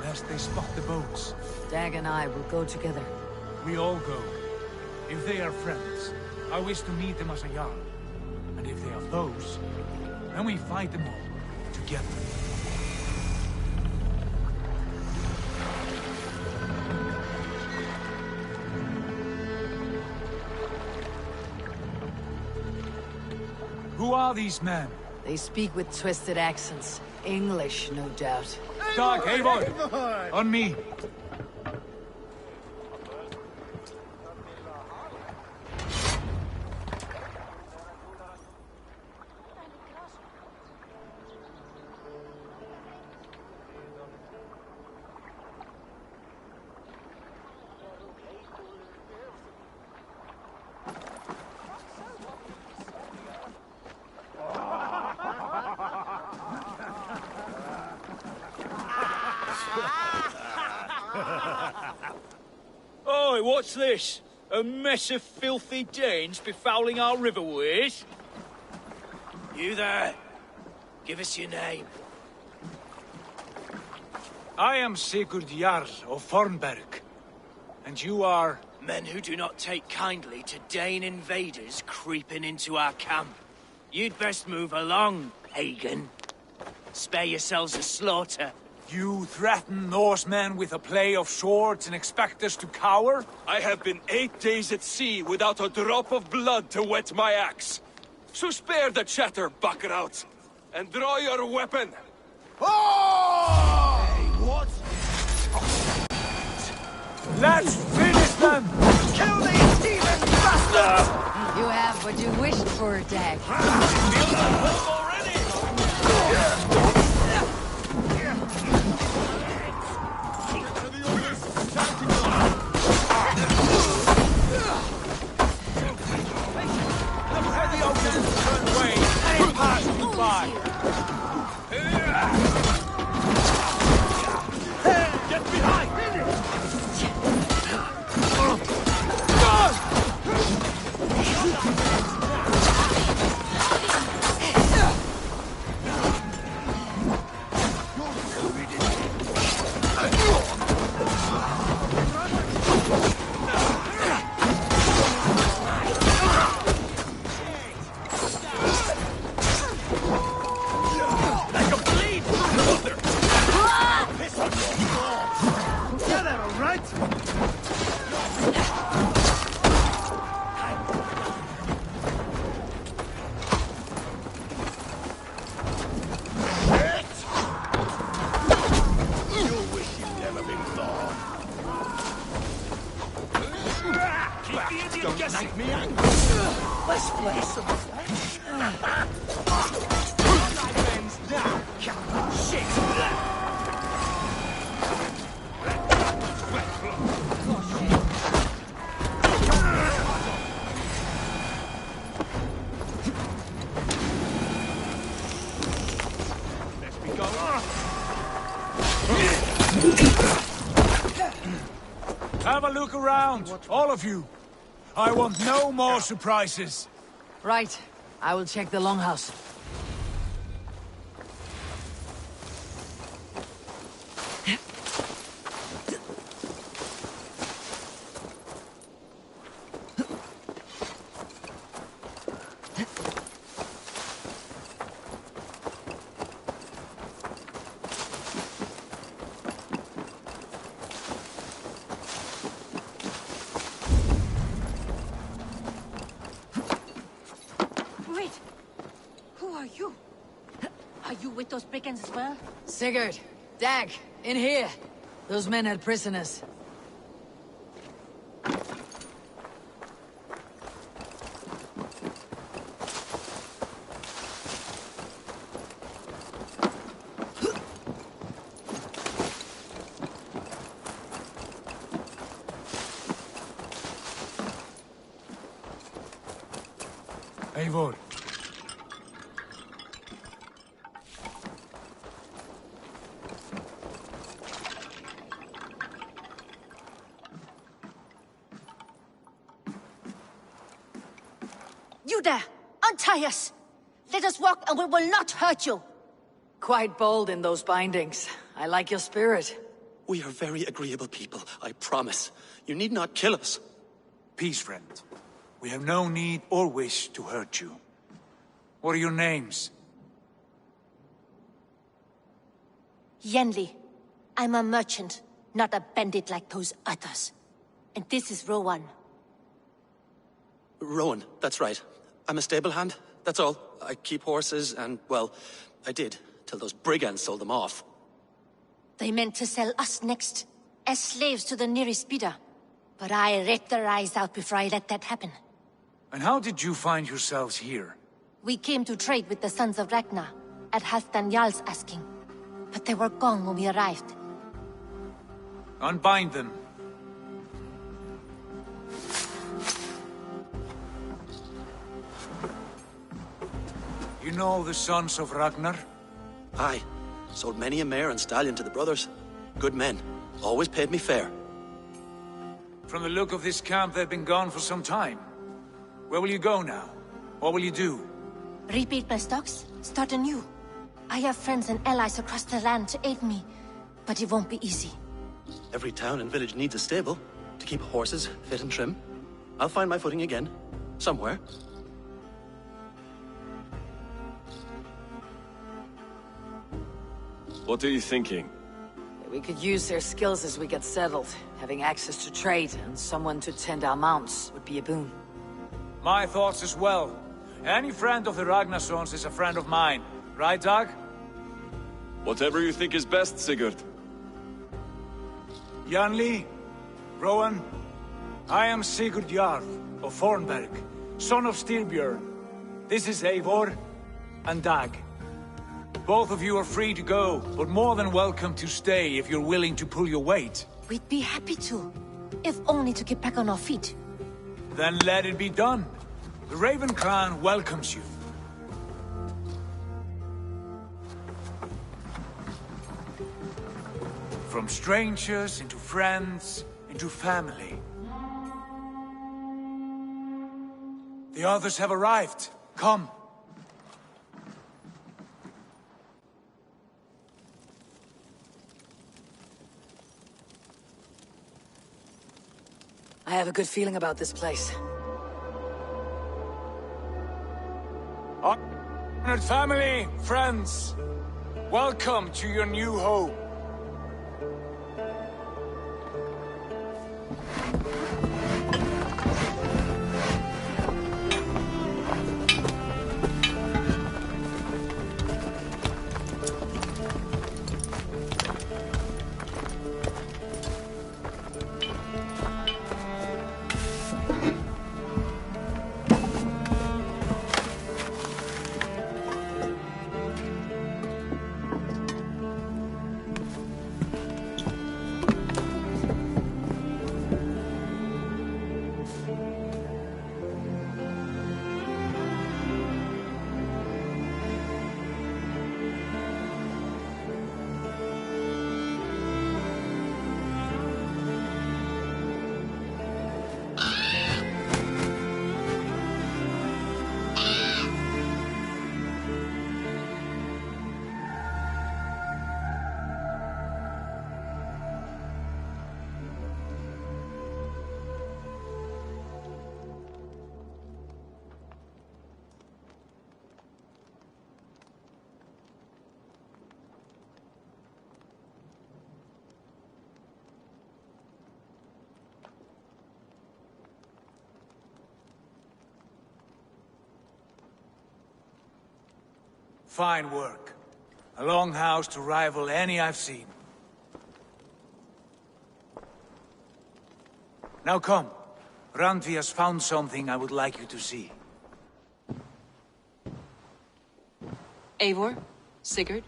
lest they spot the boats. Dag and I will go together. We all go. If they are friends, I wish to meet them as a Jarl. And if they are foes, then we fight them all, together. Who are these men? They speak with twisted accents. English, no doubt. Doc, Eivor! On me! Oi, what's this? A mess of filthy Danes befouling our riverways? You there. Give us your name. I am Sigurd Jarl of Fornberg. And you are... Men who do not take kindly to Dane invaders creeping into our camp. You'd best move along, pagan. Spare yourselves a slaughter. You threaten Norsemen with a play of swords and expect us to cower? I have been 8 days at sea without a drop of blood to wet my axe. So spare the chatter, buckerouts, and draw your weapon. Oh! Hey, what? Let's finish them! Kill these heathen bastards! You have what you wished for, Dag. Get behind! Let's play some flesh. Have a look around, all of you. I want no more surprises. Right. I will check the longhouse. Wait! Who are you? Are you with those brigands as well? Sigurd, Dag, in here. Those men had prisoners. Eivor. You there! Untie us! Let us walk and we will not hurt you! Quite bold in those bindings. I like your spirit. We are very agreeable people, I promise. You need not kill us. Peace, friend. We have no need or wish to hurt you. What are your names? Yenli. I'm a merchant, not a bandit like those others. And this is Rowan. Rowan, that's right. I'm a stable hand, that's all. I keep horses and, well, I did, till those brigands sold them off. They meant to sell us next, as slaves to the nearest bidder. But I ripped their eyes out before I let that happen. And how did you find yourselves here? We came to trade with the Sons of Ragnar, at Halfdan Jarl's asking. But they were gone when we arrived. Unbind them. You know the Sons of Ragnar? Aye. Sold many a mare and stallion to the brothers. Good men. Always paid me fair. From the look of this camp, they've been gone for some time. Where will you go now? What will you do? Rebuild my stocks, start anew. I have friends and allies across the land to aid me, but it won't be easy. Every town and village needs a stable to keep horses fit and trim. I'll find my footing again. Somewhere. What are you thinking? We could use their skills as we get settled. Having access to trade and someone to tend our mounts would be a boon. My thoughts as well. Any friend of the Ragnarsons is a friend of mine. Right, Dag? Whatever you think is best, Sigurd. Janli, Rowan, I am Sigurd Jarl of Fornberg, son of Styrbjörn. This is Eivor and Dag. Both of you are free to go, but more than welcome to stay if you're willing to pull your weight. We'd be happy to, if only to get back on our feet. Then let it be done. The Raven clan welcomes you. From strangers into friends, into family. The others have arrived. Come. I have a good feeling about this place. Honored family, friends, welcome to your new home. Fine work. A longhouse to rival any I've seen. Now come. Randvi has found something I would like you to see. Eivor, Sigurd,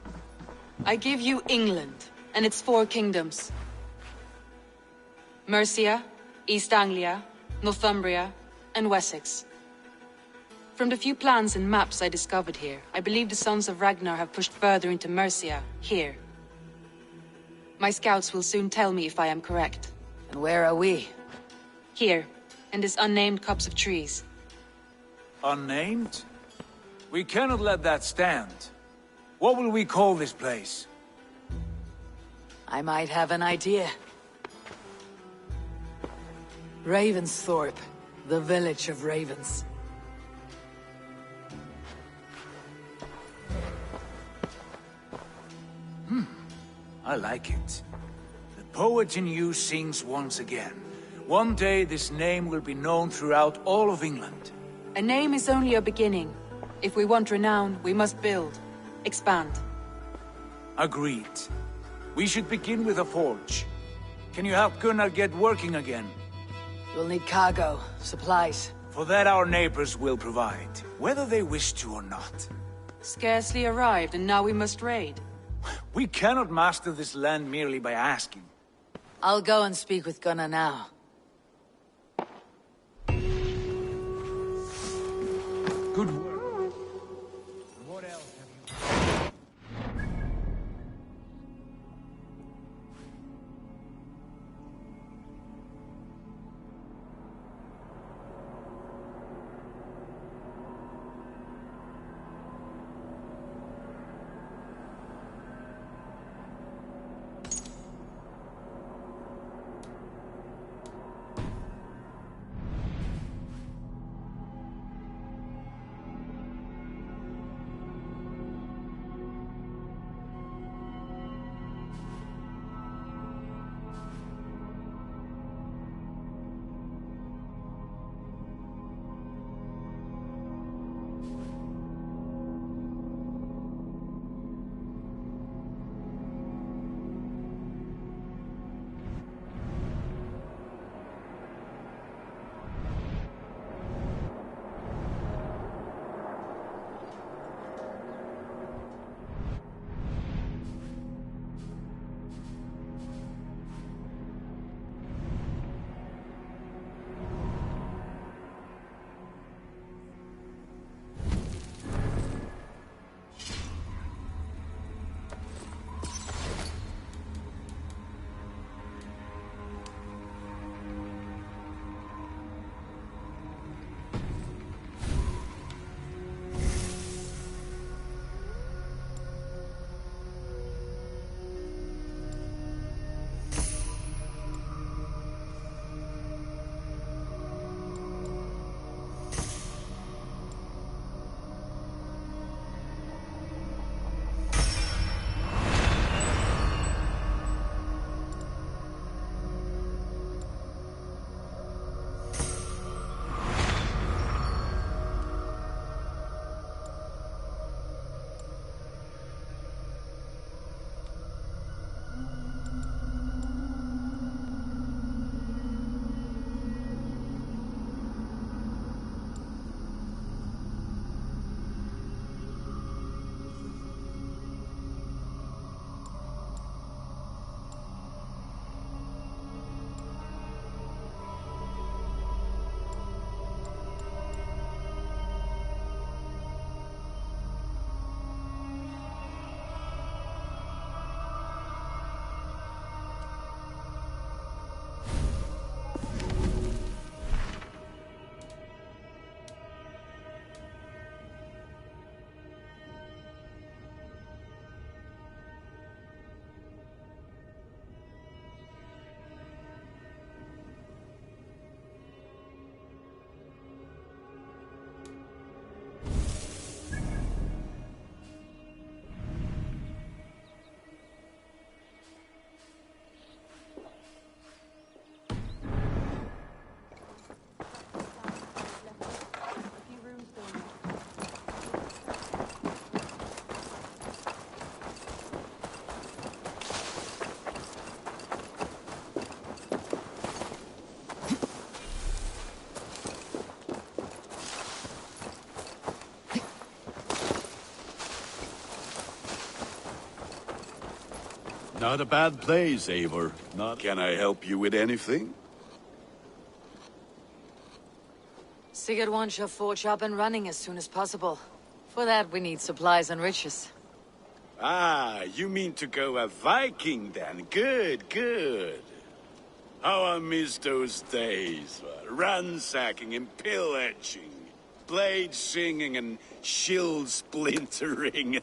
I give you England and its 4 kingdoms. Mercia, East Anglia, Northumbria, and Wessex. From the few plans and maps I discovered here, I believe the Sons of Ragnar have pushed further into Mercia, here. My scouts will soon tell me if I am correct. And where are we? Here, in this unnamed copse of trees. Unnamed? We cannot let that stand. What will we call this place? I might have an idea. Ravensthorpe, the village of ravens. I like it. The poet in you sings once again. One day this name will be known throughout all of England. A name is only a beginning. If we want renown, we must build, expand. Agreed. We should begin with a forge. Can you help Gunnar get working again? We'll need cargo, supplies. For that our neighbors will provide, whether they wish to or not. Scarcely arrived, and now we must raid. We cannot master this land merely by asking. I'll go and speak with Gunnar now. Good work. What else have you... Not a bad place, Eivor. Can I help you with anything? Sigurd wants your forge up and running as soon as possible. For that, we need supplies and riches. Ah, you mean to go a Viking then? Good, good. How I miss those days. Ransacking and pillaging. Blade singing and shield splintering.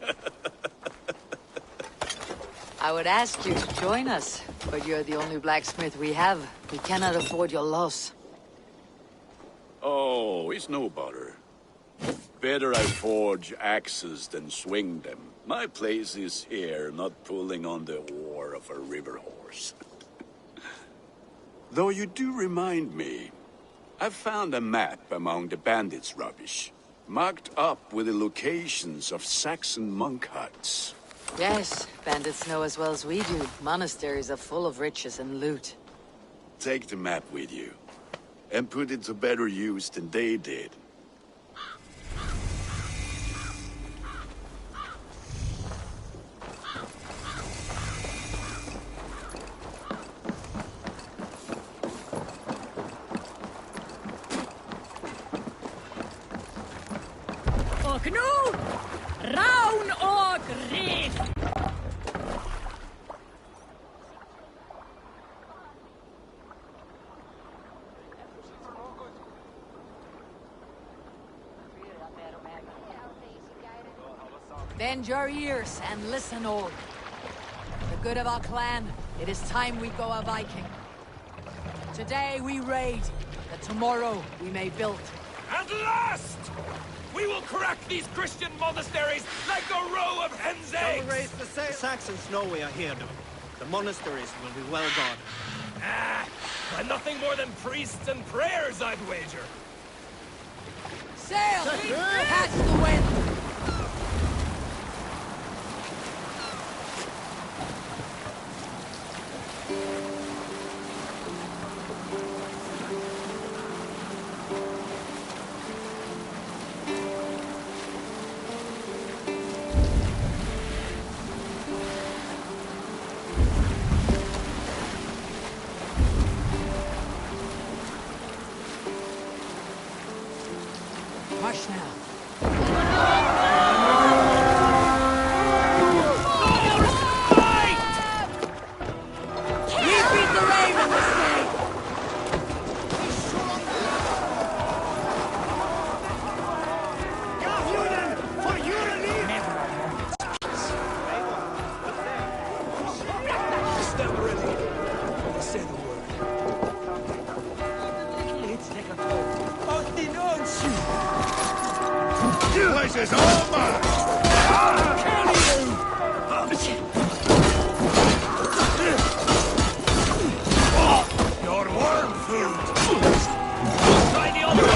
I would ask you to join us, but you're the only blacksmith we have. We cannot afford your loss. Oh, it's no bother. Better I forge axes than swing them. My place is here, not pulling on the oar of a river horse. Though you do remind me, I found a map among the bandits' rubbish, marked up with the locations of Saxon monk huts. Yes, bandits know as well as we do. Monasteries are full of riches and loot. Take the map with you, and put it to better use than they did. Och nu, Raun och Rif! Bend your ears and listen all. For the good of our clan, it is time we go a Viking. Today we raid, that tomorrow we may build. At last! We will crack these Christian monasteries like a row of hen's eggs! Don't raise the sail. The Saxons know we are here, though. The monasteries will be well guarded. By nothing more than priests and prayers, I'd wager. Sail! Catch the wind! Rush now. We beat the Raven this day! For you to leave! Stand ready. Say the word. Let's take a vote. Ordinance! This is all mine! Your worm food! Try the other way!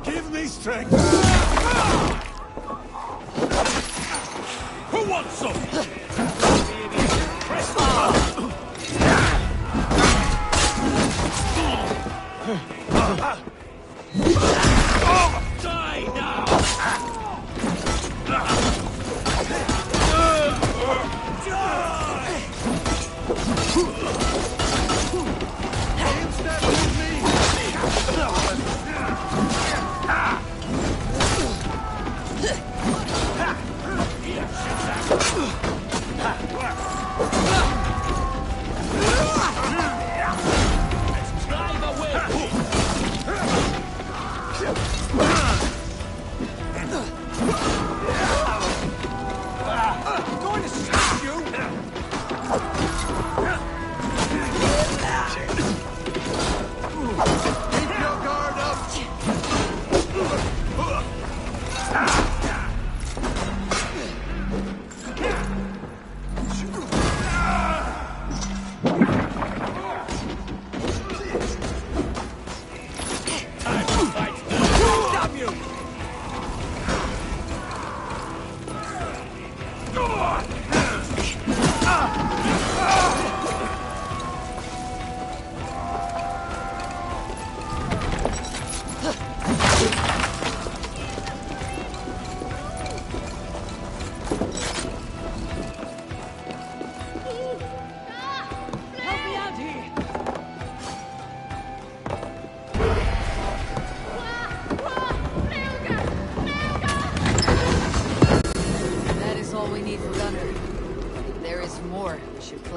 Give me strength! Who wants some? Die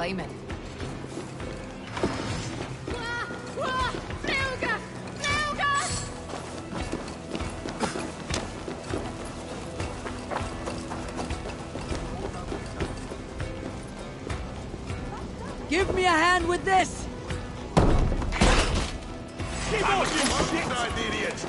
flaming. Give me a hand with this! Keep on, you idiot!